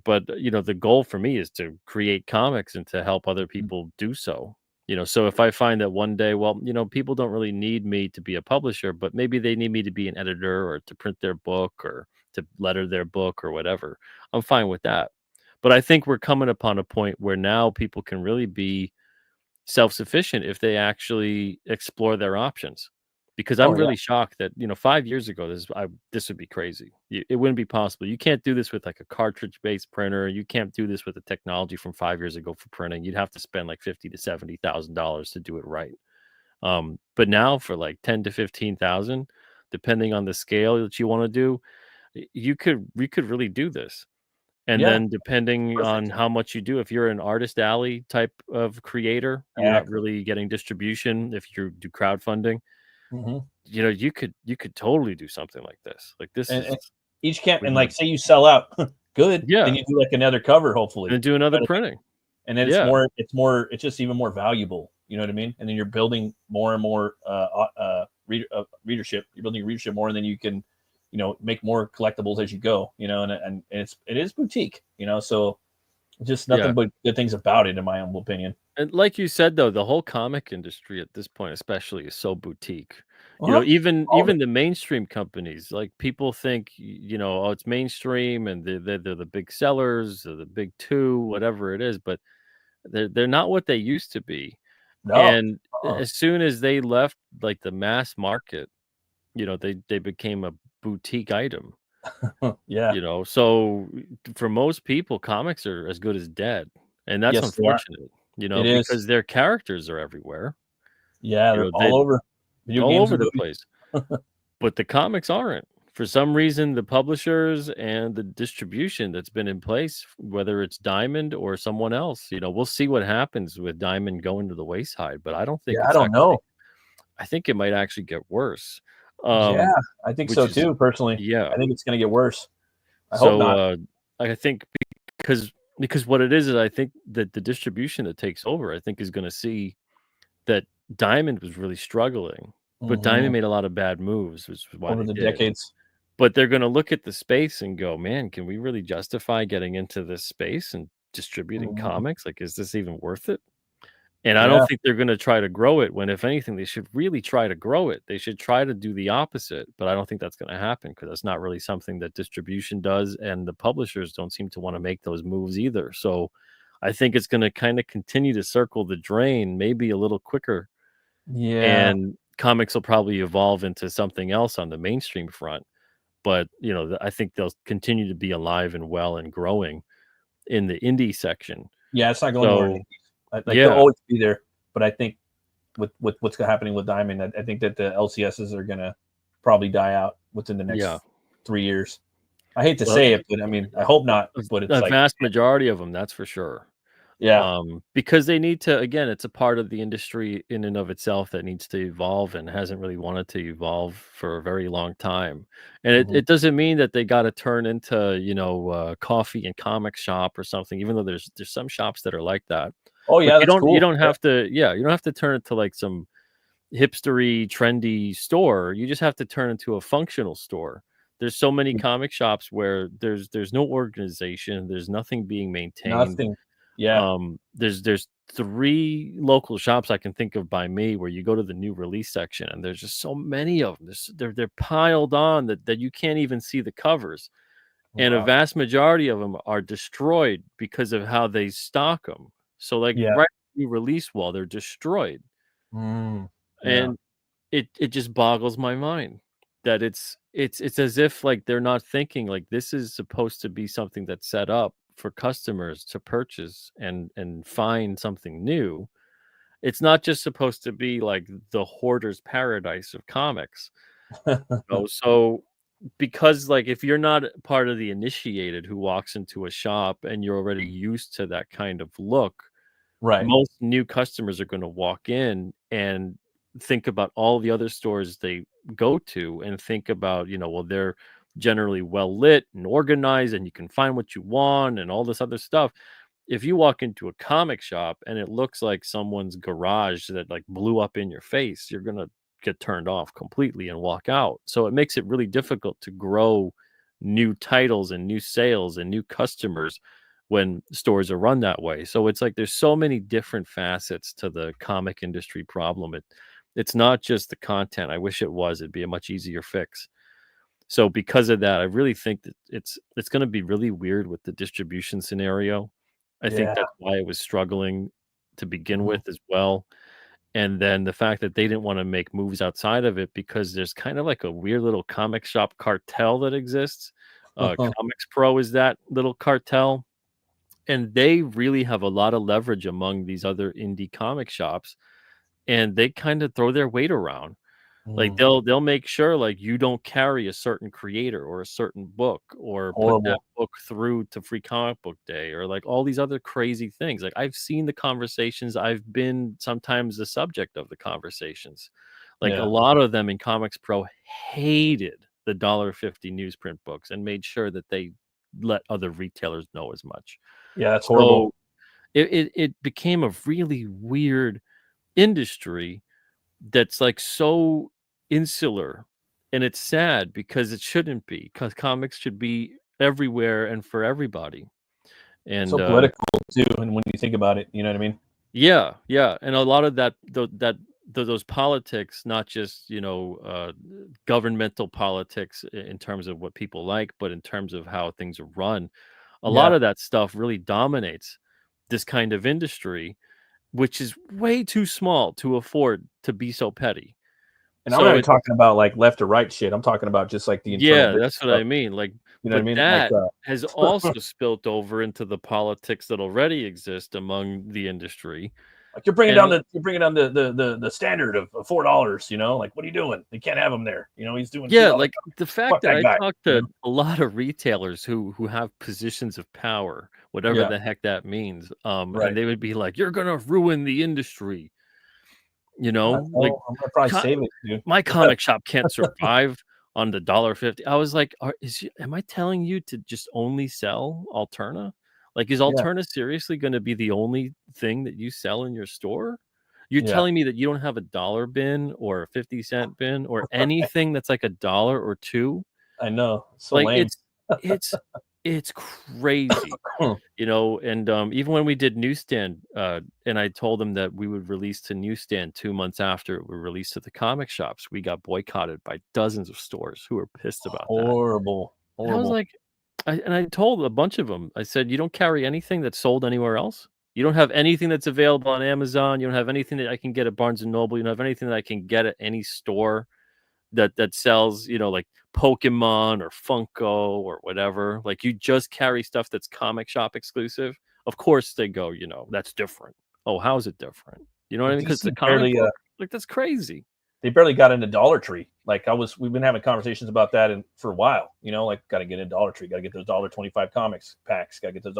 But the goal for me is to create comics and to help other people do so. So if I find that one day, well, people don't really need me to be a publisher, but maybe they need me to be an editor or to print their book or to letter their book or whatever, I'm fine with that. But I think we're coming upon a point where now people can really be self-sufficient if they actually explore their options. Because I'm Oh, yeah. really shocked that 5 years ago this would be crazy. It wouldn't be possible. You can't do this with like a cartridge-based printer. You can't do this with the technology from 5 years ago for printing. You'd have to spend like $50,000 to $70,000 to do it right. But now for like 10 to 15,000, depending on the scale that you want to do, we could really do this. And Yeah. then depending on Perfect. how much you do, if you're an artist alley type of creator, you're not Exactly. really getting distribution. If you do crowdfunding, hmm you could totally do something like this. Like this And is each camp, and weird. like say you sell out, good. Yeah. Then you do like another cover, hopefully, And do another But- printing. and then Yeah. it's just even more valuable. You know what I mean? And then you're building more and more readership. You're building readership more, and then you can, make more collectibles as you go. And it is boutique. So just nothing Yeah. but good things about it, in my humble opinion. And like you said, though, the whole comic industry at this point, especially, is so boutique. Uh-huh. Even All of even the mainstream companies, like people think, oh, it's mainstream and they're the big sellers or the big two, whatever it is, but they're not what they used to be. No. And Uh-uh. as soon as they left like the mass market, they became a boutique item. Yeah. So for most people, comics are as good as dead, and that's Yes, they are. unfortunate. It is. Because their characters are everywhere. Yeah, they're all over. Video all games over and the movies. place. But the comics aren't. For some reason, the publishers and the distribution that's been in place, whether it's Diamond or someone else, we'll see what happens with Diamond going to the wayside. But I don't think Yeah, I don't know. I think it might actually get worse. Yeah, I think which so is- too. Personally, Yeah. I think it's going to get worse. I hope not. I think because what it is I think that the distribution that takes over, I think, is going to see that Diamond was really struggling, but Mhm. Diamond made a lot of bad moves, which is why over they the did. decades. But they're going to look at the space and go, man, can we really justify getting into this space and distributing Mhm. comics? Like, is this even worth it? And I Yeah. don't think they're going to try to grow it, when if anything, they should really try to grow it. They should try to do the opposite, but I don't think that's going to happen because that's not really something that distribution does. And the publishers don't seem to want to make those moves either. So I think it's going to kind of continue to circle the drain, maybe a little quicker. Yeah. And comics will probably evolve into something else on the mainstream front. But, I think they'll continue to be alive and well and growing in the indie section. Yeah, it's not going anywhere. So, Like yeah. they'll always be there, but I think with what's happening with Diamond, I think that the LCSs are gonna probably die out within the next Yeah. 3 years. I hate to Well, say it, but I mean, I hope not. But it's a like, vast majority of them, that's for sure. Yeah. Because they need to, again, it's a part of the industry in and of itself that needs to evolve and hasn't really wanted to evolve for a very long time. And Mhm. it doesn't mean that they got to turn into, coffee and comic shop or something, even though there's some shops that are like that. Oh But yeah, that's you cool. don't have to, you don't have to turn it to like some hipstery, trendy store. You just have to turn into a functional store. There's so many comic shops where there's no organization, there's nothing being maintained. Nothing. Yeah. There's 3 local shops I can think of by me where you go to the new release section and there's just so many of them. They're piled on that you can't even see the covers. And a Wow. vast majority of them are destroyed because of how they stock them. So like Yeah. right new release wall, they're destroyed. Mm. Yeah. And it just boggles my mind that it's as if like they're not thinking like this is supposed to be something that's set up for customers to purchase and find something new. It's not just supposed to be like the hoarder's paradise of comics. So because like if you're not part of the initiated who walks into a shop and you're already used to that kind of look, Right. most new customers are going to walk in and think about all the other stores they go to and think about, well, they're generally well lit and organized and you can find what you want and all this other stuff. If you walk into a comic shop and it looks like someone's garage that like blew up in your face, you're going to get turned off completely and walk out. So it makes it really difficult to grow new titles and new sales and new customers when stores are run that way. So it's like there's so many different facets to the comic industry problem. It's not just the content. I wish it was. It'd be a much easier fix. So because of that, I really think that it's going to be really weird with the distribution scenario. I think Yeah. that's why it was struggling to begin Mhm. with as well. And then the fact that they didn't want to make moves outside of it because there's kind of like a weird little comic shop cartel that exists. Comics Pro is that little cartel, and they really have a lot of leverage among these other indie comic shops, and they kind of throw their weight around. Like Mm. they'll make sure like you don't carry a certain creator or a certain book or put that Horrible. book through to Free Comic Book Day or like all these other crazy things. Like I've seen the conversations, I've been sometimes the subject of the conversations. Like a Yeah. lot of them in Comics Pro hated the $1.50 newsprint books and made sure that they let other retailers know as much. Yeah, that's horrible. So it became a really weird industry that's like so insular, and it's sad because it shouldn't be, because comics should be everywhere and for everybody. So And political too, and when you think about it, you know what I mean? yeah, and a lot of those politics, not just governmental politics in terms of what people like, but in terms of how things are run, a lot Yeah. of that stuff really dominates this kind of industry, which is way too small to afford to be so petty. And I'm not So even talking about like left or right shit. I'm talking about just like the internal yeah, business that's what stuff. I mean, like, You know what I but mean? Like that has also spilt over into the politics that already exist among the industry, like you're bringing down and the standard of $4. You know, like what are you doing? They can't have him there. You know, he's doing yeah, $2. like, the fact Fuck that that I guy. talked You to know? a lot of retailers who have positions of power, whatever Yeah. the heck that means, Right. and they would be like, "You're gonna ruin the industry," like, I'm gonna probably co save it, dude. my comic shop can't survive on the $1.50. I was like, am I telling you to just only sell Alterna? Like, is Yeah. Alterna seriously gonna be the only thing that you sell in your store? You're Yeah. telling me that you don't have a dollar bin or a 50-cent bin or anything that's like a dollar or 2? I know. So Like, lame. it's it's crazy. And even when we did newsstand, and I told them that we would release to newsstand 2 months after it would release to the comic shops, we got boycotted by dozens of stores who were pissed about that. Horrible. And I was Horrible. like, I told a bunch of them, I said, "You don't carry anything that's sold anywhere else? You don't have anything that's available on Amazon? You don't have anything that I can get at Barnes& and Noble? You don't have anything that I can get at any store that sells, like Pokemon or Funko or whatever? Like, you just carry stuff that's comic shop exclusive?" Of course they go, "That's different." Oh, how is it different? You know what I Well, mean? Because DC the comic barely book, like, that's crazy. they barely got into Dollar Tree. Like we've been having conversations about that for a while. You know, like got to get into Dollar Tree, got to get those $1.25 comics packs, got to get those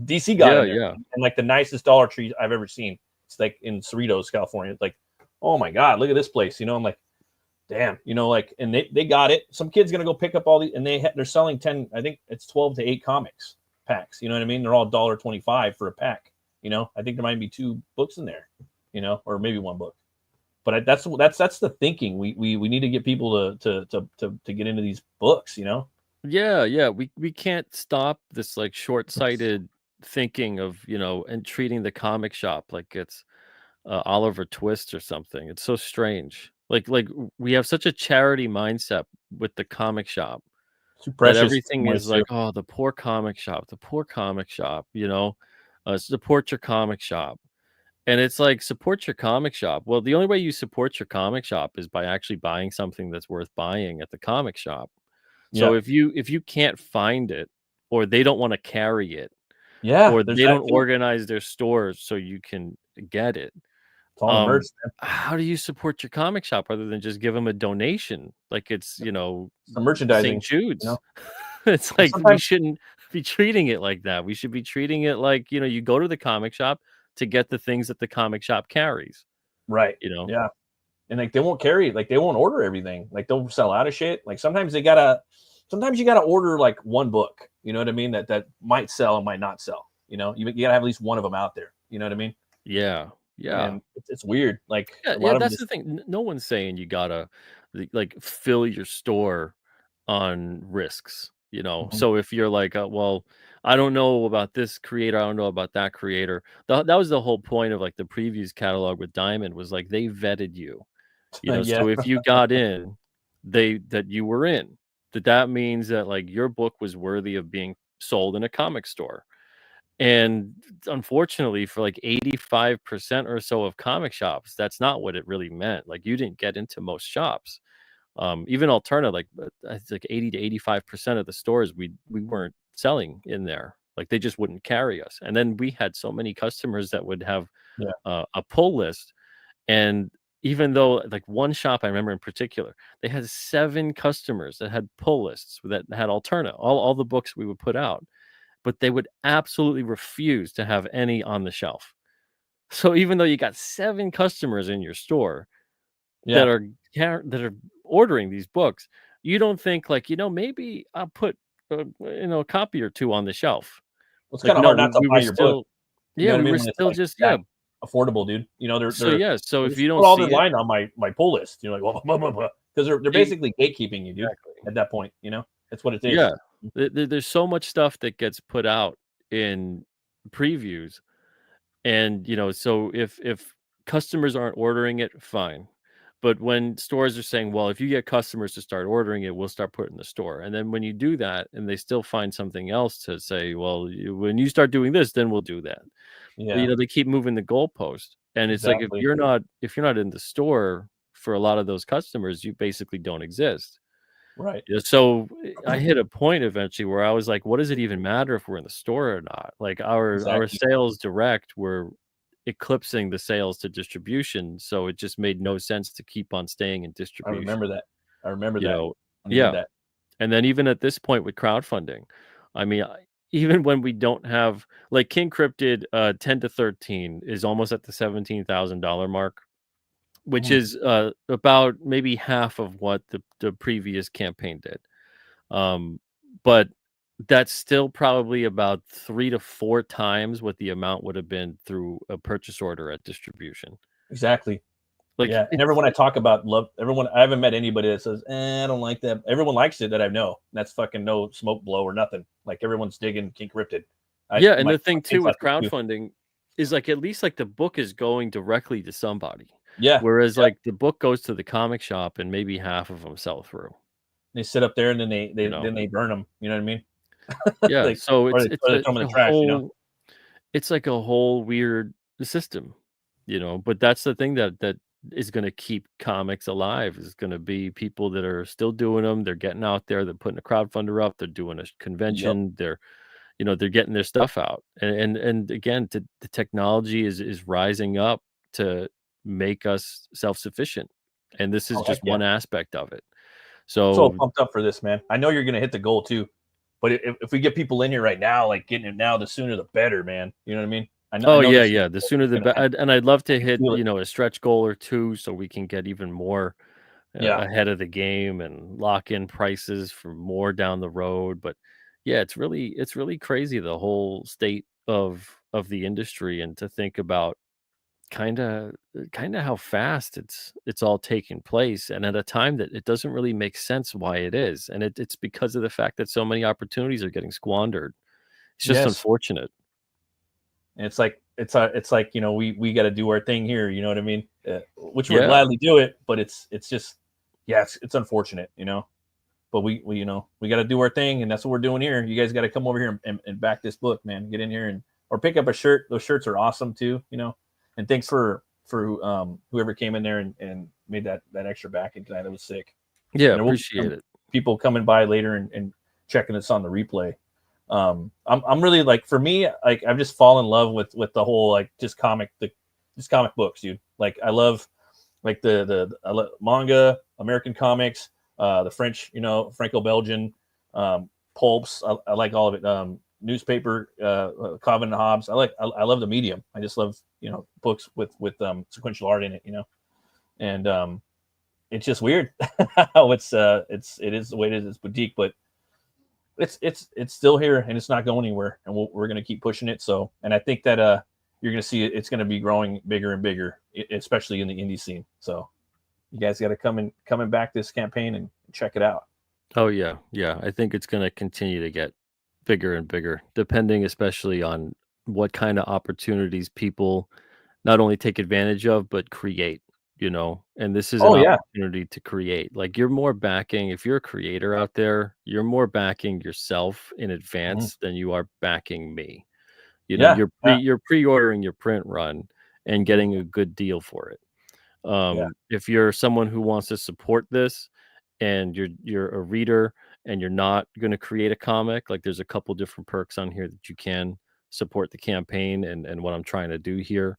DC got Yeah, in there, yeah. and like the nicest Dollar Tree I've ever seen. It's like in Cerritos, California. It's like, oh my god, look at this place. You know, I'm like, damn. You know, like, and they got it. Some kid's gonna go pick up all these, and they're selling 10. I think it's 12 to 8 comics packs. You know what I mean? They're all $1.25 for a pack. You know, I think there might be 2 books in there. You know, or maybe 1 book. But that's the thinking. We need to get people to get into these books. You know. Yeah. We can't stop this like short-sighted thinking of, and treating the comic shop like it's Oliver Twist or something. It's so strange. Like we have such a charity mindset with the comic shop Too that precious. everything is like, oh, the poor comic shop, support your comic shop. And it's like, support your comic shop. Well, the only way you support your comic shop is by actually buying something that's worth buying at the comic shop. So Yeah. if you can't find it, or they don't want to carry it, Yeah. or There's they that don't too. organize their stores so you can get it, It's all the merch, man. how do you support your comic shop other than just give them a donation? Like it's, Some merchandising. St. Jude's. You know? It's like we Sometimes, shouldn't be treating it like that. We should be treating it like, you go to the comic shop to get the things that the comic shop carries. right? Yeah, and like they won't carry, like they won't order everything. Like they'll sell out of shit. Like sometimes you gotta order like 1 book. You know what I mean? That might sell and might not sell. You know, you gotta have at least one of them out there. You know what I mean? Yeah. And it's weird. Like a lot Yeah, of that's them the thing. No one's saying you gotta like fill your store on risks, Mhm. So if you're like, well, I don't know about this creator, I don't know about that creator. That was the whole point of like the previews catalog with Diamond, was like they vetted you, Yeah, So if you got in, that you were in, that means that like your book was worthy of being sold in a comic store. And unfortunately, for like 85% or so of comic shops, that's not what it really meant. Like you didn't get into most shops. Even Alterna, like it's like 80 to 85% of the stores we weren't selling in there. Like they just wouldn't carry us. And then we had so many customers that would have yeah, a pull list. And even though like one shop I remember in particular, they had 7 customers that had pull lists that had Alterna, all the books we would put out, but they would absolutely refuse to have any on the shelf. So even though you got 7 customers in your store yeah. that are ordering these books, you don't think like, maybe I'll put a copy or 2 on the shelf. Well, it's Like kind of no, hard not to we buy were your book. still You know what I we mean? were When it's still like just that affordable, dude. You know, So yeah, so if just you put don't all see the it, line on my pull list. You're like, well, because they're basically gatekeeping you, dude. exactly. At that point, you know, that's what it is. Yeah, there's so much stuff that gets put out in previews. And, so if customers aren't ordering it, fine. But when stores are saying, well, if you get customers to start ordering it, we'll start putting in the store. And then when you do that and they still find something else to say, well, when you start doing this, then we'll do that. Yeah, They keep moving the goalpost. And it's like exactly. if you're not in the store for a lot of those customers, you basically don't exist. Right. Yeah, so I hit a point eventually where I was like, what does it even matter if we're in the store or not? Like our Exactly. sales direct were eclipsing the sales to distribution, so it just made no sense to keep on staying in I distribution. remember that. I remember You that know, when you did yeah. that. And then even at this point with crowdfunding, I mean, even when we don't have like King Cryptid 10 to 13 is almost at the $17,000 mark, which Mhm. is about maybe half of what the previous campaign did. But that's still probably about 3 to 4 times what the amount would have been through a purchase order at distribution. Exactly. Like Yeah, and everyone I talk about everyone. I haven't met anybody that says, I don't like that. Everyone likes it that I know. That's fucking no smoke blow or nothing. Like everyone's digging King Cryptid. yeah, and the thing my too kids with like it too. crowdfunding is like at least like the book is going directly to somebody. Yeah, Whereas yeah. like the book goes to the comic shop and maybe half of them sell through. They sit up there and then they You know? then they burn them. You know what I mean? Yeah, Like, so or it's they throw them in the trash. You know? it's like a whole weird system, but that's the thing that is going to keep comics alive, is going to be people that are still doing them. They're getting out there, they're putting a crowdfunder up, they're doing a Yep. convention, they're getting their stuff out. And again, the technology is rising up to make us self-sufficient. And this is Oh, heck just yeah. one aspect of it. So So pumped up for this, man. I know you're gonna hit the goal too. But if we get people in here right now, like getting it now, the sooner the better, man. You know what I mean? I know. Oh I know yeah, this yeah. The sooner the gonna happen. better. And I'd love to hit, feel it. a stretch goal or two so we can get even more Yeah. ahead of the game and lock in prices for more down the road. But yeah, it's really crazy, the whole state of the industry, and to think about kind of how fast it's all taking place, and at a time that it doesn't really make sense why it is, and it's because of the fact that so many opportunities are getting squandered. It's just Yes. unfortunate. And it's like, you know, we got to do our thing here. You know what I mean? Which we'll Yeah. gladly do it, but it's just, yeah, it's unfortunate, you know. But we you know, we got to do our thing, and that's what we're doing here. You guys got to come over here and back this book, man. Get in here and or pick up a shirt. Those shirts are awesome too, you know. And thanks for whoever came in there and made that extra backing tonight. That was sick. Yeah, And there will be appreciate it. people coming by later and checking us on the replay. I'm really, like, for me, like, I've just fallen in love with the whole, like, just comic books, dude. Like, I love, like, I love manga, American comics, the French, you know, Franco-Belgian, pulps. I like all of it. Newspaper, Calvin and Hobbes. I love the medium. I just love, you know, books with sequential art in it, you know. And it's just weird how it is the way it is. It's boutique, but it's still here and it's not going anywhere, and we're going to keep pushing it. So, and I think that you're going to see it's going to be growing bigger and bigger, especially in the indie scene. So you guys got to coming back this campaign and check it out. Oh yeah, yeah. I think it's going to continue to get bigger and bigger, depending especially on what kind of opportunities people not only take advantage of but create. And this is an Oh yeah. opportunity to create. Like, you're more backing, if you're a creator out there, you're more backing yourself in advance than you are backing me. Yeah. You're pre-ordering your print run and getting a good deal for it. Yeah. If you're someone who wants to support this and you're a reader and you're not going to create a comic, like, there's a couple different perks on here that you can support the campaign and what I'm trying to do here.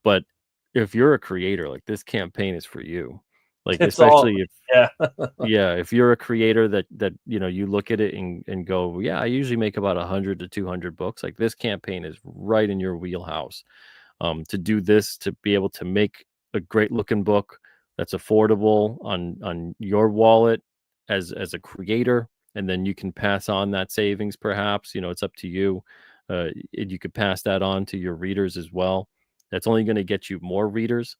But if you're a creator, like, this campaign is for you. Like, It's all, especially if yeah. yeah, if you're a creator that you look at it and go, yeah, I usually make about 100 to 200 books. Like, this campaign is right in your wheelhouse. To do this, to be able to make a great looking book that's affordable on your wallet as a creator, and then you can pass on that savings, perhaps. It's up to you. And you could pass that on to your readers as well. That's only going to get you more readers,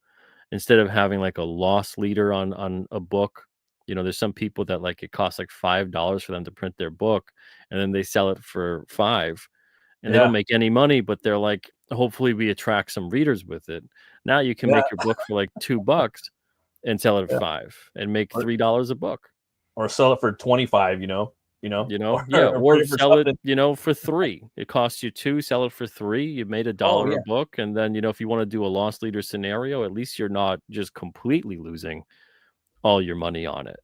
instead of having like a loss leader on a book. There's some people that, like, it costs like $5 for them to print their book, and then they sell it for $5, and they don't Yeah. make any money, but they're like, hopefully we attract some readers with it. Now you can Yeah. make your book for like $2 and sell it at Yeah. $5 and make Or- $3 a book. Or sell it for 25, you know, Yeah, or put it for sell it, something. for $3. It costs you $2, sell it for $3. You made $1 yeah. a book, and then, if you want to do a loss leader scenario, at least you're not just completely losing all your money on it.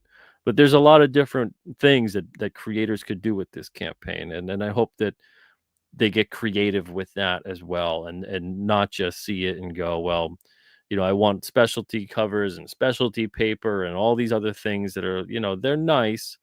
But there's a lot of different things that creators could do with this campaign, and I hope that they get creative with that as well, and not just see it and go, well, I want specialty covers and specialty paper and all these other things that are, they're nice,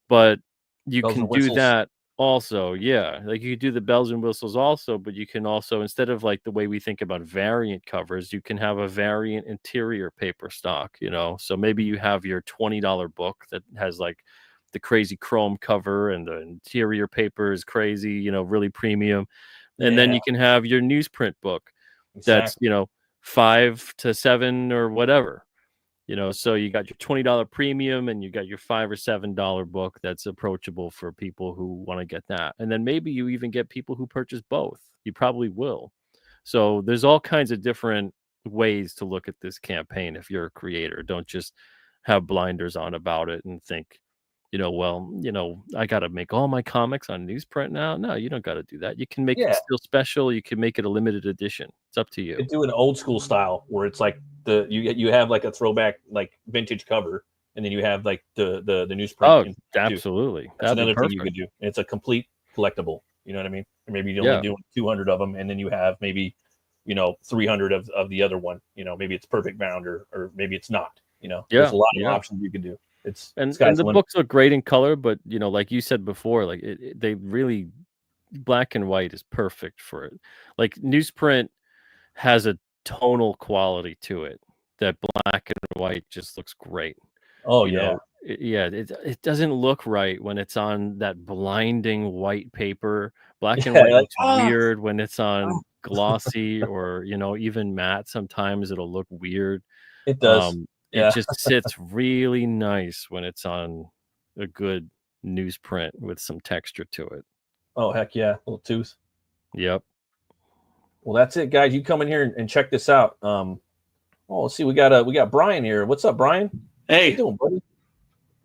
but you Bells can and do whistles. that also. Yeah, like, you do the bells and whistles also, but you can also, instead of like the way we think about variant covers, you can have a variant interior paper stock. So maybe you have your $20 book that has like the crazy chrome cover, and the interior paper is crazy, really premium. And then Yeah. you can have your newsprint book that's, Exactly. 5 to 7 or whatever. So you got your $20 premium, and you got your $5 or $7 book that's approachable for people who want to get that. And then maybe you even get people who purchase both. You probably will. So there's all kinds of different ways to look at this campaign. If you're a creator, don't just have blinders on about it and think, well, I got to make all my comics on newsprint now. No, you don't got to do that. You can make it Yeah. still special. You can make it a limited edition. It's up to you. Could do an old school style where it's like you have like a throwback, like, vintage cover, and then you have like the newsprint. Oh, too. absolutely. That's That'd be another thing you perfect. could do. It's a complete collectible. You know what I mean? Or maybe you're Yeah. only doing 200 of them, and then you have maybe 300 of the other one. Maybe it's perfect bound, or maybe it's not. Yeah, There's a lot of yeah. options you could do. And sky's the the limit. books look great in color, but like you said before, like they really black and white is perfect for it. Like newsprint has a tonal quality to it that black and white just looks great. Oh You yeah. know, it doesn't look right when it's on that blinding white paper. Black and Yeah, white like, looks weird when it's on glossy or even matte. Sometimes it'll look weird. it does. It Yeah. just sits really nice when it's on a good newsprint with some texture to it. Oh heck yeah, little tooth. Yep. Well, that's it, guys. You come in here and check this out. Let's see. We got Brian here. What's up, Brian? How you Hey, doing, buddy?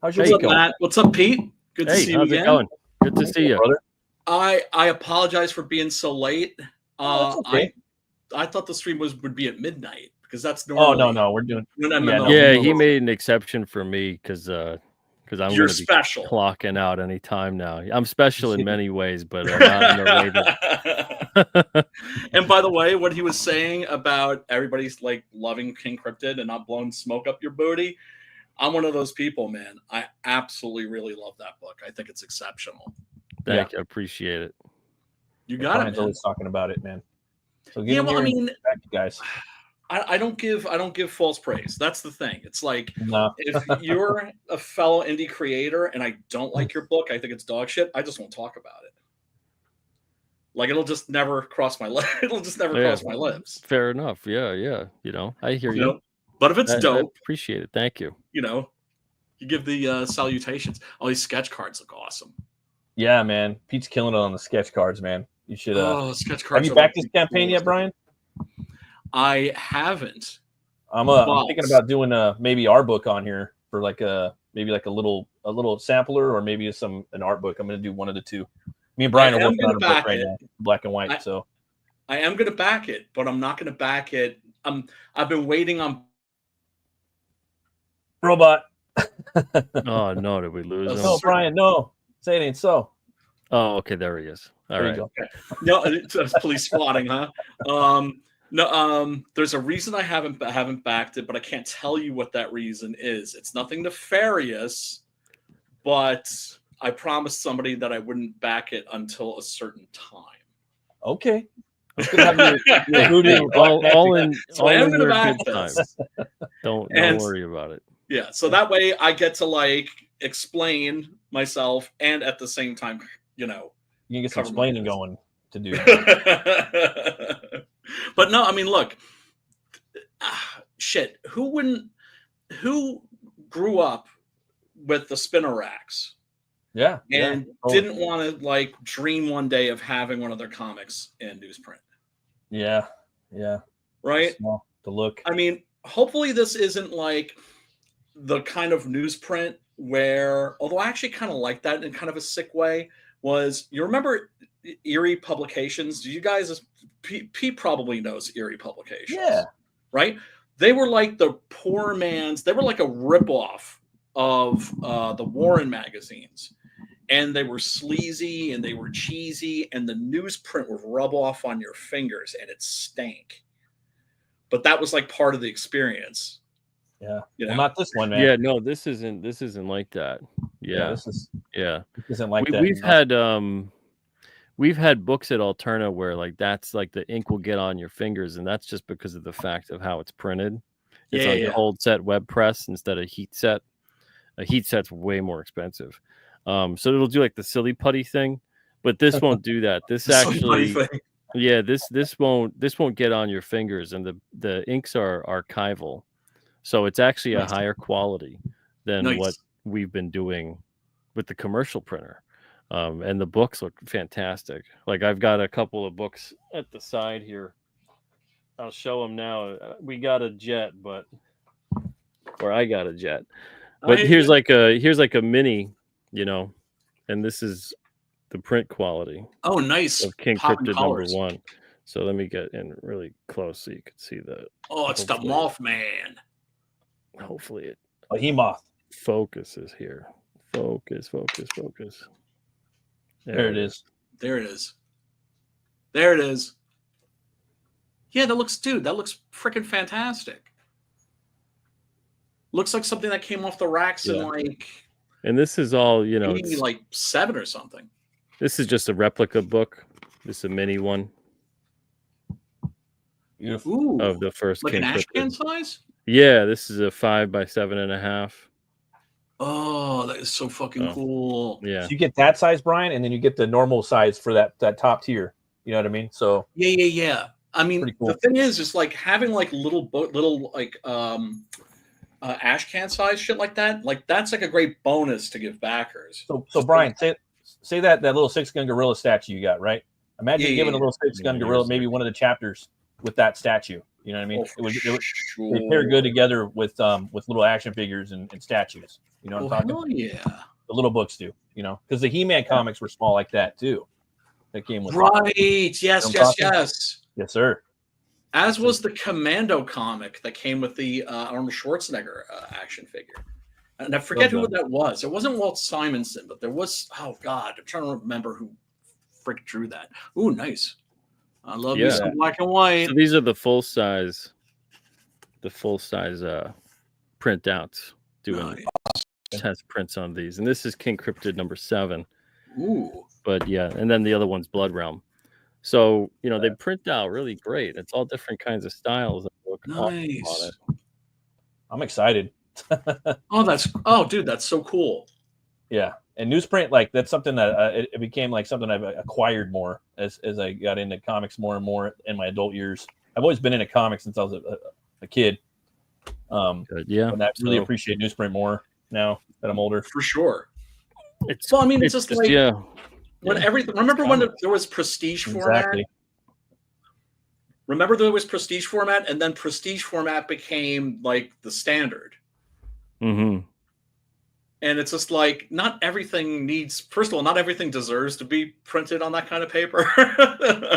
How's your what's week up, going? Matt? What's up, Pete? Good to Hey, see you how's it again. going? Good to see you. brother. I apologize for being so late. Oh, that's okay. I thought the stream would be at midnight because that's Oh normally. no, we're doing. No, Yeah, no. he made an exception for me because I'm You're going to be special. clocking out any time now. I'm special in many ways, but not in the way that. And by the way, what he was saying about everybody's like loving King Cryptid and not blowing smoke up your booty, I'm one of those people, man. I absolutely really love that book. I think it's exceptional. Thank you. I appreciate it. You got Brian's it, man. always talking about it, man. So get Yeah, in well, here I and mean, back you guys. I don't give false praise. That's the thing. It's like No. if you're a fellow indie creator and I don't like your book, I think it's dog shit, I just won't talk about it. Like it'll just never cross my lips. It'll just never cross my lips. Fair enough. Yeah. I hear you. Know? But if it's I dope, appreciate it. Thank you. you give the salutations. All these sketch cards look awesome. Yeah, man. Pete's killing it on the sketch cards, man. You should. Sketch cards. Have you backed this campaign yet, Brian? I haven't. I'm thinking about doing maybe our book on here for like a little sampler or maybe an art book. I'm gonna do one of the two. Me and Brian are working on a book right now, black and white. I am gonna back it, but I'm not gonna back it. I've been waiting on robot. Oh no, did we lose him? No, Brian, no. Say it ain't so. Oh, okay, there he is. All right. Okay. No, it's police spotting, huh? No, there's a reason I haven't backed it, but I can't tell you what that reason is. It's nothing nefarious, but I promised somebody that I wouldn't back it until a certain time. Okay. You're rooting all in I am going to your back good time. this. Don't worry about it. Yeah, so that way I get to like explain myself and at the same time, you can get some explaining going to do. But no, I mean, look, shit. Who grew up with the spinner racks? Yeah, and didn't want to like dream one day of having one of their comics in newsprint. Yeah, right. Small to look. I mean, hopefully this isn't like the kind of newsprint where, although I actually kind of like that in kind of a sick way, was you remember Eerie Publications? Do you guys? Pete probably knows Eerie Publications. Yeah. Right? They were like the poor man's, they were like a ripoff of the Warren magazines. And they were sleazy and they were cheesy, and the newsprint would rub off on your fingers and it stank. But that was like part of the experience. Yeah. Well, not this one, man. Yeah, no, this isn't like that. This isn't like that. We've had books at Alterna where like that's like the ink will get on your fingers, and that's just because of the fact of how it's printed. It's on cold set web press instead of heat set. A heat set's way more expensive. So it'll do like the silly putty thing, but this won't do that. This actually, this won't get on your fingers, and the inks are archival, so it's actually a higher quality than what we've been doing with the commercial printer. And the books look fantastic. Like I've got a couple of books at the side here. I'll show them now. We got a jet, I got a jet. But here's like a mini, and this is the print quality. Oh, nice. Of King Cryptid #1. So let me get in really close so you can see that. Oh, it's the Mothman. Hopefully it. Behemoth. Focuses here. Focus. There it is. There it is. Yeah, that looks freaking fantastic. Looks like something that came off the racks in like, and this is all, you know, maybe it's, like 7 or something. this is just a replica book. This is a mini one Ooh, of the first like an King ash can Cryptid. size. Yeah, this is a 5 by 7.5. Oh, that is so fucking Oh. cool. Yeah, So you get that size, Brian, and then you get the normal size for that top tier. You know what I mean? So Yeah. I mean, Pretty cool. the thing is like having like little like ash can size shit like that. Like that's like a great bonus to give backers. so Just Brian, like, say that little 6-gun gorilla statue you got, right? Imagine Yeah, giving yeah, a little 6-gun Yeah, gorilla here's maybe one of the chapters with that statue. You know what I mean? oh, They pair good together with little action figures and statues. You know what I'm talking? hell yeah. The little books do, you know, because the He-Man comics were small like that too. That came with Right. Yes, You know what I'm yes, talking? yes. Yes, sir. As was the Commando comic that came with the Arnold Schwarzenegger action figure. And I forget Well who that was. It wasn't Walt Simonson, but there was, oh God, I'm trying to remember who frick drew that. Ooh, nice. I love me Yeah. some black and white. so these are the full size printouts doing Nice. test prints on these, and this is King Cryptid number 7. Ooh. But yeah, and then the other one's Blood Realm. So, you know, they print out really great. It's all different kinds of styles that look awesome on Nice. it. I'm excited. Oh, dude, that's so cool. Yeah, and newsprint, like that's something that it became like something I've acquired more as I got into comics more and more in my adult years. I've always been into comics since I was a kid. Good, yeah. And I really So appreciate newsprint more now that I'm older. For sure. it's Well, I mean, it's just like yeah. when everything. Remember when there was prestige format? Exactly. Remember there was prestige format, and then prestige format became like the standard. Mm-hmm. And it's just like not everything needs. First of all, not everything deserves to be printed on that kind of paper.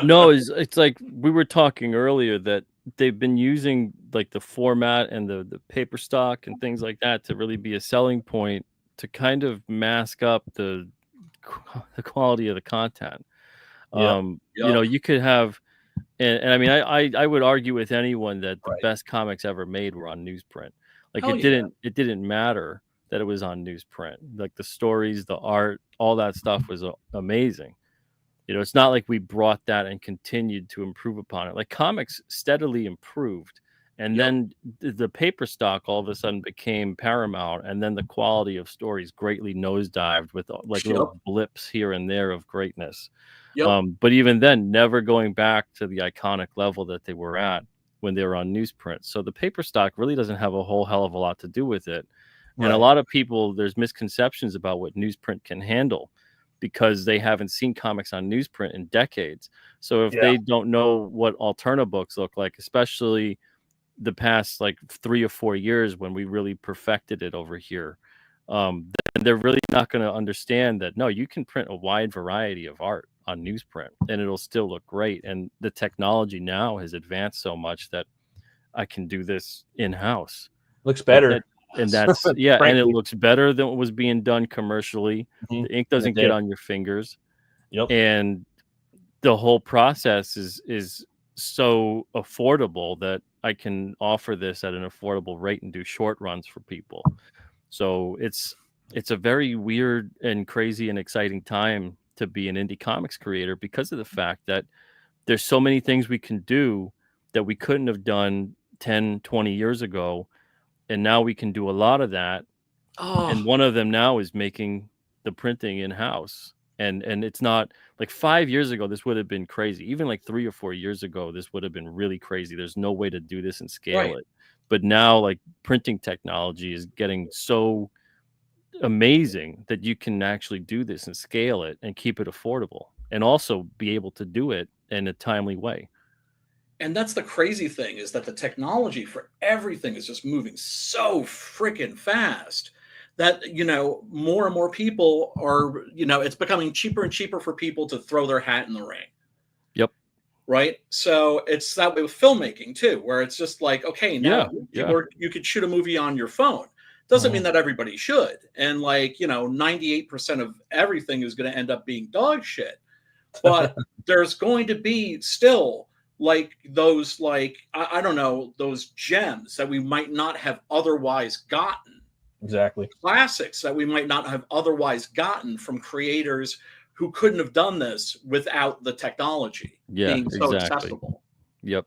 No, it's like we were talking earlier that they've been using like the format and the paper stock and things like that to really be a selling point to kind of mask up the quality of the content. You know, you could have, and I mean, I would argue with anyone that the best comics ever made were on newsprint. Like Hell it didn't matter that it was on newsprint. Like the stories, the art, all that stuff was amazing. You know, it's not like we brought that and continued to improve upon it. Like comics steadily improved, and then the paper stock all of a sudden became paramount, and then the quality of stories greatly nosedived with like little blips here and there of greatness. But even then, never going back to the iconic level that they were at when they were on newsprint. So the paper stock really doesn't have a whole hell of a lot to do with it. And a lot of people, there's misconceptions about what newsprint can handle because they haven't seen comics on newsprint in decades. So if they don't know what Alterna books look like, especially the past like 3 or 4 years when we really perfected it over here, then they're really not going to understand that, no, you can print a wide variety of art on newsprint and it'll still look great. And the technology now has advanced so much that I can do this in-house. Looks better. And that's and it looks better than what was being done commercially. The ink doesn't get on your fingers. And the whole process is so affordable that I can offer this at an affordable rate and do short runs for people. So it's a very weird and crazy and exciting time to be an indie comics creator because of the fact that there's so many things we can do that we couldn't have done 10, 20 years ago. And now we can do a lot of that. And one of them now is making the printing in-house. And it's not like 5 years ago, this would have been crazy. Even like 3 or 4 years ago, this would have been really crazy. There's no way to do this and scale it. But now like printing technology is getting so amazing that you can actually do this and scale it and keep it affordable and also be able to do it in a timely way. And that's the crazy thing is that the technology for everything is just moving so freaking fast that, you know, more and more people are, you know, it's becoming cheaper and cheaper for people to throw their hat in the ring. Yep. Right. So it's that way with filmmaking too, where it's just like, okay, now you could shoot a movie on your phone. Doesn't mean that everybody should. And like, you know, 98% of everything is going to end up being dog shit. But there's going to be still like those, like I don't know, those gems that we might not have otherwise gotten, Exactly. classics that we might not have otherwise gotten from creators who couldn't have done this without the technology being so accessible. Yep.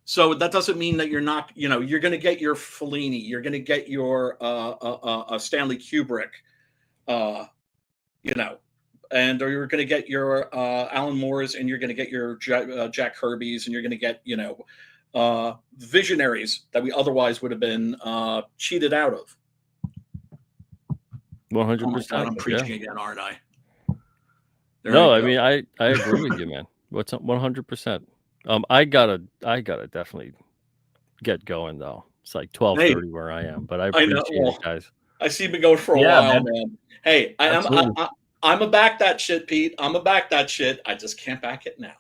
So that doesn't mean that you're not, you're going to get your Fellini, you're going to get your Stanley Kubrick, and or you're going to get your Alan Moore's, and you're going to get your Jack Kirby's, and you're going to get visionaries that we otherwise would have been cheated out of. 100%. I'm preaching again, aren't I? No, I mean I agree with you, man. What's 100%. I gotta definitely get going though. It's like 12:30 where I am, but I appreciate it, guys. I see you've been going for a while, man. Hey, I'm a back that shit, Pete. I'm a back that shit. I just can't back it now.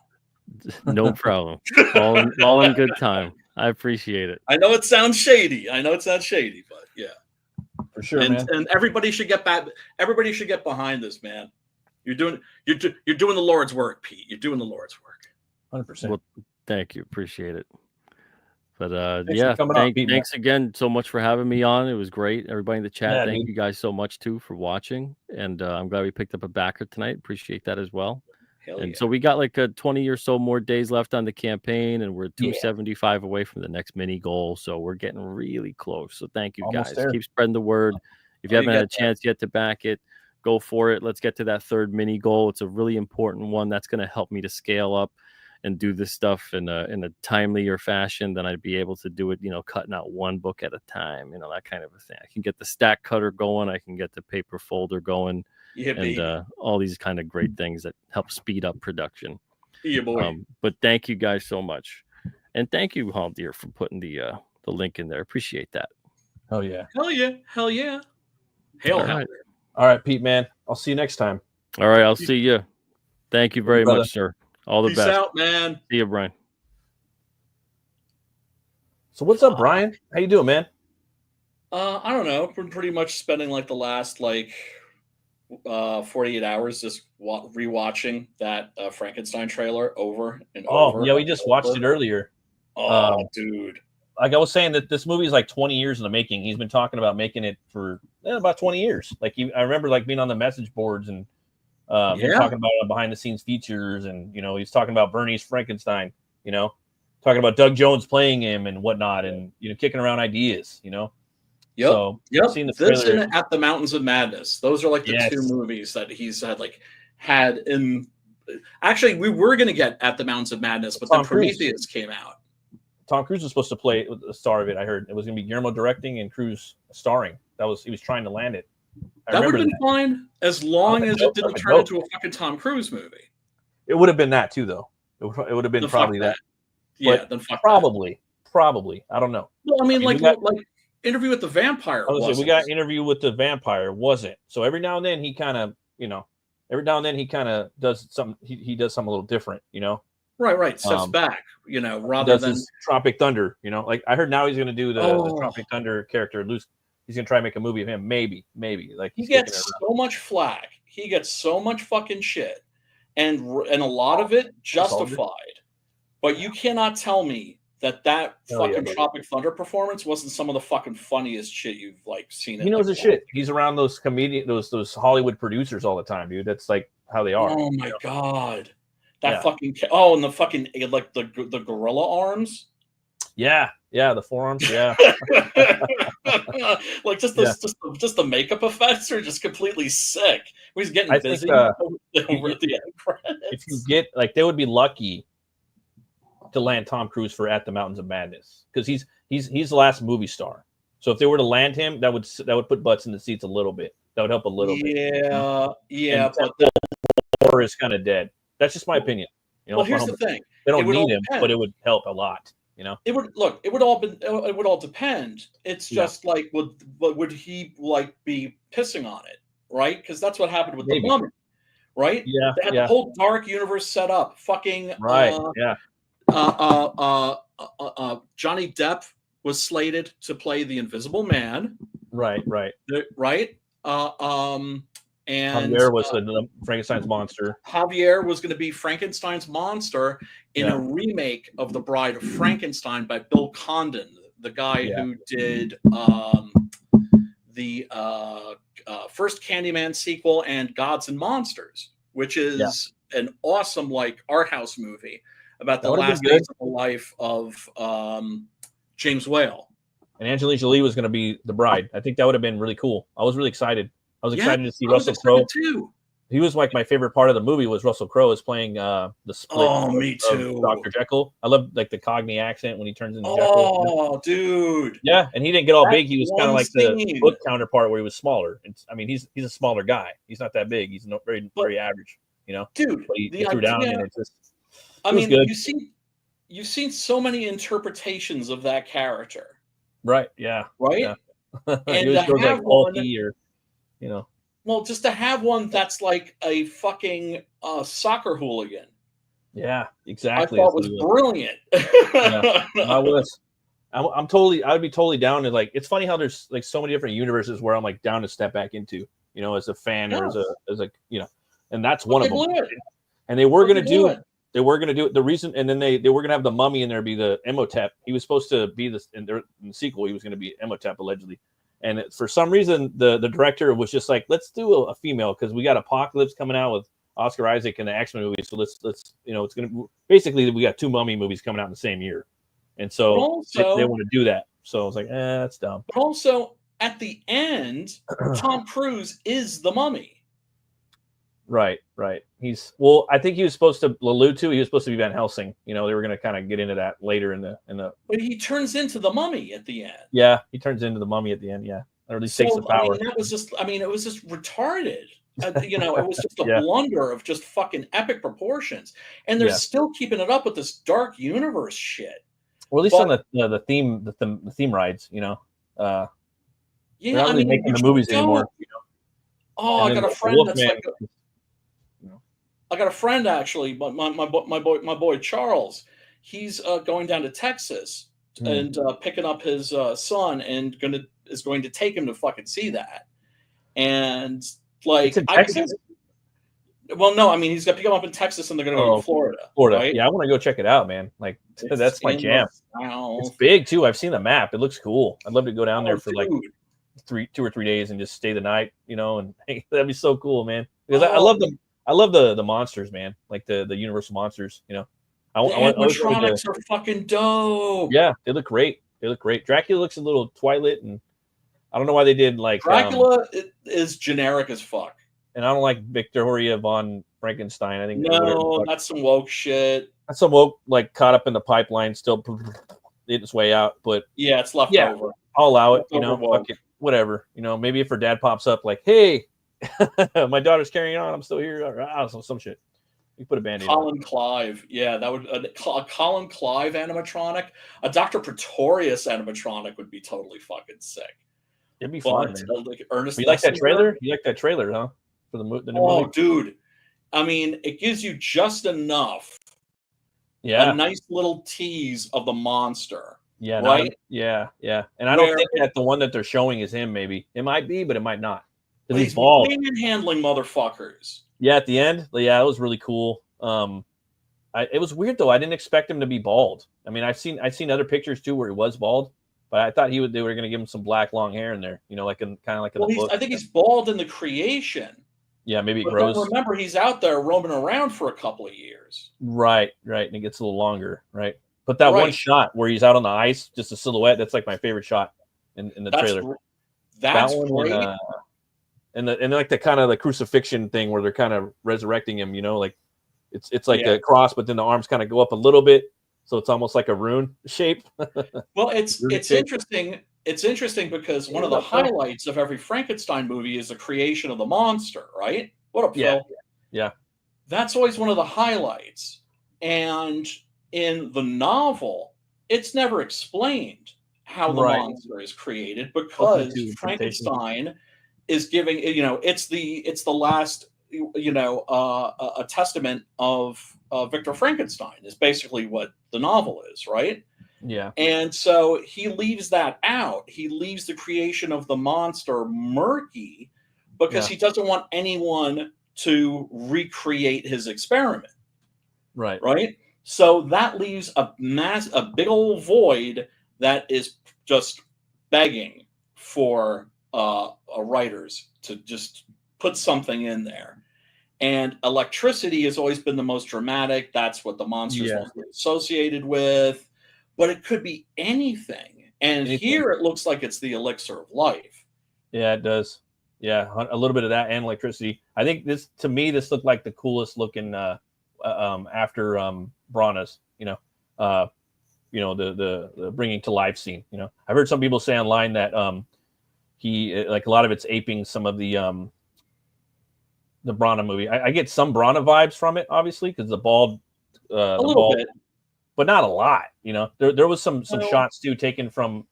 No problem. All in good time. I appreciate it. I know it sounds shady. But yeah, for sure, man. And everybody should get back. Everybody should get behind this, man. You're doing the Lord's work, Pete. You're doing the Lord's work. 100%. Well, thank you. Appreciate it. But thanks again so much for having me on. It was great. Everybody in the chat, thank you guys so much too for watching. And I'm glad we picked up a backer tonight. Appreciate that as well. So we got like 20 or so more days left on the campaign, and we're 275 away from the next mini goal. So we're getting really close. So thank you guys. Keep spreading the word. If you haven't had a chance yet to back it, go for it. Let's get to that third mini goal. It's a really important one that's going to help me to scale up and do this stuff in a timelier fashion than I'd be able to do it, cutting out one book at a time, that kind of a thing. I can get the stack cutter going. I can get the paper folder going, and all these kind of great things that help speed up production. Yeah, boy. But thank you guys so much. And thank you, Haldir, for putting the link in there. Appreciate that. Oh, yeah. Hell yeah. Hell yeah. Hail Haldir. All right, Pete, man. I'll see you next time. All right, I'll see you. Thank you very much, sir. All the Peace best. out, man. See you, Brian. So what's up, Brian? How you doing, man? I don't know. Been pretty much spending like the last 48 hours just rewatching that Frankenstein trailer over and over. Oh, yeah, we just watched it earlier. Oh, dude. Like I was saying that this movie is like 20 years in the making. He's been talking about making it for about 20 years. Like I remember like being on the message boards and talking about behind the scenes features, and he's talking about Bernie's Frankenstein, talking about Doug Jones playing him and whatnot, and kicking around ideas, Yep. So seen the this and At the Mountains of Madness. Those are like the two movies that he's had in. Actually, we were going to get At the Mountains of Madness, but then Prometheus came out. Tom Cruise was supposed to play the star of it. I heard it was going to be Guillermo directing and Cruise starring. He was trying to land it. That would have been fine as long as it didn't turn into a fucking Tom Cruise movie. It would have been that too, though. It would have been probably that. Yeah, then probably. I don't know. Well, I mean, like Interview with the Vampire. We got Interview with the Vampire. Wasn't so. Every now and then he kind of, does something. He does something a little different, Right. Steps back, rather than Tropic Thunder. Like I heard now he's going to do the Tropic Thunder character. He's gonna try and make a movie of him. Maybe. Like he gets so much flack. He gets so much fucking shit, and a lot of it justified. But you cannot tell me that fucking Tropic Thunder performance wasn't some of the fucking funniest shit you've seen. He knows his shit. He's around those those Hollywood producers all the time, dude. That's like how they are. Oh my god, that fucking and the fucking the gorilla arms. Yeah, the forearms. Yeah, just the makeup effects are just completely sick. He's getting busy. If you get they would be lucky to land Tom Cruise for At the Mountains of Madness because he's the last movie star. So if they were to land him, that would put butts in the seats a little bit. That would help a little bit. Yeah, but the war is kind of dead. That's just my opinion. Well, here's the thing: they don't need him, but it would help a lot. It would all depend. It's just would he be pissing on it, right? Because that's what happened with the Mummy, right? Yeah, they had the whole dark universe set up. Fucking Johnny Depp was slated to play the Invisible Man. Right. And Javier was the Frankenstein's monster. Javier was going to be Frankenstein's monster in a remake of The Bride of Frankenstein by Bill Condon, the guy who did the first Candyman sequel and Gods and Monsters, which is an awesome like art house movie about the last days of the life of James Whale. And Angelina Jolie was going to be the bride. I think that would have been really cool. I was really excited. I was excited to see Russell Crowe too. He was like my favorite part of the movie was Russell Crowe is playing the split. Me too. Dr. Jekyll. I love like the Cockney accent when he turns into Jekyll. Oh, dude. Yeah, and he didn't get all big. He was kind of like the book counterpart where he was smaller. I mean, he's a smaller guy. He's not that big. He's very average. You know, dude. But he threw down and it just. I mean, good. You've seen so many interpretations of that character. Right. Yeah. Right. Yeah. And he goes like bulky or, you know. Well, just to have one that's like a fucking soccer hooligan. Yeah, exactly. I thought was brilliant. Yeah, I was. I'm totally. I would be totally down to like. It's funny how there's like so many different universes where I'm like down to step back into. You know, as a fan or as a you know, and that's one of them. And they were going to do. They were going to do it. The reason, and then they were going to have the mummy in there be the Emotep. He was supposed to be this in the sequel. He was going to be Emotep allegedly. And for some reason, the director was just like, let's do a female because we got Apocalypse coming out with Oscar Isaac in the X-Men movie. So let's you know, it's going to basically we got 2 mummy movies coming out in the same year. And so also, they want to do that. So I was like, that's dumb. But also at the end, Tom Cruise is the mummy. Right. I think he was supposed to allude to. He was supposed to be Van Helsing. You know, they were going to kind of get into that later in the. But he turns into the mummy at the end. Yeah, he turns into the mummy at the end. Yeah, or at least takes the power. I mean, it was just retarded. You know, it was just a blunder of just fucking epic proportions, and they're still keeping it up with this dark universe shit. Or at least on the theme rides, you know. They're not really making the movies anymore. You know? Oh, I got a friend that's like. I got a friend actually, but my boy Charles, he's going down to Texas and picking up his son and is going to take him to fucking see that. And like, well, no, I mean he's got to pick him up in Texas and they're going to go to Florida. Right? Yeah, I want to go check it out, man. Like that's my jam. It's big too. I've seen the map. It looks cool. I'd love to go down there for like 2 or 3 days and just stay the night. You know, and that'd be so cool, man. Because I love them. I love the monsters, man. Like the Universal monsters, you know. Animatronics are fucking dope. Yeah, they look great. Dracula looks a little Twilight, and I don't know why they did like Dracula is generic as fuck. And I don't like Victoria von Frankenstein. I think that's some woke shit. That's some woke, like caught up in the pipeline, still did its way out. But yeah, it's left over. I'll allow it. You know, fuck it, whatever. You know, maybe if her dad pops up, like, hey. My daughter's carrying on. I'm still here. Some shit. You put a band-aid Colin Clive. Yeah, that would a Colin Clive animatronic. A Dr. Pretorius animatronic would be totally fucking sick. It'd be fun. Like Ernest. You like that trailer? You like that trailer, huh? For the new movie? Oh, dude. I mean, it gives you just enough. Yeah. A nice little tease of the monster. Yeah. Right. Yeah. And I don't think that the one that they're showing is him. Maybe it might be, but it might not. He's bald. Handling motherfuckers. Yeah, at the end. Yeah, it was really cool. It was weird though. I didn't expect him to be bald. I mean, I've seen other pictures too where he was bald, but I thought they were going to give him some black long hair in there. You know, like kind of like in the book. I think he's bald in the creation. Yeah, maybe it grows. Remember, he's out there roaming around for a couple of years. Right, and it gets a little longer, right? But that one shot where he's out on the ice, just a silhouette, that's like my favorite shot in the trailer. That's great. And like the kind of the crucifixion thing where they're kind of resurrecting him, you know, like it's like a cross, but then the arms kind of go up a little bit, so it's almost like a rune shape. Well, it's interesting. It's interesting because one of the highlights of every Frankenstein movie is the creation of the monster, right? What up, Phil? Yeah. That's always one of the highlights. And in the novel, it's never explained how the monster is created because Frankenstein is giving, you know, it's the last, you know, a testament of Victor Frankenstein is basically what the novel is, right? Yeah. And so he leaves that out. He leaves the creation of the monster murky because he doesn't want anyone to recreate his experiment. Right. Right. So that leaves a big old void that is just begging for writers to just put something in there. And electricity has always been the most dramatic. That's what the monster's mostly associated with. But it could be anything. And here it looks like it's the elixir of life. Yeah, it does. Yeah, a little bit of that and electricity. I think this looked like the coolest looking after Brana's, the bringing to life scene. I've heard some people say online that he like a lot of it's aping some of the Brana movie. I get some Brana vibes from it, obviously, because the bald, a little bit, but not a lot. There was some shots too taken from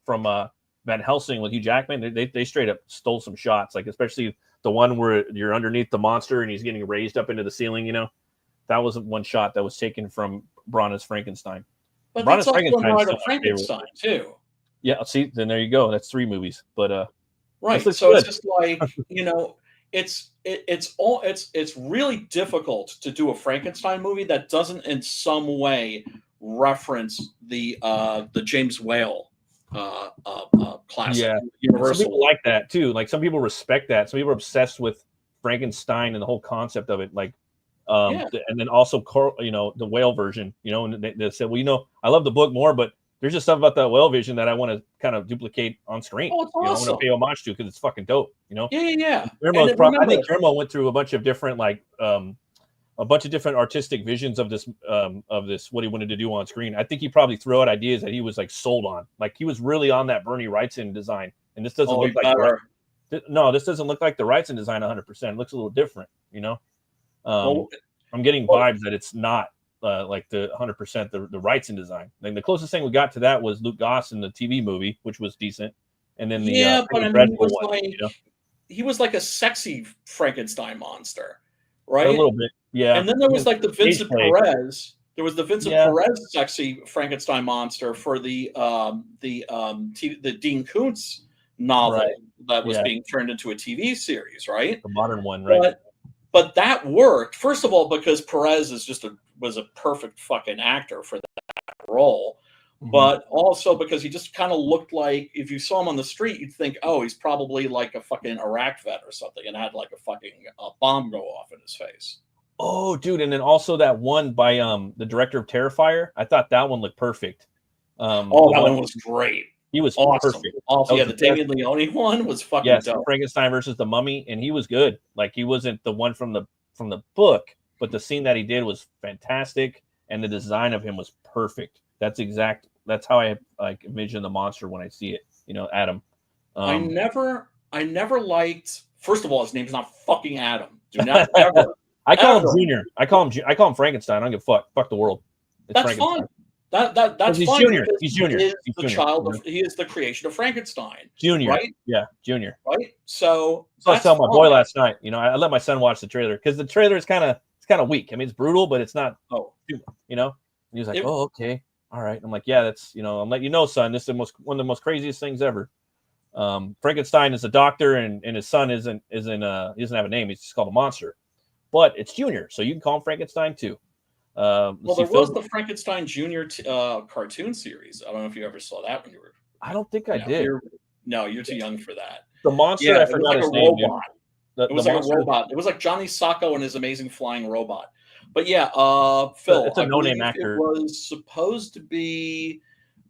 Van Helsing with Hugh Jackman. They straight up stole some shots, like especially the one where you're underneath the monster and he's getting raised up into the ceiling. That was one shot that was taken from Brana's Frankenstein. But Brana's that's also Frankenstein, Frankenstein too. Yeah, see, then there you go. That's 3 movies, but right. So it's just like it's really difficult to do a Frankenstein movie that doesn't in some way reference the James Whale classic. Yeah, Universal. Some people like that too. Like some people respect that. Some people are obsessed with Frankenstein and the whole concept of it. Like, and then also the whale version. And they said, well, I love the book more, but there's just stuff about that whale vision that I want to kind of duplicate on screen. Oh, it's awesome. I want to pay homage to because it's fucking dope. Yeah. I think Guillermo went through a bunch of different artistic visions of this what he wanted to do on screen. I think he probably threw out ideas that he was like sold on. Like he was really on that Bernie Wrightson design, and this doesn't look like this doesn't look like the Wrightson design 100%. It looks a little different. I'm getting vibes that it's not like the 100% the Wrightson design. Like the closest thing we got to that was Luke Goss in the TV movie, which was decent, and then but he was like a sexy Frankenstein monster, right? A little bit, yeah. And then there was like the Vincent Perez. There was the Vincent Perez sexy Frankenstein monster for the Dean Koontz novel that was being turned into a TV series, right? The modern one, right? But that worked, first of all, because Perez was a perfect fucking actor for that role. Mm-hmm. But also because he just kind of looked like, if you saw him on the street, you'd think, oh, he's probably like a fucking Iraq vet or something, and had like a fucking bomb go off in his face. Oh, dude. And then also that one by the director of Terrifier. I thought that one looked perfect. That one was great. He was awesome. Perfect. Also, the Damien Leone one was fucking dope. Frankenstein versus the Mummy, and he was good. Like he wasn't the one from the book, but the scene that he did was fantastic, and the design of him was perfect. That's how I like envision the monster when I see it. Adam. I never liked. First of all, his name's not fucking Adam. Do not ever. I call him Junior. I call him Frankenstein. I don't give a fuck. Fuck the world. That's fine. That's he's fine. Junior. He's Junior. He is the creation of Frankenstein. Junior. Right? Yeah, Junior. Right? So I saw my boy last night. I let my son watch the trailer because the trailer is kind of weak. I mean, it's brutal, but it's not. And he was like, "Oh, okay, all right." I'm like, "Yeah, that's I'm letting you know, son. This is one of the most craziest things ever." Frankenstein is a doctor, and his son isn't. He doesn't have a name. He's just called a monster, but it's Junior, so you can call him Frankenstein too. There was the Frankenstein Junior cartoon series. I don't know if you ever saw that when you were. I don't think I did. You're too young for that. The monster, I forgot his name. It was like a robot. It was like Johnny Sacco and his amazing flying robot. But yeah, Phil, it's a no-name actor. It was supposed to be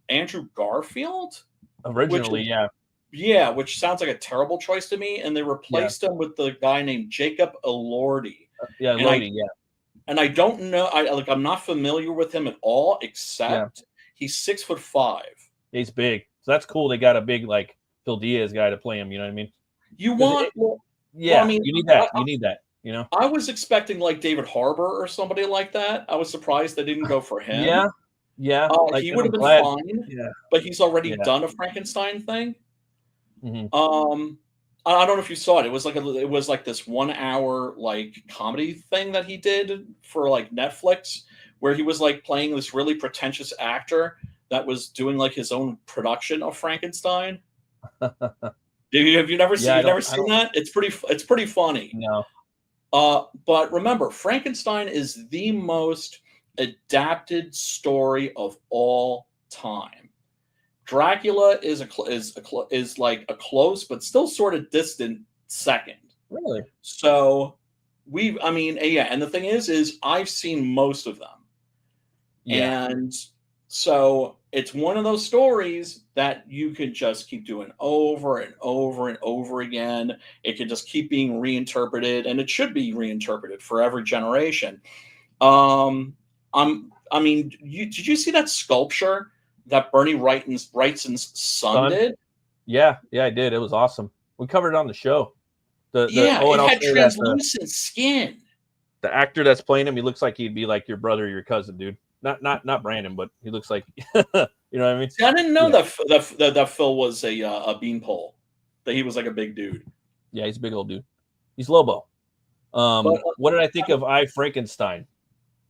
Andrew Garfield originally. Which sounds like a terrible choice to me. And they replaced him with the guy named Jacob Elordi. And I don't know. I'm not familiar with him at all, except he's 6'5". He's big, so that's cool. They got a big like Phil Diaz guy to play him. You know what I mean? You need that. You need that. I was expecting like David Harbour or somebody like that. I was surprised they didn't go for him. Yeah. He would have been fine. Yeah, but he's already done a Frankenstein thing. Mm-hmm. I don't know if you saw it. It was like this 1 hour like comedy thing that he did for like Netflix, where he was like playing this really pretentious actor that was doing like his own production of Frankenstein. Have you never Yeah, seen that? It's pretty funny. No. But remember, Frankenstein is the most adapted story of all time. Dracula is like a close but still sort of distant second. Really? So and the thing is I've seen most of them. Yeah. And so it's one of those stories that you can just keep doing over and over and over again. It can just keep being reinterpreted, and it should be reinterpreted for every generation. Did you see that sculpture that Bernie Wrightson's son did? Yeah, I did. It was awesome. We covered it on the show. It had translucent skin. The actor that's playing him, he looks like he'd be like your brother or your cousin, dude. Not Brandon, but he looks like you know what I mean. See, I didn't know that Phil was a beanpole. That he was like a big dude. Yeah, he's a big old dude. He's Lobo. What did I think of I, Frankenstein?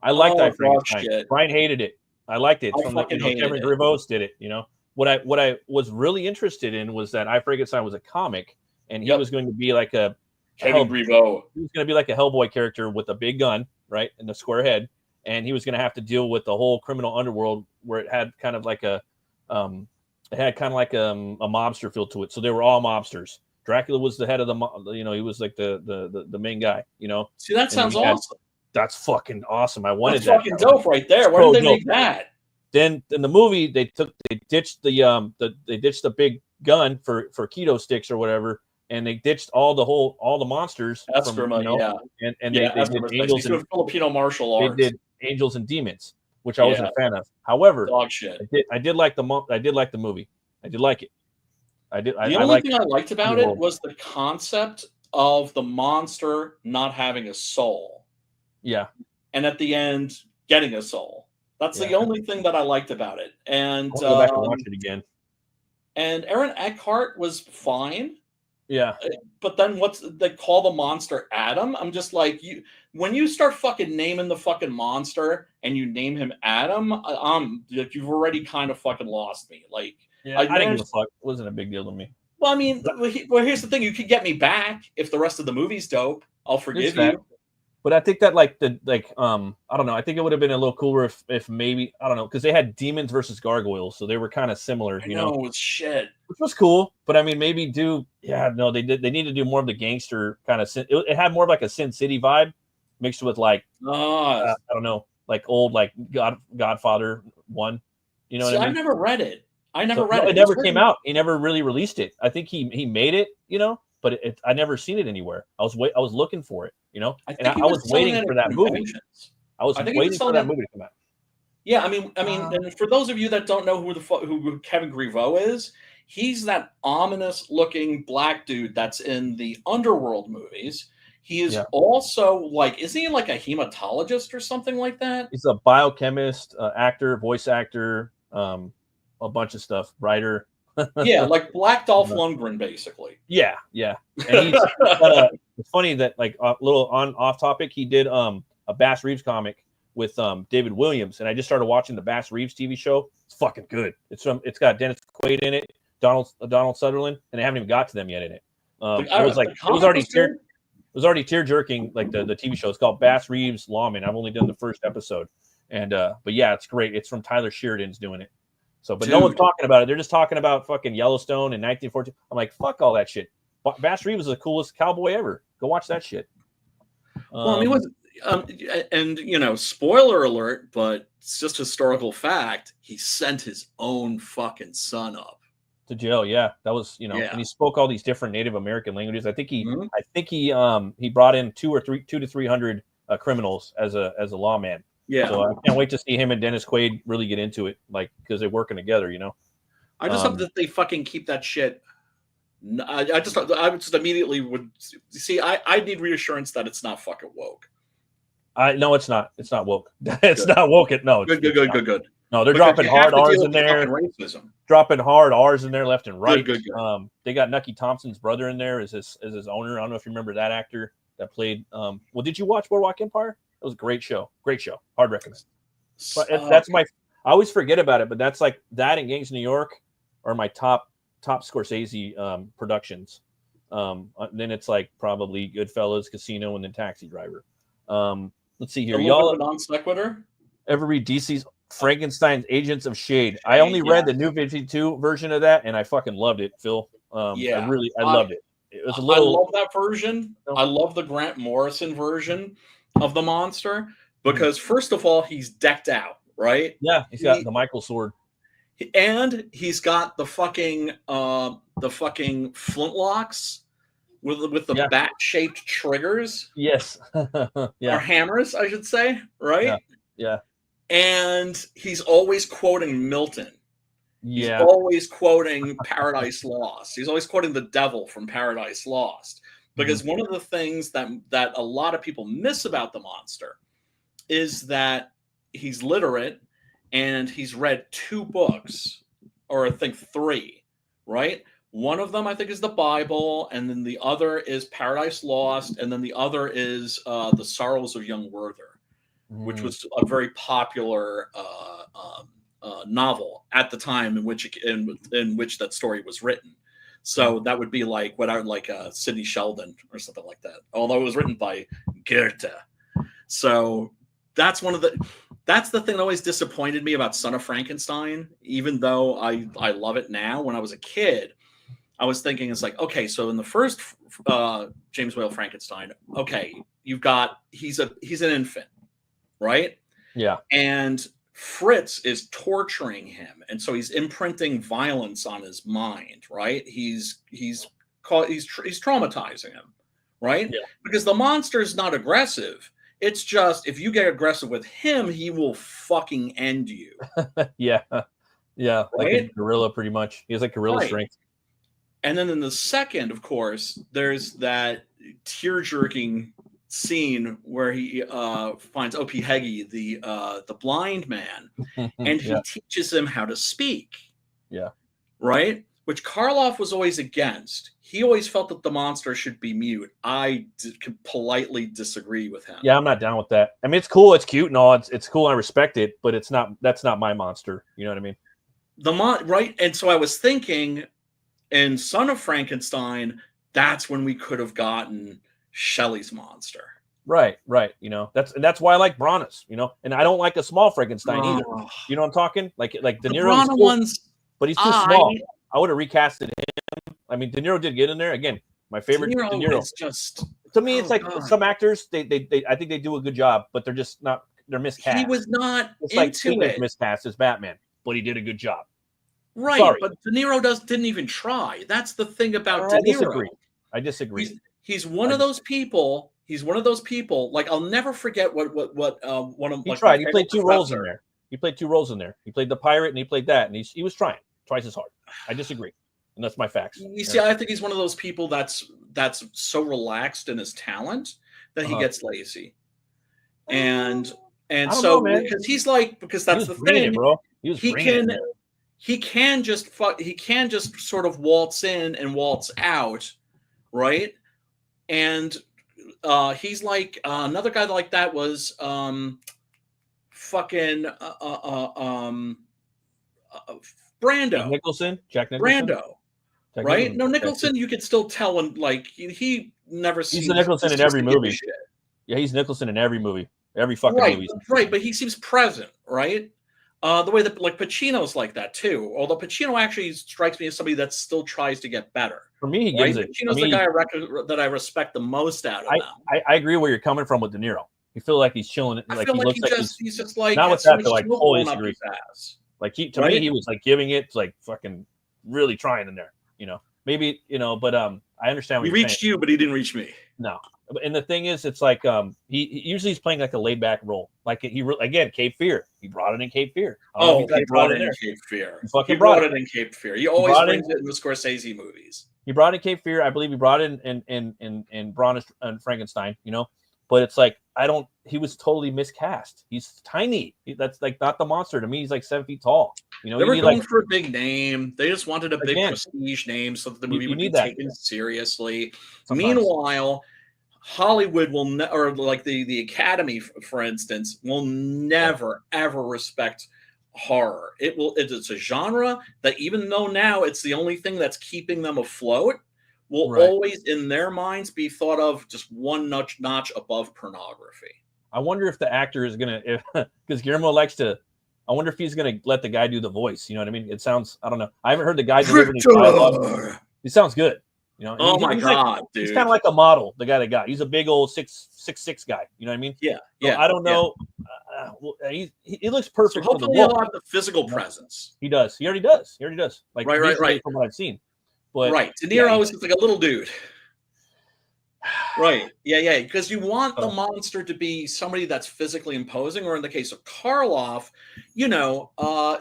I liked I, Frankenstein. Shit. Brian hated it. I liked it. From Kevin Grevos did it. You know what I was really interested in was that I, Frankenstein was a comic, and he was going to be like a Kevin Grevos. He was going to be like a Hellboy character with a big gun, right, and a square head, and he was going to have to deal with the whole criminal underworld where it had kind of like a mobster feel to it. So they were all mobsters. Dracula was the head of he was like the main guy. You know. See, that sounds awesome. That's fucking awesome. I wanted That's fucking dope right there. Why did they make that? Then in the movie they ditched the big gun for keto sticks or whatever, and they ditched all the monsters. That's from, they did angels and Filipino martial arts. They did angels and demons, which I wasn't a fan of. However, dog shit. I did like the movie. I did like it. The only thing I liked about it was the concept of the monster not having a soul. Yeah. And at the end, getting a soul. That's the only thing that I liked about it. And I'll go back and watch it again. And Aaron Eckhart was fine. Yeah. But then they call the monster Adam? I'm just like, when you start fucking naming the fucking monster and you name him Adam, you've already kind of fucking lost me. Like, I didn't give a fuck. It wasn't a big deal to me. Well, I mean, here's the thing. You could get me back if the rest of the movie's dope. I'll forgive you. But I think that I don't know. I think it would have been a little cooler if maybe, I don't know, because they had demons versus gargoyles, so they were kind of similar. I know, it's shit. Which was cool, but I mean, maybe they need to do more of the gangster kind of. It had more of like a Sin City vibe, mixed with like I don't know, like old like Godfather 1. You know what I mean? I never read it. It never came out. He never really released it. I think he made it, but I never seen it anywhere. I was looking for it, I was waiting for that movie. I was waiting for that movie to come out. Yeah, I mean, and for those of you that don't know who Kevin Grevos is, he's that ominous looking black dude that's in the Underworld movies. He is also isn't he like a hematologist or something like that? He's a biochemist, actor, voice actor, a bunch of stuff, writer. Yeah, like Black Dolph Lundgren, basically. Yeah. And it's funny that a little off topic, he did a Bass Reeves comic with David Williams, and I just started watching the Bass Reeves TV show. It's fucking good. It's got Dennis Quaid in it, Donald Sutherland, and they haven't even got to them yet in it. It was already tear jerking, like the TV show. It's called Bass Reeves Lawman. I've only done the first episode, and but yeah, it's great. It's from Tyler Sheridan's doing it. So, but no one's talking about it. They're just talking about fucking Yellowstone in 1914. I'm like, fuck all that shit. Bass Reeves is the coolest cowboy ever. Go watch that shit. Well, I mean, spoiler alert, but it's just historical fact. He sent his own fucking son up to jail. Yeah, that was and he spoke all these different Native American languages. I think he brought in 200 to 300 criminals as a lawman. Yeah, so I can't wait to see him and Dennis Quaid really get into it, because they're working together. I just hope that they fucking keep that shit. I just immediately would see. I need reassurance that it's not fucking woke. No, it's not. It's not woke. It's not woke. No, good. No, they're dropping hard R's in there. Dropping hard R's in there left and right. Good. They got Nucky Thompson's brother in there as his owner. I don't know if you remember that actor that played. Well, did you watch Boardwalk Empire? It was a great show. Hard recommend. But that's I always forget about it, but that's like that and Gangs of New York are my top top Scorsese productions. Then it's like probably Goodfellas, Casino, and then Taxi Driver. Let's see here. A little Y'all bit of a non sequitur. ever read DC's Frankenstein's Agents of Shade? I only read the New 52 version of that, and I fucking loved it, Phil. I loved it. It was a little. I love that version. I love the Grant Morrison version of the monster because, first of all, he's decked out, right? Yeah, he's got the Michael sword, and he's got the fucking flintlocks with the bat-shaped triggers. Yes, or hammers, I should say, right? Yeah. And he's always quoting Milton. He's always quoting Paradise Lost. He's always quoting the devil from Paradise Lost. Because one of the things that a lot of people miss about the monster is that he's literate and he's read 2 books, or I think 3, right? One of them, I think, is the Bible, and then the other is Paradise Lost, and then the other is The Sorrows of Young Werther, which was a very popular novel at the time in which that story was written. So that would be like Sidney Sheldon or something like that. Although it was written by Goethe. So that's the thing that always disappointed me about Son of Frankenstein. Even though I love it now, when I was a kid, I was thinking it's like, okay, so in the first James Whale Frankenstein, okay, he's an infant, right? Yeah. And Fritz is torturing him, and so he's imprinting violence on his mind, right? He's traumatizing him, right? Yeah. Because the monster is not aggressive. It's just if you get aggressive with him, he will fucking end you. Yeah, right? Like a gorilla, pretty much. He has like gorilla strength. And then in the second, of course, there's that tear-jerking scene where he finds O.P. Heggie, the blind man, and he teaches him how to speak. Yeah. Right? Which Karloff was always against. He always felt that the monster should be mute. I politely disagree with him. Yeah, I'm not down with that. I mean, it's cool, it's cute and all. It's cool, I respect it, but that's not my monster. You know what I mean? Right? And so I was thinking, in Son of Frankenstein, that's when we could have gotten Shelley's monster. Right. You know, that's why I like Brana's, you know, and I don't like a small Frankenstein either. You know what I'm talking? Like De Niro's cool, ones, but he's too small. I would have recasted him. I mean, De Niro did get in there. Again, my favorite De Niro. Is just, to me, it's like some actors, they I think they do a good job, but they're just not, they're miscast. He was not it's into like it. Miscast as Batman, but he did a good job. Right, Sorry. but De Niro didn't even try. That's the thing about De Niro. I disagree. He's one of those people. He's one of those people. Like, I'll never forget what one of. He tried. He played 2 roles in there. He played 2 roles in there. He played the pirate and he played that, and he was trying twice as hard. I disagree, and that's my facts. You see, I think he's one of those people that's so relaxed in his talent that he gets lazy, and so because he's like, because that's the thing, bro. He can just sort of waltz in and waltz out, right? And he's like another guy like that was fucking Brando. Nicholson, Jack Nicholson. Brando, right? No, Nicholson, you could still tell when like he never seems. He's the Nicholson in every movie. Yeah, he's Nicholson in every movie, every fucking movie. Right, but he seems present, right? The way that like Pacino's like that too. Although Pacino actually strikes me as somebody that still tries to get better. For me, he gives it. Pacino's the guy that I respect the most out of them. I agree where you're coming from with De Niro. You feel like he's chilling. I feel like he's just like not with that, but like always agree. Like to me, he was like giving it like fucking really trying in there. You know, maybe but I understand. What he reached you, but he didn't reach me. No. And the thing is, it's like he usually he's playing like a laid back role. Like again, Cape Fear. He brought it in Cape Fear. He brought it in Cape Fear. He brought it in Cape Fear. He always brings it in the Scorsese movies. He brought in Cape Fear. I believe he brought it in Braun and Frankenstein. You know, but it's like he was totally miscast. He's tiny. That's like not the monster to me. He's like 7 feet tall. You know, they were going for a big name. They just wanted a big prestige name so that the movie would be taken seriously. Sometimes. Meanwhile, Hollywood will or like the Academy, for instance, will never ever respect horror. It's a genre that, even though now it's the only thing that's keeping them afloat, will Right. always in their minds be thought of just one notch above pornography. I wonder if the actor is gonna, because Guillermo likes to. I wonder if he's gonna let the guy do the voice. You know what I mean? It sounds. I don't know. I haven't heard the guy deliver any dialogue. He sounds good. You know. Oh my God, like, dude! He's kind of like a model. The guy that got. He's a big old 6'6" guy. You know what I mean? Yeah, So yeah. I don't know. He looks perfect. So for the hopefully he'll role. have the physical presence. He does. He already does. Like Right. From what I've seen. But right. De Niro is like a little dude. Right. Yeah. Because you want the monster to be somebody that's physically imposing, or in the case of Karloff,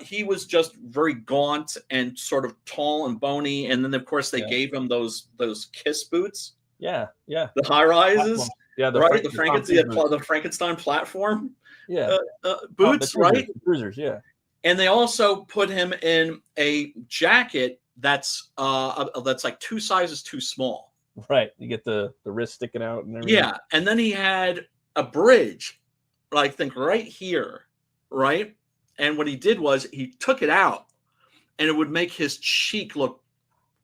he was just very gaunt and sort of tall and bony. And then, of course, they gave him those Kiss boots. Yeah. The high rises. Yeah. The Frankenstein platform. Yeah. Boots, right? The cruisers. Yeah. And they also put him in a jacket that's like 2 sizes too small. Right. You get the wrist sticking out and everything. Yeah. And then he had a bridge, I think right here. Right. And what he did was he took it out, and it would make his cheek look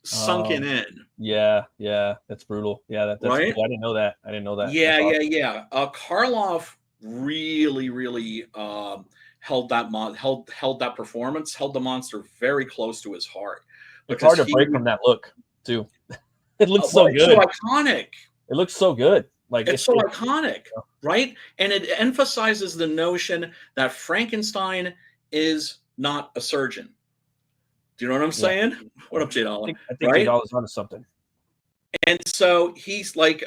sunken in. Yeah. That's brutal. Yeah. That's right. Cool. I didn't know that. Yeah. Karloff really held that performance, held the monster very close to his heart. It's hard to break from that look too. It looks so good. It's so iconic. It looks so good. Like it's so iconic, right? And it emphasizes the notion that Frankenstein is not a surgeon. Do you know what I'm saying? What up, Jade Ollie? I think Jade Ollie's onto something. And so he's like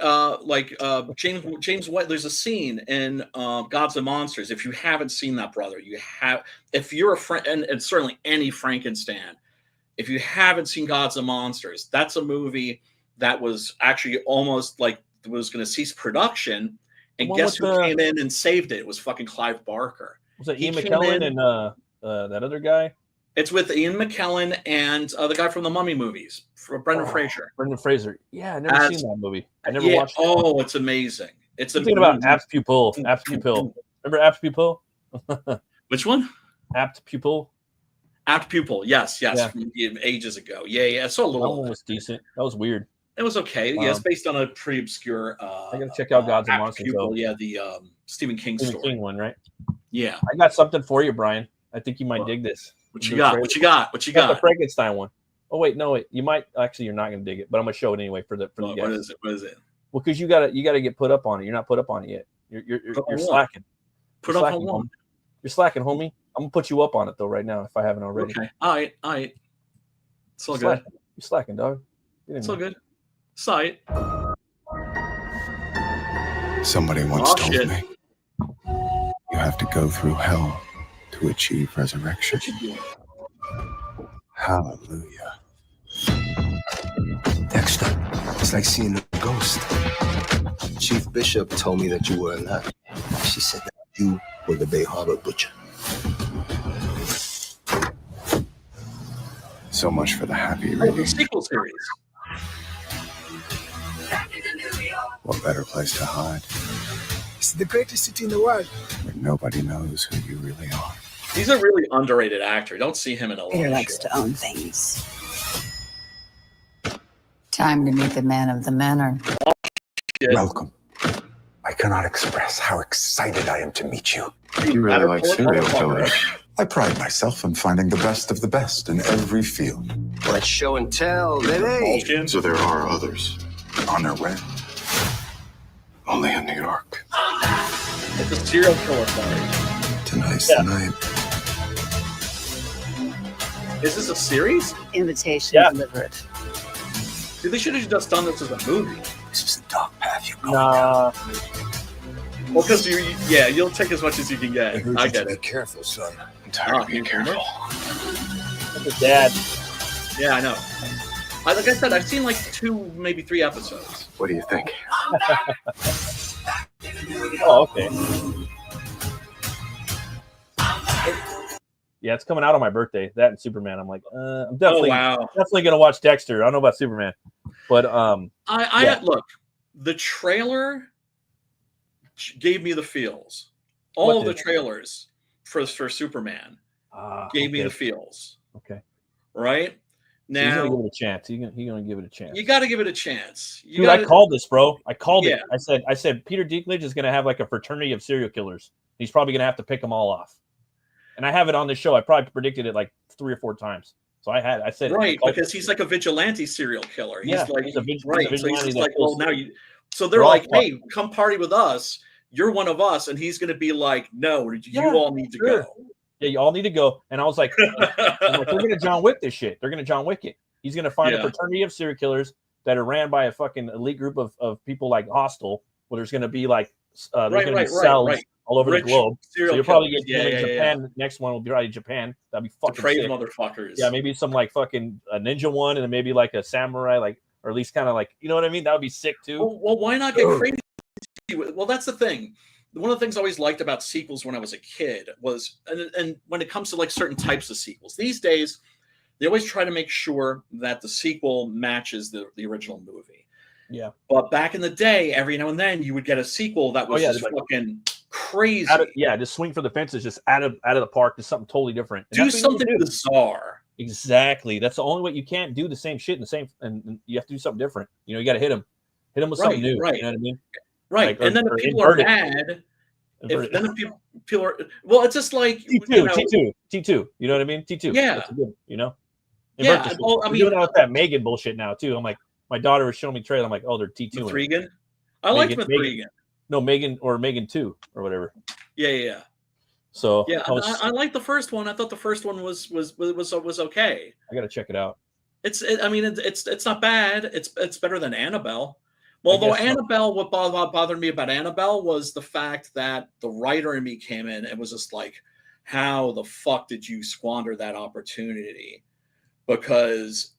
James White. There's a scene in Gods and Monsters. If you haven't seen that, brother, you have. If you're a friend, and certainly any Frankenstein, if you haven't seen Gods and Monsters, that's a movie that was actually almost like was going to cease production. And guess who came in and saved it? It was fucking Clive Barker. Was it Ian McKellen and that other guy? It's with Ian McKellen and the guy from the Mummy movies, Brendan Fraser. Brendan Fraser. Yeah, I never seen that movie. I never watched it. Oh, it's amazing. It's thinking about Apt Pupil. Apt Pupil. Remember Apt Pupil? Which one? Apt Pupil. Apt Pupil. Yes. Yeah. From ages ago. Yeah. I saw a little. That one was decent. That was weird. It was okay. Yeah, it's based on a pretty obscure. I gotta check out Gods and Monsters. Pupil, yeah, the Stephen King story. King one, right? Yeah. I got something for you, Brian. I think you might dig this. What you got? What you got? The Frankenstein one. Oh wait, no, you might actually. You're not gonna dig it, but I'm gonna show it anyway for the guys. What is it? Well, because you gotta get put up on it. You're not put up on it yet. You're slacking. Put up on what? You're slacking, homie. I'm gonna put you up on it though right now if I haven't already. Okay. All right. It's all good. You're slacking, dog. It's all good. Sight. Somebody once told me you have to go through hell to achieve resurrection. Hallelujah. Dexter, it's like seeing a ghost. Chief Bishop told me that you were alive. She said that you were the Bay Harbor butcher. So much for the happy The reading. sequel series. What better place to hide? It's the greatest city in the world. Where nobody knows who you really are. He's a really underrated actor. Don't see him in a lot. Peter likes to own things. Time to meet the man of the manor. Welcome. I cannot express how excited I am to meet you. You really like serial killers. I pride myself on finding the best of the best in every field. Let's show and tell, baby. So there are others. On their way. Only in New York. It's a serial killer party. Tonight's the night. Is this a series? Invitation delivered. Dude, they should have just done this as a movie. This is the dark path you're going Nah. Well, because you'll take as much as you can get. I get Be it. careful, son. I'm tired of being careful. That's his dad. Yeah, I know. Like I said, I've seen like 2, maybe 3 episodes. What do you think? Oh, okay. Yeah, it's coming out on my birthday. That and Superman. I'm like, I'm definitely gonna watch Dexter. I don't know about Superman, but I look. The trailer gave me the feels. All of the trailers for Superman gave me the feels. Okay. Right So he's now, gonna give it a chance. He's gonna give it a chance. you got to give it a chance. Dude, I called this, bro. I called Yeah. it. I said Peter Dinklage is gonna have like a fraternity of serial killers. He's probably gonna have to pick them all off. And I have it on this show. I probably predicted it like 3 or 4 times. So I said right, because he's like a vigilante serial killer. He's like he's a right. He's a So he's vigilante just that like, well, kills- now you. So they're like, hey, come party with us. You're one of us, and he's going to be like, no, you all need to go. Yeah, you all need to go. And I was like, they're going to John Wick this shit. They're going to John Wick it. He's going to find a fraternity of serial killers that are ran by a fucking elite group of people like Hostel, where there's going to be like there's going to be cells all over the globe. So you'll probably get Japan. Next one will be probably Japan. That'd be fucking depraved sick. motherfuckers. Yeah, maybe some like fucking a ninja one, and then maybe like a samurai, like, or at least kind of like, you know what I mean? That would be sick too. Well, why not get crazy? Well, that's the thing. One of the things I always liked about sequels when I was a kid was, and when it comes to like certain types of sequels, these days they always try to make sure that the sequel matches the original movie. Yeah. But back in the day, every now and then you would get a sequel that was just fucking crazy. Just swing for the fences, just out of the park to something totally different. And do something bizarre. Exactly. That's the only way. You can't do the same shit in the same, and you have to do something different. You know, you got to hit them with something new. Right. You know what I mean? Right. Like, and then if people are mad, people are, well, it's just like T2. You know what I mean? T2. Yeah. That's good, you know? Yeah. Well, I mean, doing out that Megan bullshit now too. I'm like, my daughter was showing me trailer. I'm like, oh, they're T2. Mithrigan? I liked Mithrigan. No, Megan 2 or whatever. Yeah. So yeah, I liked the first one. I thought the first one was okay. I got to check it out. It's not bad. It's better than Annabelle. Well, although Annabelle, what bothered me about Annabelle was the fact that the writer in me came in and was just like, how the fuck did you squander that opportunity? Because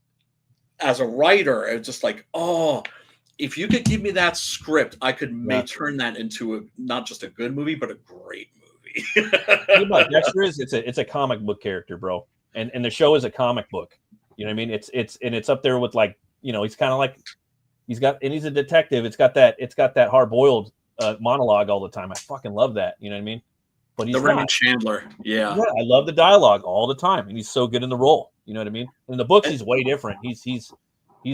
as a writer, it's just like, oh, if you could give me that script, I could turn that into not just a good movie, but a great movie. Dexter is it's a comic book character, bro, and the show is a comic book. You know what I mean? It's up there with, like, you know, he's kind of like he's a detective. It's got that hard boiled monologue all the time. I fucking love that. You know what I mean? But he's the Raymond Chandler. Yeah, I love the dialogue all the time, and he's so good in the role. You know what I mean? In the books, he's way different. He's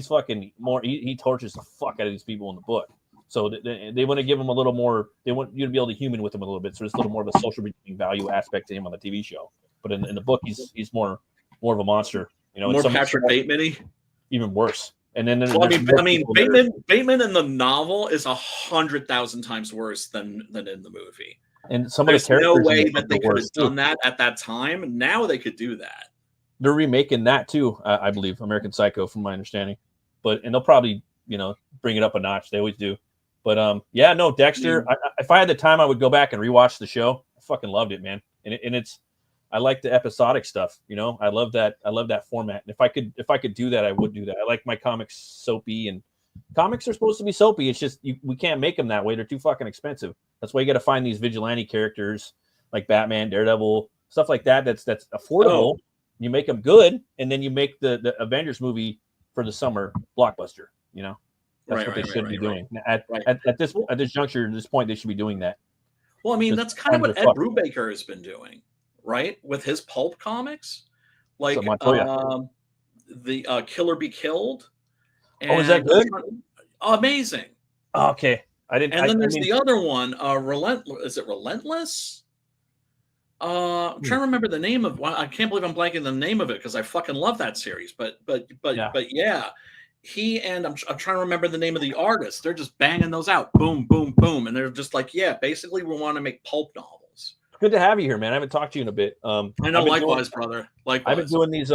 fucking more. He tortures the fuck out of these people in the book. So they want to give him a little more. They want you to be able to human with him a little bit. So there's a little more of a social value aspect to him on the TV show. But in the book, he's more of a monster. You know, more Patrick Bateman-y. Even worse. And then Bateman in the novel is 100,000 times worse than in the movie. And some There's of the characters, no way that they could have done that at that time. Now they could do that. They're remaking that too, I believe, American Psycho, from my understanding. And they'll probably, you know, bring it up a notch. They always do. But Dexter. If I had the time, I would go back and rewatch the show. I fucking loved it, man. I like the episodic stuff. You know, I love that format. And if I could do that, I would do that. I like my comics soapy, and comics are supposed to be soapy. It's just we can't make them that way. They're too fucking expensive. That's why you got to find these vigilante characters like Batman, Daredevil, stuff like that. That's affordable. Oh. You make them good, and then you make the Avengers movie for the summer blockbuster. You know, that's what they should be doing. At this juncture, at this point, they should be doing that. Well, I mean, that's kind of what Ed Brubaker has been doing, right? With his pulp comics, like the Killer Be Killed. And is that good? Amazing. Okay. Then there's the other one, Relentless. Is it Relentless? I'm trying to remember the name of one. I can't believe I'm blanking the name of it because I fucking love that series. But yeah, he and I'm trying to remember the name of the artist. They're just banging those out, boom, boom, boom, and they're just like, yeah, basically we want to make pulp novels. Good to have you here, man. I haven't talked to you in a bit. I know, likewise, brother. Likewise. I've been doing these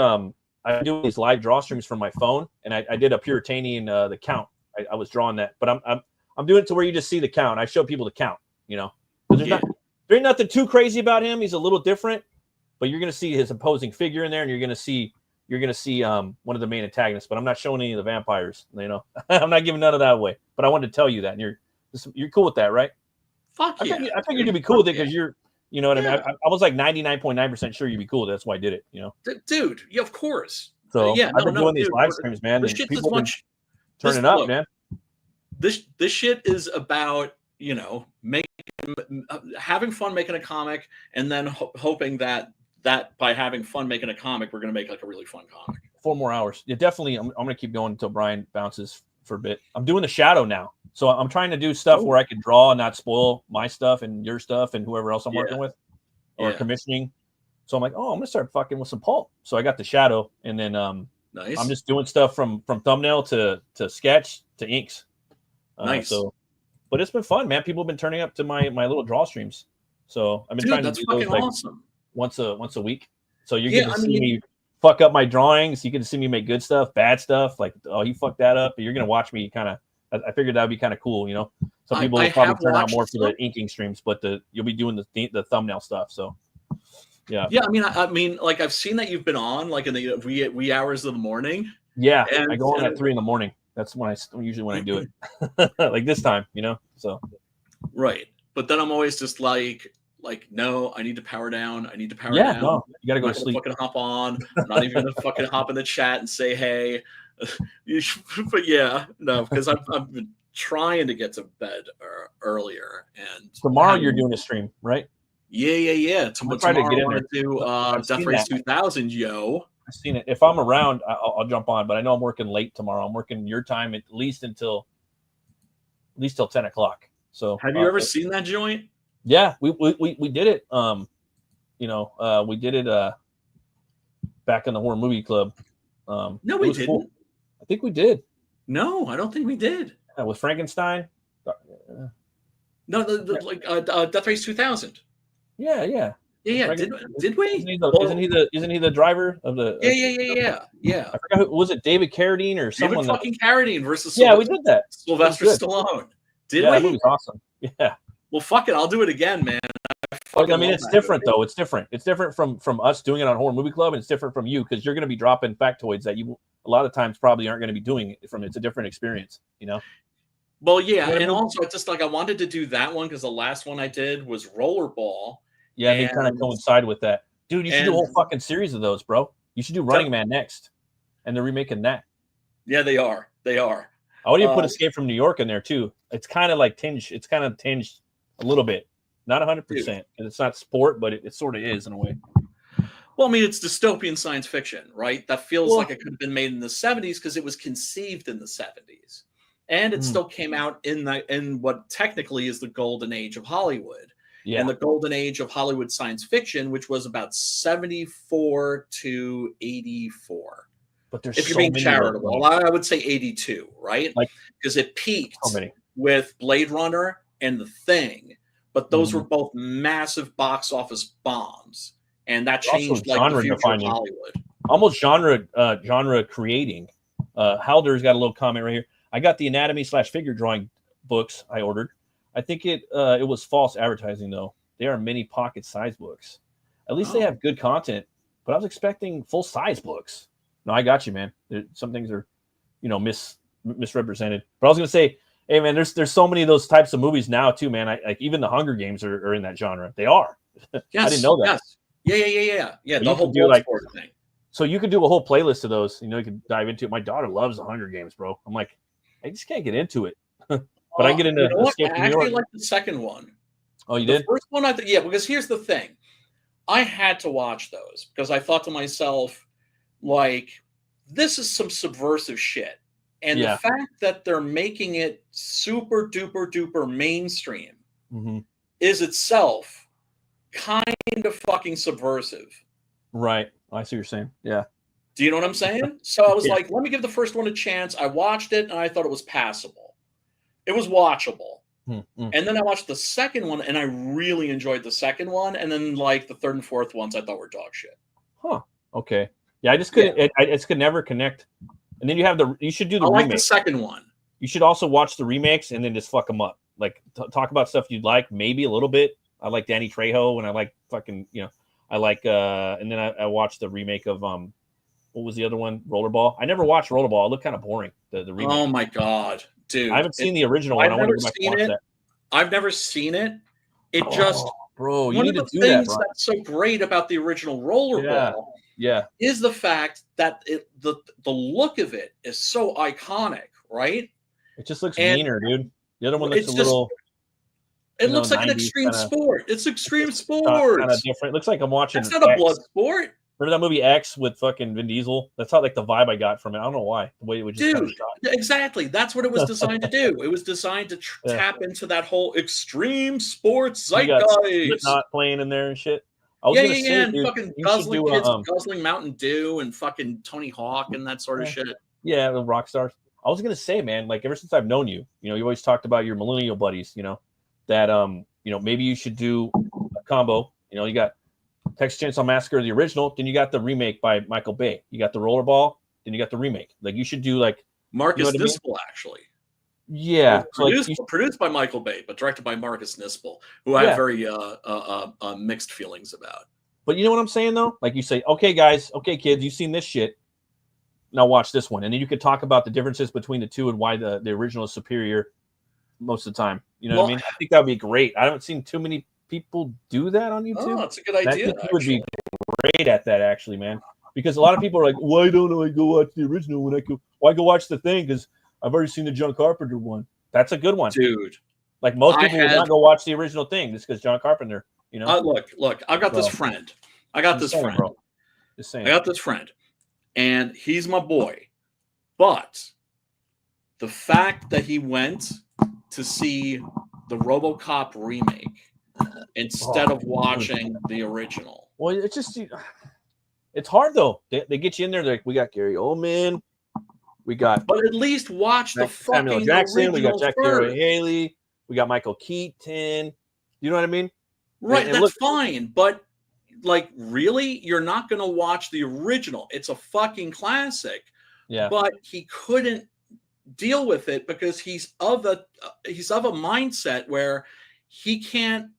live draw streams from my phone, and I did a Puritanian the count. I was drawing that, but I'm doing it to where you just see the count. I show people the count, you know. There ain't nothing too crazy about him. He's a little different, but you're gonna see his opposing figure in there, and you're gonna see one of the main antagonists. But I'm not showing any of the vampires. You know, I'm not giving none of that away. But I wanted to tell you that, and you're cool with that, right? Fuck yeah! I think you'd be cool with it because you're. You know what I mean? I was like 99.9% sure you'd be cool. That's why I did it. You know, dude. Yeah, of course. So I've been doing these live streams, man. This shit is much turning up, man. This shit is about, you know, having fun making a comic, and then hoping that that by having fun making a comic, we're going to make like a really fun comic. 4 more hours. Yeah, definitely. I'm going to keep going until Brian bounces for a bit. I'm doing the shadow now. So I'm trying to do stuff where I can draw and not spoil my stuff and your stuff and whoever else I'm working with or commissioning. So I'm like, oh, I'm going to start fucking with some pulp. So I got the shadow, and then nice. I'm just doing stuff from thumbnail to sketch to inks. Nice. So, but it's been fun, man. People have been turning up to my little draw streams. So I've been trying to do those like once a week. So you're getting to see me fuck up my drawings. You get to see me make good stuff, bad stuff. Like, oh, you fucked that up. But you're gonna watch me kind of. I figured that would be kind of cool, you know. Some people will probably turn out more for the inking streams, but you'll be doing the thumbnail stuff. So yeah. I mean, like I've seen that you've been on like in the wee hours of the morning. Yeah, I go on at 3 a.m. That's usually when I do it. Like this time, you know. So right, but then I'm always just like, no, I need to power down. I need to power down. No, you gotta go to sleep. Fucking hop on. I'm not even gonna fucking hop in the chat and say hey. But yeah, no, because I've been trying to get to bed earlier. And tomorrow you're doing a stream, right? Yeah. Tomorrow try to get in there. To Death Race 2000, yo. I've seen it. If I'm around, I'll jump on. But I know I'm working late tomorrow. I'm working your time at least till 10 o'clock. So have you ever seen that joint? Yeah, we did it. We did it back in the horror movie club. No, we didn't. Cool. I think we did. No, I don't think we did. With Frankenstein. No, Death Race 2000. Yeah. Did we? Isn't he the driver of the? Yeah. I forgot was it David Carradine or someone? David fucking Carradine versus. Yeah, we did that. Sylvester Stallone. Did we? That movie's awesome. Yeah. Well, fuck it. I'll do it again, man. I mean, it's different though. It's different. It's different from us doing it on Horror Movie Club, and it's different from you because you're going to be dropping factoids that you a lot of times probably aren't going to be doing it from. It's a different experience, you know. Well, yeah, and also just like I wanted to do that one because the last one I did was Rollerball. Yeah, they kind of coincide with that, dude. You should do a whole fucking series of those, bro. You should do Running Man next, and they're remaking that. Yeah, they are. I would even put Escape from New York in there too. It's kind of like tinged. It's kind of tinged a little bit, not 100%, and it's not sport, but it sort of is in a way. Well, I mean, it's dystopian science fiction, right? That feels like it could have been made in the 70s because it was conceived in the 70s. And it still came out in what technically is the golden age of Hollywood. Yeah. And the golden age of Hollywood science fiction, which was about 74 to 84. But there's if you're being charitable, I would say 82, right? Because it peaked with Blade Runner and The Thing. But those were both massive box office bombs. And that changed like the future of Hollywood. Almost genre creating. Halder's got a little comment right here. I got the anatomy/figure drawing books I ordered. I think it was false advertising though. They are mini pocket size books. At least they have good content. But I was expecting full size books. No, I got you, man. Some things are, misrepresented. But I was gonna say, hey, man, there's so many of those types of movies now too, man. Like even the Hunger Games are in that genre. They are. Yes, I didn't know that. Yes. Yeah. The whole thing. So you could do a whole playlist of those. You could dive into it. My daughter loves the Hunger Games, bro. I'm like, I just can't get into it. But I get into Escape from New York. I actually like the second one. Oh, you did? The first one, because here's the thing. I had to watch those because I thought to myself, like, this is some subversive shit. And the fact that they're making it super duper duper mainstream is itself kind of fucking subversive. Right. I see what you're saying. Yeah. Do you know what I'm saying? So I was like, let me give the first one a chance. I watched it and I thought it was passable. It was watchable. And then I watched the second one and I really enjoyed the second one. And then like the third and fourth ones I thought were dog shit. Huh. Okay. Yeah, I just couldn't. I just could never connect. And then you should do the remake. I like the second one. You should also watch the remakes and then just fuck them up. Like talk about stuff you'd like, maybe a little bit. I like Danny Trejo and I like fucking, I like, and then I watched the remake of, what was the other one? Rollerball. I never watched Rollerball. It looked kind of boring. The remake. Oh my God, dude. I haven't seen the original one. I've never seen it. It bro, you one need of to the do things that, that's so great about the original Rollerball is the fact that the look of it is so iconic, right? It just looks meaner, dude. The other one looks a little. It looks like an extreme sport. It's extreme sports. Kind of different. It looks like I'm watching. It's not a blood sport. Remember that movie X with fucking Vin Diesel? That's how like the vibe I got from it. I don't know why. The way it was just kind of shot. Exactly. That's what it was designed to do. It was designed to tap into that whole extreme sports zeitgeist. Not playing in there and shit. I was gonna say, and dude, fucking guzzling kids, guzzling Mountain Dew and fucking Tony Hawk and that sort of shit. Yeah, the rock stars. I was gonna say, man, like ever since I've known you, you always talked about your millennial buddies, that maybe you should do a combo. You got Texas Chainsaw Massacre, the original, then you got the remake by Michael Bay. You got the Rollerball, then you got the remake. Like you should do like Marcus Nispel, actually. Yeah, produced by Michael Bay, but directed by Marcus Nispel, who I have very mixed feelings about. But you know what I'm saying though? Like you say, okay, guys, okay, kids, you've seen this shit. Now watch this one, and then you could talk about the differences between the two and why the original is superior most of the time. You know what I mean? I think that would be great. I haven't seen too many people do that on YouTube. Oh, that's a good idea. You would be great at that, actually, man. Because a lot of people are like, "Why don't I go watch the original when I go? Why go watch the thing? Because I've already seen the John Carpenter one. That's a good one, dude. Like most people would not go watch the original thing just because John Carpenter. Look, I've got this friend. I got this friend. I got this friend, and he's my boy. But the fact that he went to see the RoboCop remake instead of watching the original. Well, it's hard though. They get you in there. They're like, we got Gary Oldman, but at least watch the fucking Samuel Jackson. We got Jackie Haley. We got Michael Keaton. You know what I mean? Right. That's fine, but like, really, you're not going to watch the original. It's a fucking classic. Yeah. But he couldn't deal with it because he's of a mindset where he can't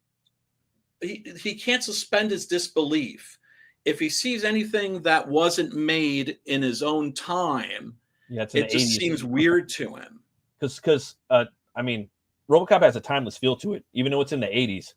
suspend his disbelief. If he sees anything that wasn't made in his own time, it just seems weird to him. Because I mean, RoboCop has a timeless feel to it, even though it's in the 80s.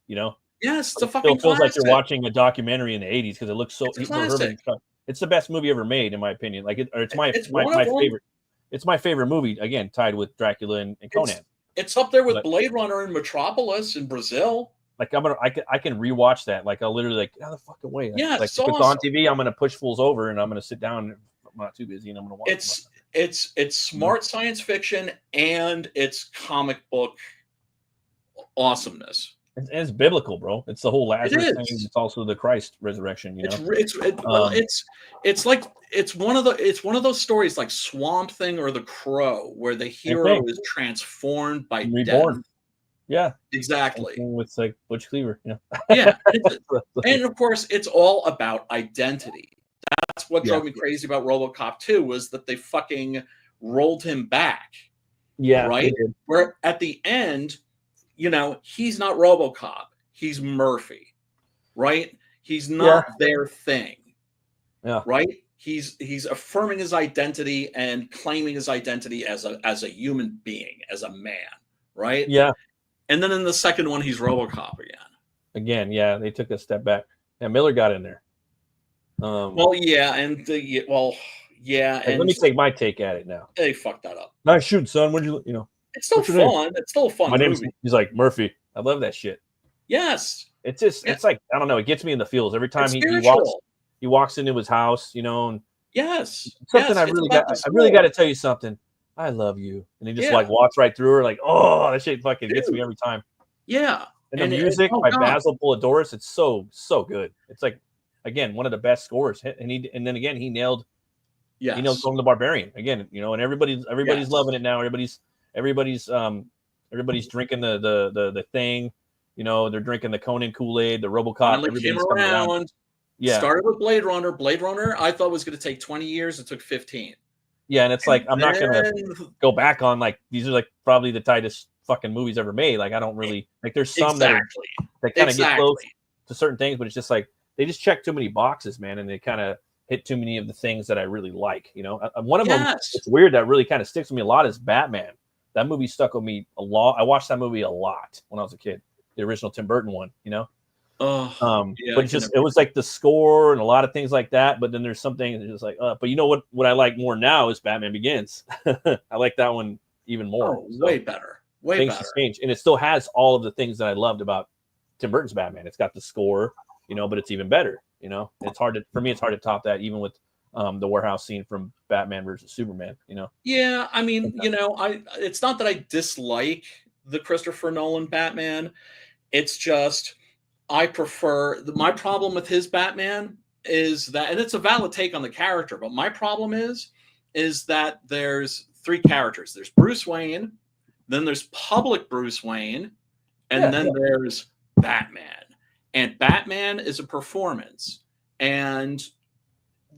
Yes, it's a fucking feels classic. like you're watching a documentary in the 80s because it looks so. It's the best movie ever made, in my opinion. It's my favorite. It's my favorite movie. Again, tied with Dracula and Conan. It's up there with Blade Runner and Metropolis in Brazil. Like I can rewatch that. Like I'll literally like, out of the fucking way. Yeah, like if it's on TV, I'm gonna push fools over and I'm gonna sit down. I'm not too busy and I'm gonna watch. It's smart science fiction and it's comic book awesomeness. It's biblical, bro. It's the whole Lazarus thing. It's also the Christ resurrection. It's one of those stories like Swamp Thing or The Crow, where the hero is transformed by death. Yeah, exactly. With like Butch Cleaver. Yeah, yeah, and of course, it's all about identity. That's what drove me crazy about RoboCop 2 was that they fucking rolled him back. Yeah, right. Where at the end, he's not RoboCop. He's Murphy, right? He's not their thing. Yeah. Right? He's affirming his identity and claiming his identity as a human being, as a man, right? Yeah. And then in the second one, he's RoboCop again. Again, yeah, they took a step back. And Miller got in there. And let me take my take at it now. They fucked that up. Nice shoot, son. It's still fun. It's still a fun movie. He's like, Murphy. I love that shit. Yes. It's just, it's like, I don't know. It gets me in the feels every time he walks into his house, and yes. Something I really got to tell you something. I love you. And he just like walks right through her like, oh, that shit fucking gets me every time. Yeah. And the music by Basil Polidoris, it's so good. It's like, again, one of the best scores. And then again, he nailed Conan the Barbarian again, and everybody's loving it now. Everybody's drinking the thing, they're drinking the Conan Kool-Aid, the RoboCop. Everybody came around. Yeah. Started with Blade Runner. Blade Runner, I thought was going to take 20 years. It took 15. Yeah, and it's like I'm not going to go back on like these are like probably the tightest fucking movies ever made. Like I don't really like. There's some that kind of get close to certain things, but it's just like they just check too many boxes, man, and they kind of hit too many of the things that I really like. One of them, it's weird that really kind of sticks with me a lot is Batman. That movie stuck with me a lot. I watched that movie a lot when I was a kid. The original Tim Burton one, but it was like the score and a lot of things like that. But then there's something that's just like, but what I like more now is Batman Begins. I like that one even more. Way better. Way things better. have changed, and it still has all of the things that I loved about Tim Burton's Batman. It's got the score, but it's even better. It's hard to top that, even with the warehouse scene from Batman versus Superman. Yeah, I mean, it's not that I dislike the Christopher Nolan Batman. It's just I prefer my problem with his Batman is that, and it's a valid take on the character, but my problem is that there's three characters. There's Bruce Wayne, then there's public Bruce Wayne, and then there's Batman. And Batman is a performance. And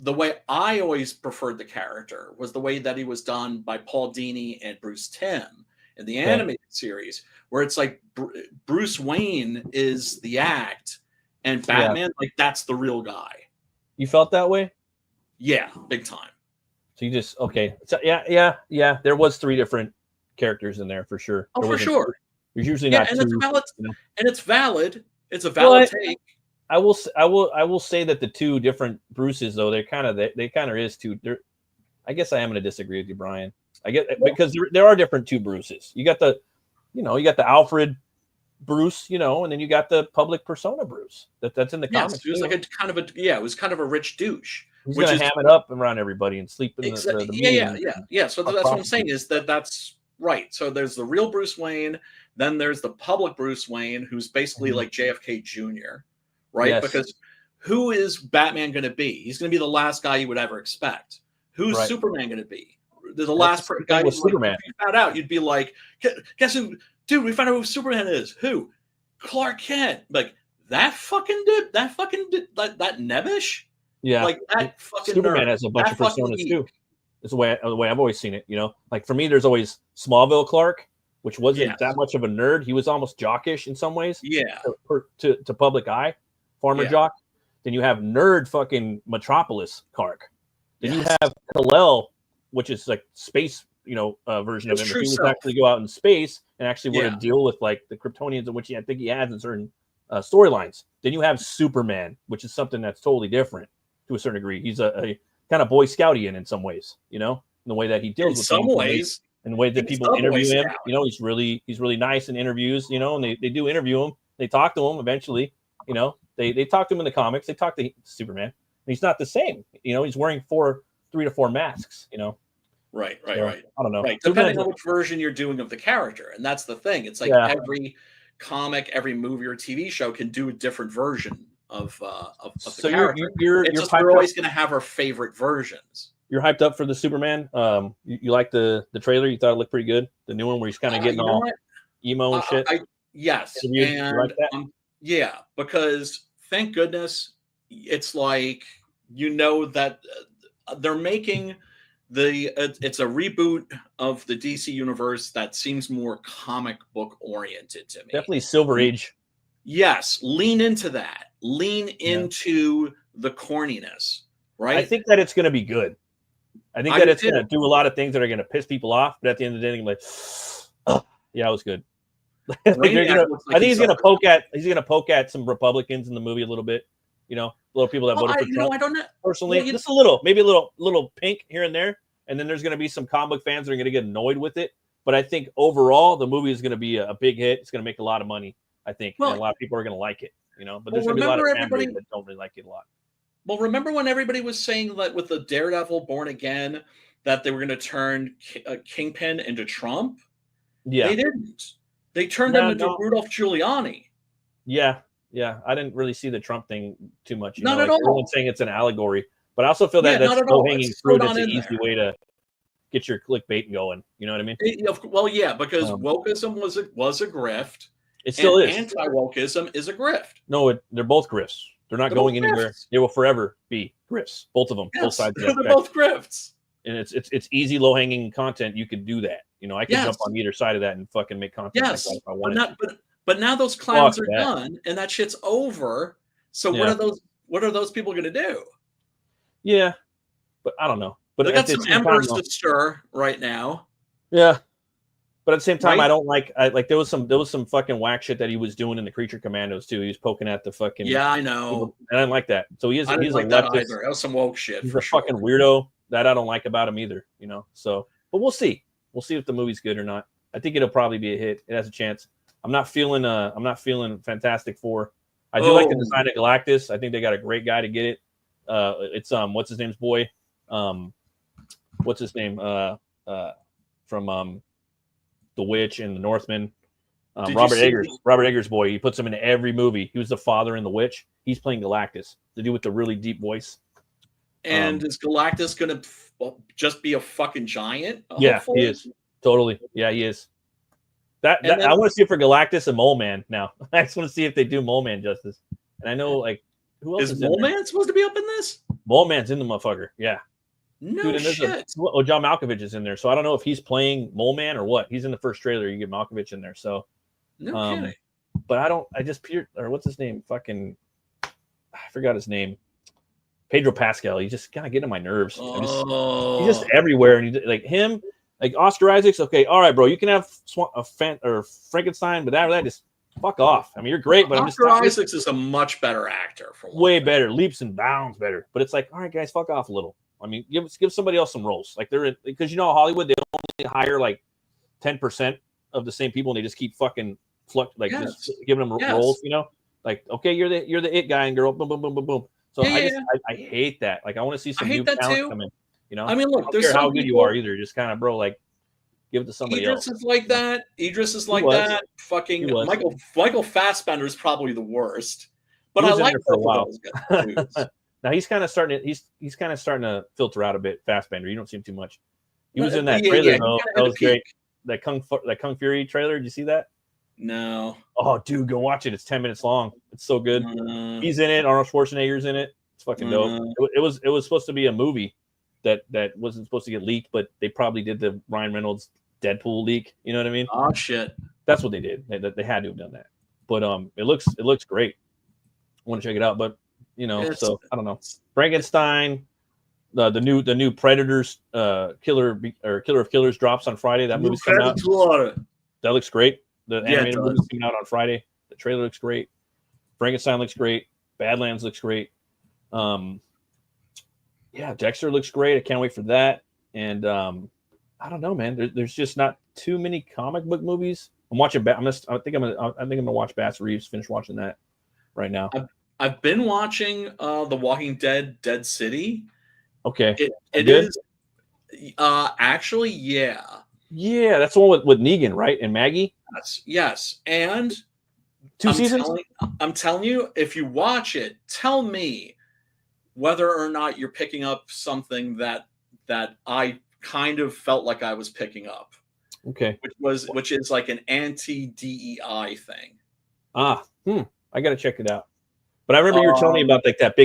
the way I always preferred the character was the way that he was done by Paul Dini and Bruce Timm in the animated series, where it's like Bruce Wayne is the act and Batman, like that's the real guy. You felt that way? Yeah, big time. So you just, okay. So yeah. There was three different characters in there for sure. Oh, for sure. There's usually not and two. it's valid. And it's valid. It's a valid take. I will say that the two different Bruces, though, they kind of is two. I guess I am going to disagree with you, Brian. I get because there are different two Bruces. You got the Alfred Bruce, and then you got the public persona Bruce. That's in the comics. It was like it was kind of a rich douche. He's going to ham it up around everybody and sleep in the yeah. So that's what I'm saying is that's right. So there's the real Bruce Wayne, then there's the public Bruce Wayne, who's basically like JFK Jr., right? Yes. Because who is Batman going to be? He's going to be the last guy you would ever expect. Who's Superman going to be? There's the last guy with Superman. If you found out, you'd be like, guess who? Dude, we found out who Superman is. Who? Clark Kent. Like that nebbish. Yeah, like that fucking Superman nerd. has a bunch of personas too. It's the way I've always seen it. Like for me, there's always Smallville Clark, which wasn't that much of a nerd. He was almost jockish in some ways. Yeah, to public eye, farmer jock. Then you have nerd fucking Metropolis Clark. Then you have Kal-El, which is like space, version of him. If he was actually go out in space and actually want to deal with like the Kryptonians, in which I think he has in certain storylines. Then you have Superman, which is something that's totally different to a certain degree. He's a kind of Boy Scoutian in some ways, in the way that he deals with some ways, and the way that people interview him. He's really nice in interviews, and they do interview him. They talk to him eventually. They talk to him in the comics. They talk to Superman. And he's not the same. He's wearing 3 to 4 masks. Right. I don't know. Right, depending on which version you're doing of the character, and that's the thing. It's like every comic, every movie or TV show can do a different version of the character. We're always going to have our favorite versions. You're hyped up for the Superman. You like the trailer? You thought it looked pretty good. The new one where he's kind of getting all emo and shit. Yes, and like that? Because thank goodness it's like that they're making it's a reboot of the DC universe that seems more comic book oriented to me. Definitely Silver Age. Yes, lean into that. Lean into the corniness, right? I think that it's going to be good. I think that it's going to do a lot of things that are going to piss people off, but at the end of the day, I'm like, oh, yeah, it was good. I think he's going to poke at some Republicans in the movie a little bit. Little people that voted for Trump. I don't know. Personally, just a little, maybe a little pink here and there, and then there's going to be some comic book fans that are going to get annoyed with it. But I think overall, the movie is going to be a big hit. It's going to make a lot of money, I think, and a lot of people are going to like it. But there's going to be a lot of fanboys that don't really like it a lot. Well, remember when everybody was saying that with the Daredevil Born Again that they were going to turn Kingpin into Trump? Yeah, they didn't. They turned him into Rudolph Giuliani. Yeah, I didn't really see the Trump thing too much. Not at all. Everyone's saying it's an allegory, but I also feel that that's low-hanging fruit. It's an easy way to get your clickbait going. You know what I mean? Because wokeism was a grift. It still is. Anti-wokeism is a grift. No, they're both grifts. They're not going anywhere. They will forever be grifts. Both of them. Both sides. They're both grifts. And it's easy, low-hanging content. You could do that. I can jump on either side of that and fucking make content like that if I wanted to. But now those clowns are done and that shit's over. So what are those people going to do? Yeah, but I don't know. But they got some embers to stir right now. Yeah, but at the same time, I don't like. There was some fucking whack shit that he was doing in the Creature Commandos too. He was poking at the fucking. Yeah, I know. And I didn't like that. So he's like a that leftist. either. That was some woke shit. He's a fucking weirdo that I don't like about him either. So, but we'll see. We'll see if the movie's good or not. I think it'll probably be a hit. It has a chance. I'm not feeling Fantastic Four. I do like the design of Galactus. I think they got a great guy to get it. It's what's his name's boy? What's his name? From The Witch and The Northman. Robert Eggers' boy. He puts him in every movie. He was the father in The Witch. He's playing Galactus. The dude with the really deep voice. And is Galactus gonna just be a fucking giant? Yeah, Hopefully? he is. Totally. Yeah, he is. I want to see it for Galactus and Mole Man now. I just want to see if they do Mole Man justice. And I know, like, who else is Mole Man supposed to be up in this? Mole Man's in the motherfucker. Yeah. No shit. John Malkovich is in there, so I don't know if he's playing Mole Man or what. He's in the first trailer. You get Malkovich in there, so no kidding. But I just or what's his name? Fucking, I forgot his name. Pedro Pascal. He just kind of getting on my nerves. He's just everywhere, and he like him. Like Oscar Isaac's, okay, all right, bro. You can have Frankenstein, but that just fuck off. I mean, you're great, but Oscar Isaacs is a much better actor. For way better, leaps and bounds better. But it's like, all right, guys, fuck off a little. I mean, give somebody else some roles. Like because Hollywood, they only hire like 10% of the same people, and they just keep fucking just giving them roles. Like okay, you're the it guy and girl, boom, boom, boom, boom, boom. So I hate that. Like I want to see some new talent come in. I mean, look, there's how good you are either. Just kind of, bro, like, give it to somebody else. Idris is like that. Fucking Michael Fassbender is probably the worst. But I like for a while. Now he's kind of starting to filter out a bit. Fassbender, you don't see him too much. He was in that trailer though. That was great. That Kung Fury trailer. Did you see that? No. Oh, dude, go watch it. It's 10 minutes long. It's so good. He's in it. Arnold Schwarzenegger's in it. It's fucking dope. It was supposed to be a movie that wasn't supposed to get leaked, but they probably did the Ryan Reynolds Deadpool leak. You know what I mean? Oh shit! That's what they did. They had to have done that. But it looks great. I want to check it out, but so I don't know. Frankenstein, the new Predators, Killer of Killers drops on Friday. That movie's coming out. That looks great. The animated movie's coming out on Friday. The trailer looks great. Frankenstein looks great. Badlands looks great. Yeah, Dexter looks great. I can't wait for that. And I don't know, man. There's just not too many comic book movies. I'm watching. I think I'm gonna watch Bass Reeves. Finish watching that right now. I've been watching The Walking Dead: Dead City. Okay, it is. Actually, yeah. Yeah, that's the one with Negan, right? And Maggie. Yes, and 2 seasons. I'm telling you, if you watch it, tell me whether or not you're picking up something that I kind of felt like I was picking up. Okay. Which is like an anti-DEI thing. I got to check it out. But I remember you were telling me about like that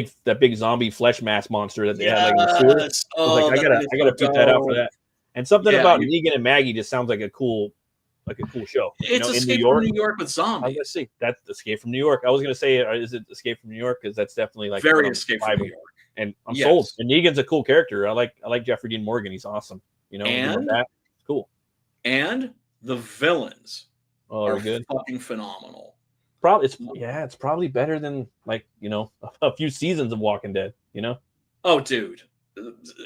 big zombie flesh mass monster that they had like in the sewers. I gotta peep that out for that. And something about Negan and Maggie just sounds like a cool show. It's Escape from New York with zombies. I was gonna say that's Escape from New York. I was gonna say, is it Escape from New York? Because that's definitely like very Escape from New York. And I'm sold. And Negan's a cool character. I like Jeffrey Dean Morgan. He's awesome. And that it's cool. And the villains are good. Fucking phenomenal. It's probably better than a few seasons of Walking Dead. Oh, dude.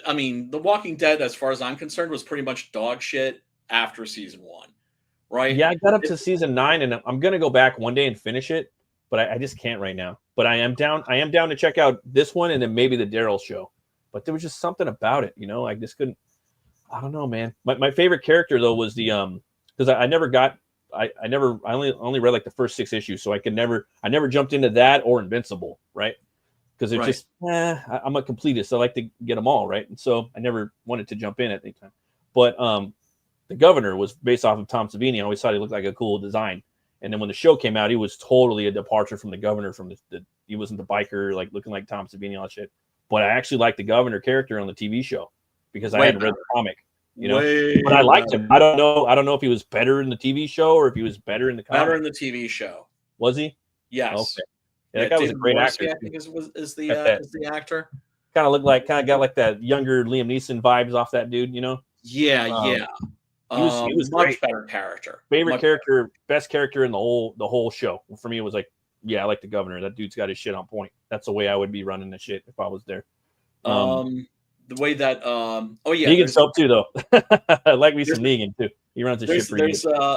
I mean, The Walking Dead, as far as I'm concerned, was pretty much dog shit after season 1, right? Yeah, I got up to season 9, and I'm gonna go back one day and finish it, but I just can't right now. But I am down to check out this one and then maybe the Daryl show. But there was just something about it, I just couldn't. I don't know, man. My favorite character though was the because I only read like the first 6 issues, so I never jumped into that or Invincible, right? Because it's just I'm a completist. I like to get them all, right? And so I never wanted to jump in at any time. But the Governor was based off of Tom Savini. I always thought he looked like a cool design. And then when the show came out, he was totally a departure from the Governor. From he wasn't the biker, like looking like Tom Savini, all that shit. But I actually liked the Governor character on the TV show because I hadn't read the comic, But I liked him. I don't know if he was better in the TV show or if he was better in the comic. Better in the TV show. Was he? Yes. Okay. Yeah, that guy was a great actor. I think is the actor. Kind of got like that younger Liam Neeson vibes off that dude, Yeah. He was much great. Better character. Favorite character, best character in the whole show. For me, it was like, I like the Governor. That dude's got his shit on point. That's the way I would be running the shit if I was there. the way that oh yeah, Negan's help too though. I like me some Negan too. He runs the ship for you.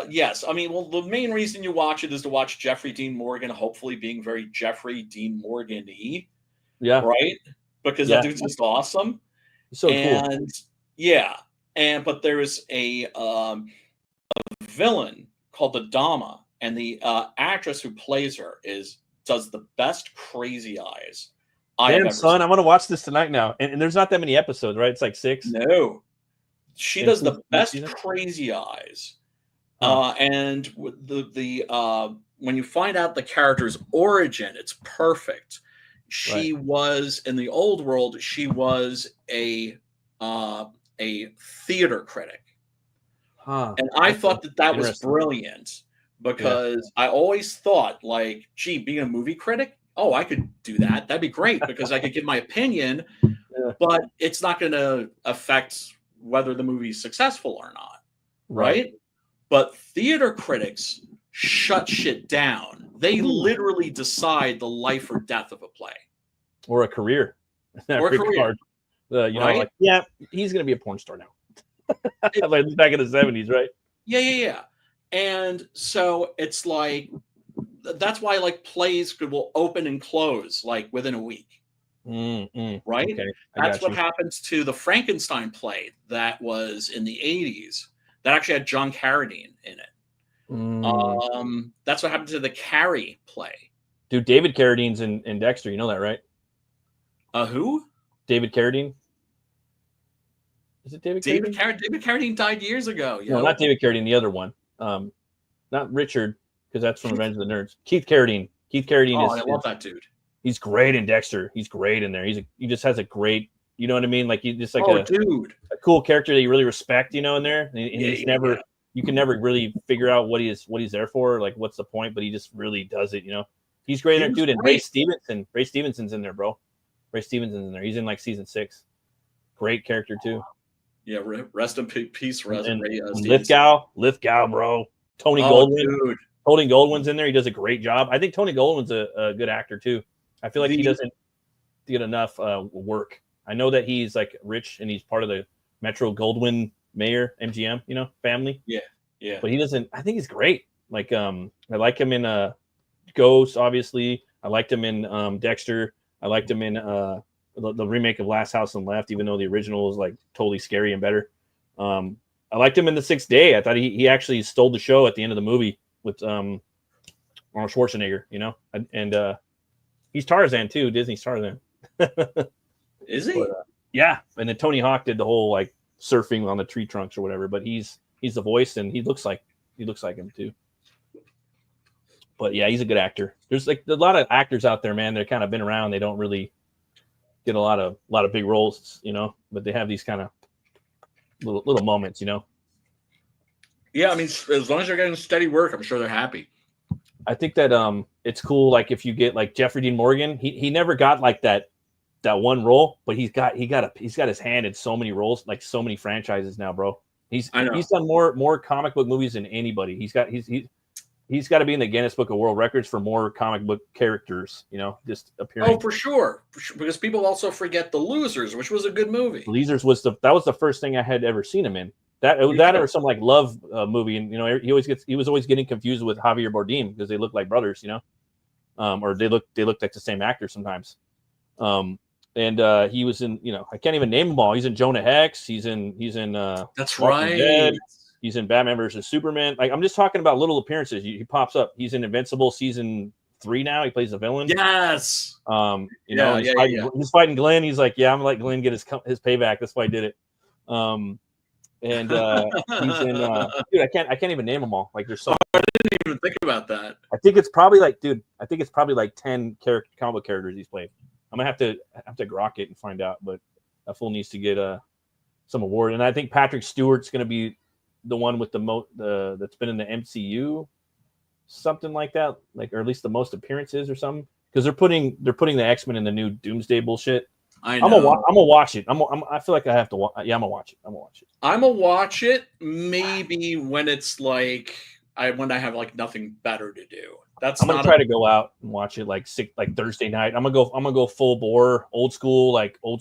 Yes, I mean, well, the main reason you watch it is to watch Jeffrey Dean Morgan, hopefully being very Jeffrey Dean Morgan-y. Yeah. Right? Because that dude's just awesome. So cool. Yeah. But there's a villain called the Dama, and the actress who plays her does the best crazy eyes I have ever seen. I want to watch this tonight now. And there's not that many episodes, right? It's like 6. No. She does the best crazy eyes. And when you find out the character's origin, it's perfect. She was in the old world. She was a theater critic, and I thought that was brilliant because I always thought, like, gee, being a movie critic, oh, I could do that. That'd be great because I could give my opinion, but it's not going to affect whether the movie's successful or not, right? But theater critics shut shit down. They literally decide the life or death of a play. Or a career. Or a career. Know, like, yeah, he's going to be a porn star now. Like back in the 70s, right? Yeah. And so it's like, that's why like plays will open and close like within a week. Right? Okay, that's what happens to the Frankenstein play that was in the 80s that actually had John Carradine in it. That's what happened to the Carrie play. Dude, David Carradine's in Dexter. You know that, right? Who? David Carradine. Is it David Carradine? David Carradine died years ago. No, not David Carradine. The other one. Not Richard, because that's from Revenge of the Nerds. Keith Carradine. Keith Carradine I love that dude. He's great in Dexter. He's great in there. He just has a great, you know what I mean? Like he just like a cool character that you really respect, you know, in there. And he's never, you can never really figure out what he's there for, like what's the point, but he just really does it, you know. He's great in there, dude. And Ray Stevenson's in there, bro. Ray Stevenson's in there. He's in like season 6. Great character too. Yeah, rest in peace, Ray. Lithgow, bro. Tony Goldwyn. Dude. Tony Goldwyn's in there. He does a great job. I think Tony Goldwyn's a good actor too. I feel like he doesn't get enough work. I know that he's like rich and he's part of the Metro Goldwyn Mayer MGM, you know, family. Yeah. But he doesn't. I think he's great. Like I like him in Ghost, obviously. I liked him in Dexter. I liked him in the remake of Last House on the Left, even though the original was like totally scary and better. I liked him in The Sixth Day. I thought he actually stole the show at the end of the movie with Arnold Schwarzenegger, you know, and he's Tarzan too. Disney's Tarzan. Is he? But, yeah. And then Tony Hawk did the whole like surfing on the tree trunks or whatever. But he's the voice, and he looks like him too. But yeah, he's a good actor. There's like a lot of actors out there, man. They're kind of been around. They don't really get a lot of big roles, you know. But they have these kind of little moments, you know. Yeah, I mean, as long as they're getting steady work, I'm sure they're happy. I think that it's cool. Like if you get like Jeffrey Dean Morgan, he never got like that one role, but he's got his hand in so many roles, like so many franchises now, bro. He's done more comic book movies than anybody. He's got to be in the Guinness Book of World Records for more comic book characters, you know, just appearing. Oh, for sure. Because people also forget The Losers, which was a good movie. Losers was the first thing I had ever seen him in. That or some like love movie, and you know he was always getting confused with Javier Bardem because they look like brothers, you know, or they look like the same actor sometimes. And he was in, you know, I can't even name them all. He's in Jonah Hex. He's in That's Walking right. Dead. He's in Batman versus Superman. Like I'm just talking about little appearances. He pops up. He's in Invincible season 3 now. He plays the villain. Yes. He's fighting Glenn. He's like, yeah, I'm gonna let Glenn get his payback. That's why I did it. And he's in dude, I can't even name them all. Like there's so I didn't even think about that. I think it's probably like 10 comic book characters he's played. I'm gonna have to grok it and find out, but that fool needs to get some award. And I think Patrick Stewart's gonna be the one with the that's been in the MCU, something like that, like, or at least the most appearances or something, because they're putting the X-Men in the new Doomsday bullshit. I know. I'm gonna watch it. I feel like I have to watch. Yeah, I'm gonna watch it. I'm gonna watch it maybe when it's like when I have like nothing better to do. That's I'm gonna try to go out and watch it like Thursday night. I'm gonna go full bore, old school. Like I'm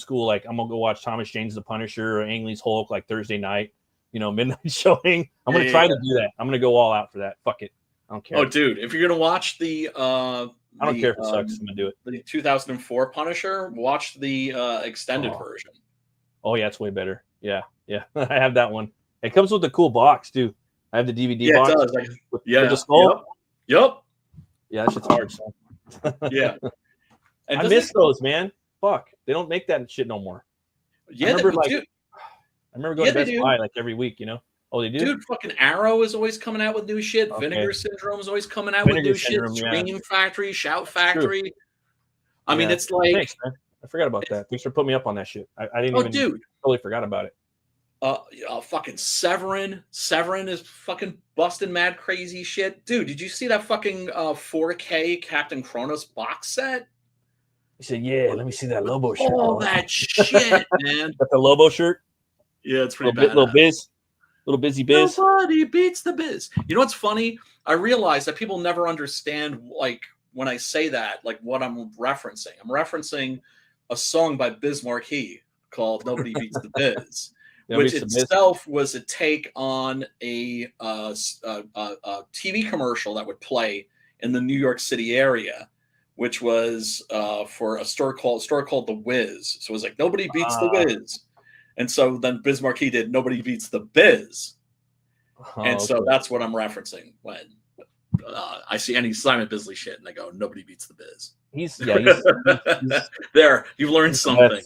gonna go watch Thomas Jane's The Punisher or Ang Lee's Hulk like Thursday night. Midnight showing. I'm gonna try to do that. I'm gonna go all out for that. Fuck it. I don't care. Oh, dude, if you're gonna watch I don't care if it sucks. I'm gonna do it. The 2004 Punisher, watch the extended version. Oh yeah, it's way better. Yeah. I have that one. It comes with a cool box too. I have the DVD box. It does. With the skull. Yep. Yeah, that shit's hard. So. Yeah. And I miss those, man. Fuck, they don't make that shit no more. Yeah, I remember going to Best Buy like every week. Oh, they do. Dude, fucking Arrow is always coming out with new shit. Okay. Vinegar Syndrome is always coming out with new shit. Scream Factory, Shout Factory. I mean, it's like. Thanks, man. I forgot about that. Thanks for putting me up on that shit. I didn't even. Totally forgot about it. Fucking Severin. Severin is fucking busting mad crazy shit. Dude, did you see that fucking 4K Captain Kronos box set? He said, yeah, let me see that Lobo shirt. All that shit, man. Got the Lobo shirt? Yeah, it's pretty bad. Little busy biz. Nobody beats the biz. You know what's funny? I realize that people never understand, like, when I say that, like, what I'm referencing. I'm referencing a song by Biz Markie called Nobody Beats the Biz. Which itself was a take on a TV commercial that would play in the New York City area, which was for a store called The Wiz. So it was like Nobody Beats the Wiz, and so then Biz Markie did Nobody Beats the Biz, and so that's what I'm referencing when I see any Simon Bisley shit, and I go Nobody Beats the Biz. He's there. You've learned something.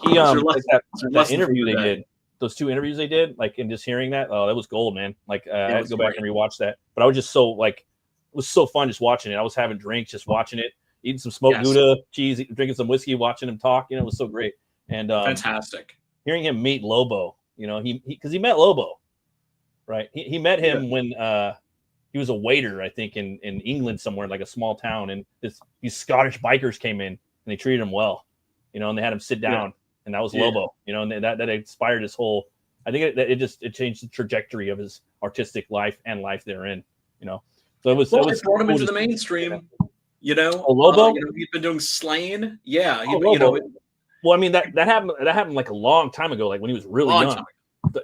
That interview they did. Those 2 interviews they did, like, and just hearing that, that was gold, man. Like, I had to go back and rewatch that. But I was just so, like, it was so fun just watching it. I was having drinks, just watching it, eating some smoked Gouda cheese, drinking some whiskey, watching him talk. It was so great. And fantastic. Hearing him meet Lobo, because he met Lobo, right? He met him when he was a waiter, I think, in England somewhere, like a small town, and these Scottish bikers came in and they treated him well, and they had him sit down. And that was Lobo, and that inspired his whole. I think it changed the trajectory of his artistic life and life therein, So it was. It brought him into the mainstream, Lobo. He's been doing Slain, yeah. Well, I mean that happened like a long time ago, like when he was really young.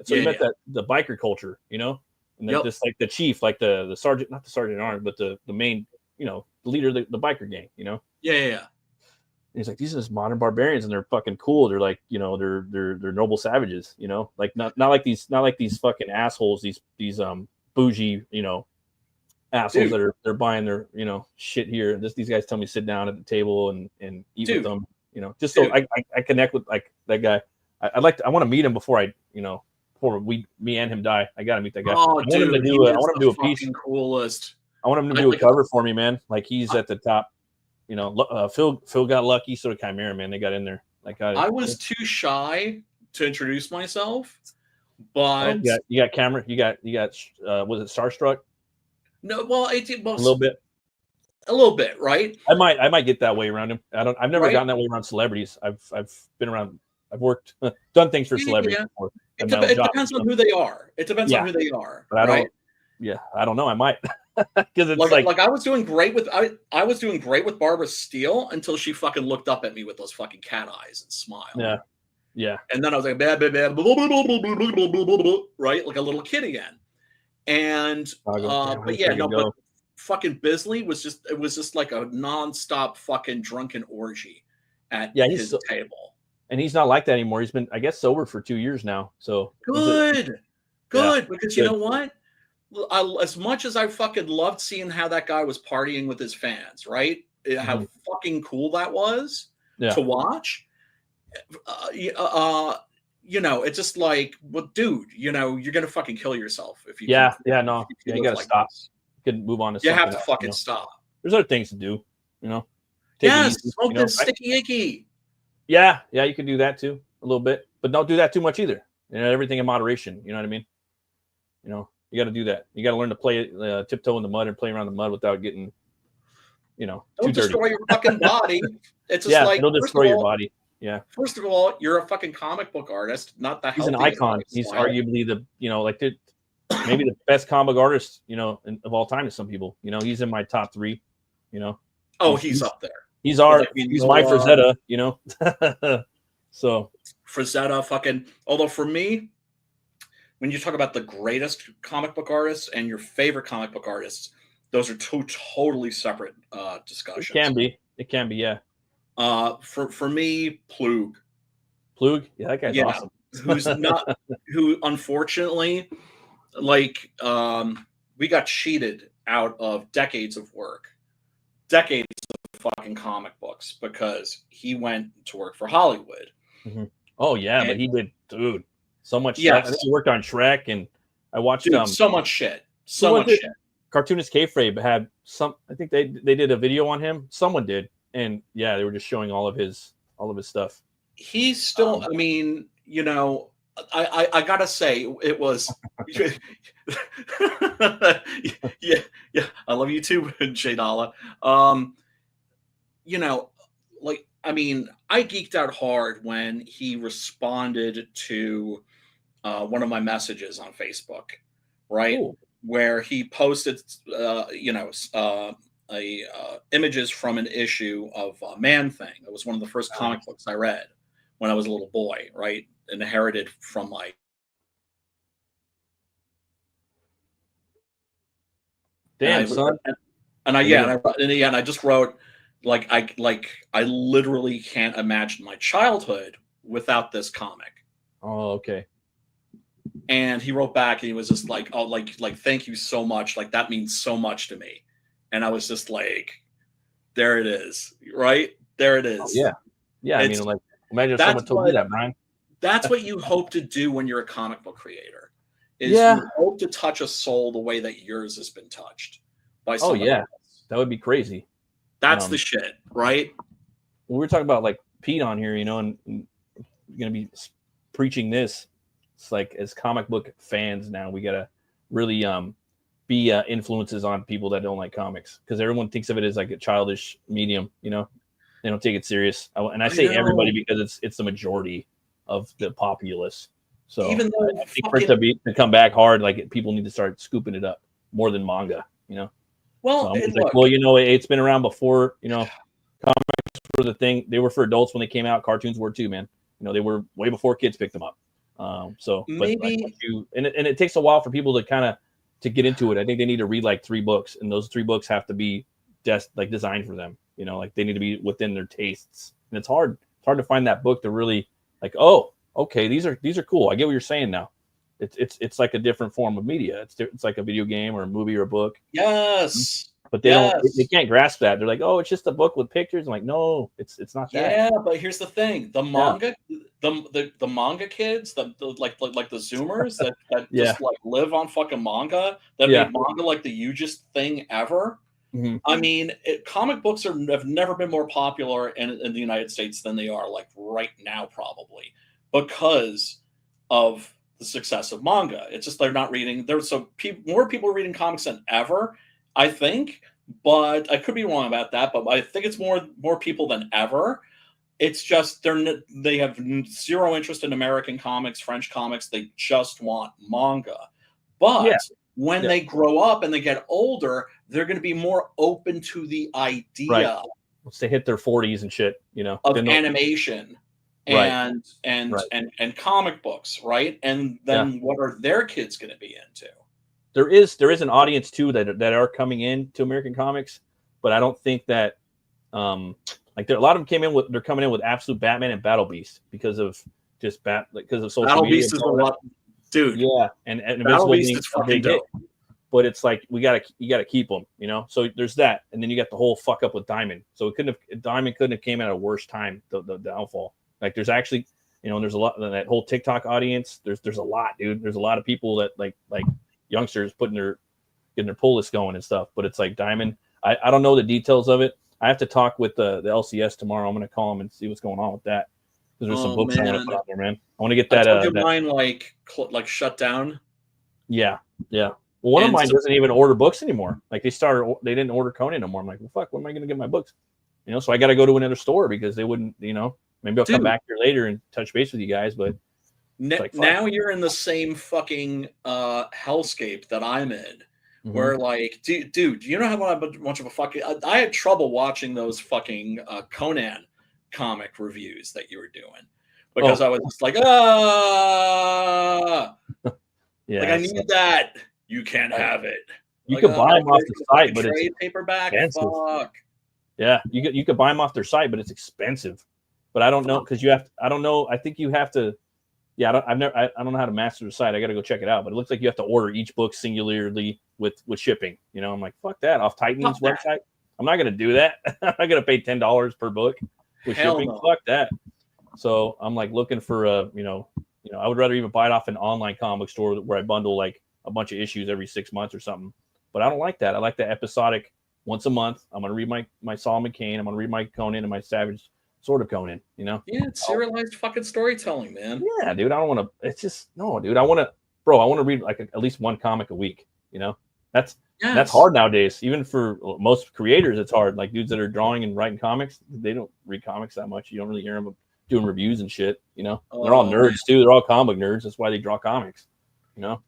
So he met the biker culture, and then just like the chief, like the sergeant, not the sergeant at arms, but the main, the leader of the biker gang, Yeah. And he's like, these are just modern barbarians, and they're fucking cool. They're like, they're noble savages, like not like these fucking assholes, these bougie, assholes that are buying their, shit here. These guys tell me to sit down at the table and eat with them, just so I connect with like that guy. I want to meet him before before me and him die. I got to meet that guy. Oh, I want him to do a piece. Coolest. I want him to do a cover for me, man. Like he's at the top. Phil got lucky, so did Chimera, man. They got in there. Like I was too shy to introduce myself, but you got camera. You got. Was it Starstruck? No, well, a little bit, right? I might get that way around him. I've never gotten that way around celebrities. I've been around. I've worked, done things for celebrities before. It depends on who they are. It depends on who they are. But I don't know. I might. Because it's like I was doing great with I was doing great with Barbara Steele until she fucking looked up at me with those fucking cat eyes and smiled. Yeah. And then I was like, bah, bah, bah, blah, blah, blah, blah, blah, blah, blah, blah, blah, right, like a little kid again. And but fucking Bisley was just like a nonstop fucking drunken orgy at his table. And he's not like that anymore. He's been, I guess, sober for 2 years now. So good, because you know what? As much as I fucking loved seeing how that guy was partying with his fans, right? How fucking cool that was to watch. It's just like, well, dude, you're gonna fucking kill yourself if you. You gotta stop. You can move on to. You have to fucking stop. There's other things to do, smoke this sticky icky. Yeah, you can do that too a little bit, but don't do that too much either. Everything in moderation. You know what I mean? You got to do that. You got to learn to play tiptoe in the mud and play around the mud without getting, don't destroy your fucking body. It's just like it'll destroy your body. Yeah. First of all, you're a fucking comic book artist, not that. He's an icon. He's arguably maybe the best comic artist, of all time to some people. He's in my top 3. You know. Oh, he's up there. He's Like, my Frazetta. You know. So Frazetta, fucking. Although for me, when you talk about the greatest comic book artists and your favorite comic book artists, those are two totally separate discussions. It can be. Yeah. For me, Plug. Yeah, that guy's awesome. who unfortunately, like, we got cheated out of decades of fucking comic books because he went to work for Hollywood. Mm-hmm. Oh yeah, but he did, dude, so much Yes. stuff. I think he worked on Shrek, and I watched so much shit. So much shit. Cartoonist Kayfabe had some. I think they did a video on him. Someone did, and yeah, they were just showing all of his stuff. He's still. I mean, you know, I gotta say, it was. yeah. I love you too, Jadala. You know, like, I mean, I geeked out hard when he responded to one of my messages on Facebook, right? Ooh. Where he posted, images from an issue of Man-Thing. It was one of the first comic books I read when I was a little boy, right? Inherited from my. Damn, son. And I just wrote, I literally can't imagine my childhood without this comic. Oh, okay. And he wrote back and he was just like, oh, like thank you so much. Like, that means so much to me. And I was just like, there it is. Right? There it is. Oh, yeah. Yeah. I mean, like, imagine if someone told you that, Brian. That's what you hope to do when you're a comic book creator. Is you hope to touch a soul the way that yours has been touched by someone else. That would be crazy. That's the shit, right? We were talking about like Pete on here, you know, and going to be preaching this. It's like, as comic book fans now, we got to really be influences on people that don't like comics, because everyone thinks of it as like a childish medium, you know. They don't take it serious. And I say everybody because it's the majority of the populace. So even though I think for it to come back hard, like, people need to start scooping it up more than manga, you know. Well, well, you know, it's been around before, you know. Comics were the thing. They were for adults when they came out. Cartoons were too, man. You know, they were way before kids picked them up. So maybe it takes a while for people to kind of to get into it. I think they need to read like 3 books, and those 3 books have to be just like designed for them. You know, like, they need to be within their tastes. And it's hard. It's hard to find that book to really like, oh, okay, these are cool. I get what you're saying now. It's like a different form of media. It's like a video game or a movie or a book. Yes. But they can't grasp that. They're like, oh, it's just a book with pictures. I'm like, no, it's not that. Yeah, but here's the thing: the manga, the manga kids, the Zoomers that just like live on fucking manga, that made manga like the hugest thing ever. Mm-hmm. I mean, comic books have never been more popular in the United States than they are like right now, probably because of the success of manga. It's just they're not reading. There's more people are reading comics than ever, I think, but I could be wrong about that. But I think it's more people than ever. It's just they have zero interest in American comics, French comics. They just want manga. But when they grow up and they get older, they're going to be more open to the idea. Once they hit their 40s and shit, you know, of animation and comic books, right? And then what are their kids going to be into? There is an audience too that are coming in to American comics, but I don't think that like a lot of them they're coming in with Absolute Batman and Battle Beast because of just because of social Battle media. Beast is a lot, dude. Yeah, and Battle Beast is fucking dope. But it's like you gotta keep them, you know. So there's that, and then you got the whole fuck up with Diamond. So Diamond couldn't have came at a worse time. The downfall. Like, there's actually, you know, there's a lot, that whole TikTok audience. There's a lot, dude. There's a lot of people that like youngsters getting their pull list going and stuff. But it's like Diamond. I don't know the details of it. I have to talk with the LCS tomorrow. I'm gonna call them and see what's going on with that. Because there's some books I want to put out there, man. I want to get that. Mine like shut down. Yeah. Well, one of mine doesn't even order books anymore. Like, they didn't order Conan no more. I'm like, well, fuck, when am I going to get my books? You know, so I got to go to another store because they wouldn't, you know, maybe I'll come back here later and touch base with you guys. But now you're in the same fucking hellscape that I'm in, where like, dude, you know how much of a fucking I had trouble watching those fucking Conan comic reviews that you were doing because I was just like, Yeah, like I need that. You can't have it. You like, could buy them off the site, but trade it's paperback. expensive. Fuck. Yeah, you could buy them off their site, but it's expensive. But I don't know because I don't know. I think you have to. Yeah, I don't know how to master the site. I got to go check it out. But it looks like you have to order each book singularly with shipping. You know, I'm like, fuck that. Off Titan's website, I'm not gonna do that. I'm not gonna pay $10 per book with shipping. No. Fuck that. So I'm like looking for I would rather even buy it off an online comic store where I bundle like a bunch of issues every 6 months or something. But I don't like that. I like the episodic once a month. I'm gonna read my Solomon Kane. I'm gonna read my Conan and my Savage Sword of Conan. You know? Yeah, it's serialized fucking storytelling, man. Yeah, dude. I don't want to. It's just no, dude. I want to read like at least one comic a week. You know, that's hard nowadays. Even for most creators, it's hard. Like dudes that are drawing and writing comics, they don't read comics that much. You don't really hear them doing reviews and shit. You know, they're all nerds too. They're all comic nerds. That's why they draw comics. You know,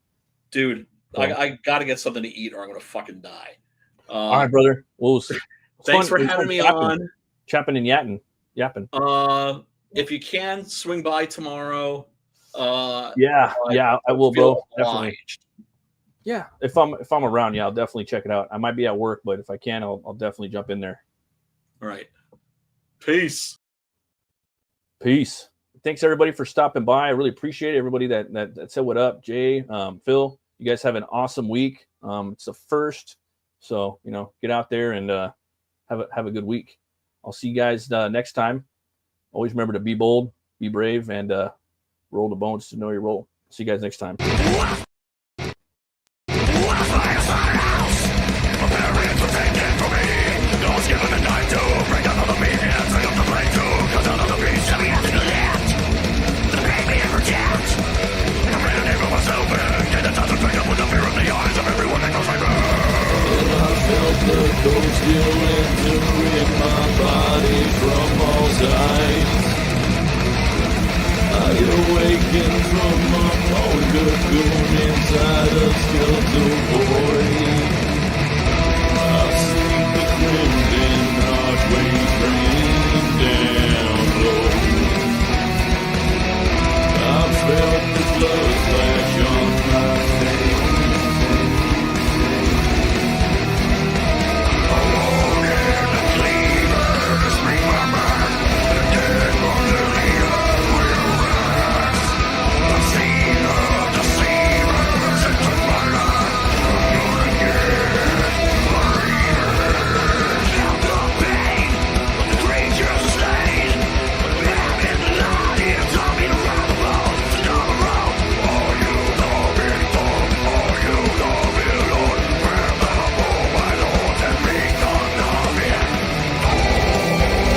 dude. I got to get something to eat, or I'm gonna fucking die. All right, brother. Well, thanks for having me on. Chapping and yapping. If you can swing by tomorrow. I will, bro. Definitely. Yeah, if I'm around, I'll definitely check it out. I might be at work, but if I can, I'll definitely jump in there. All right. Peace. Thanks everybody for stopping by. I really appreciate it. Everybody that said what up, Jay, Phil. You guys have an awesome week. It's the first, so get out there and have a good week. I'll see you guys next time. Always remember to be bold, be brave, and roll the bones to know your role. See you guys next time. Ghost still entering my body from all sides. I awaken from my own cocoon inside a skeletal void.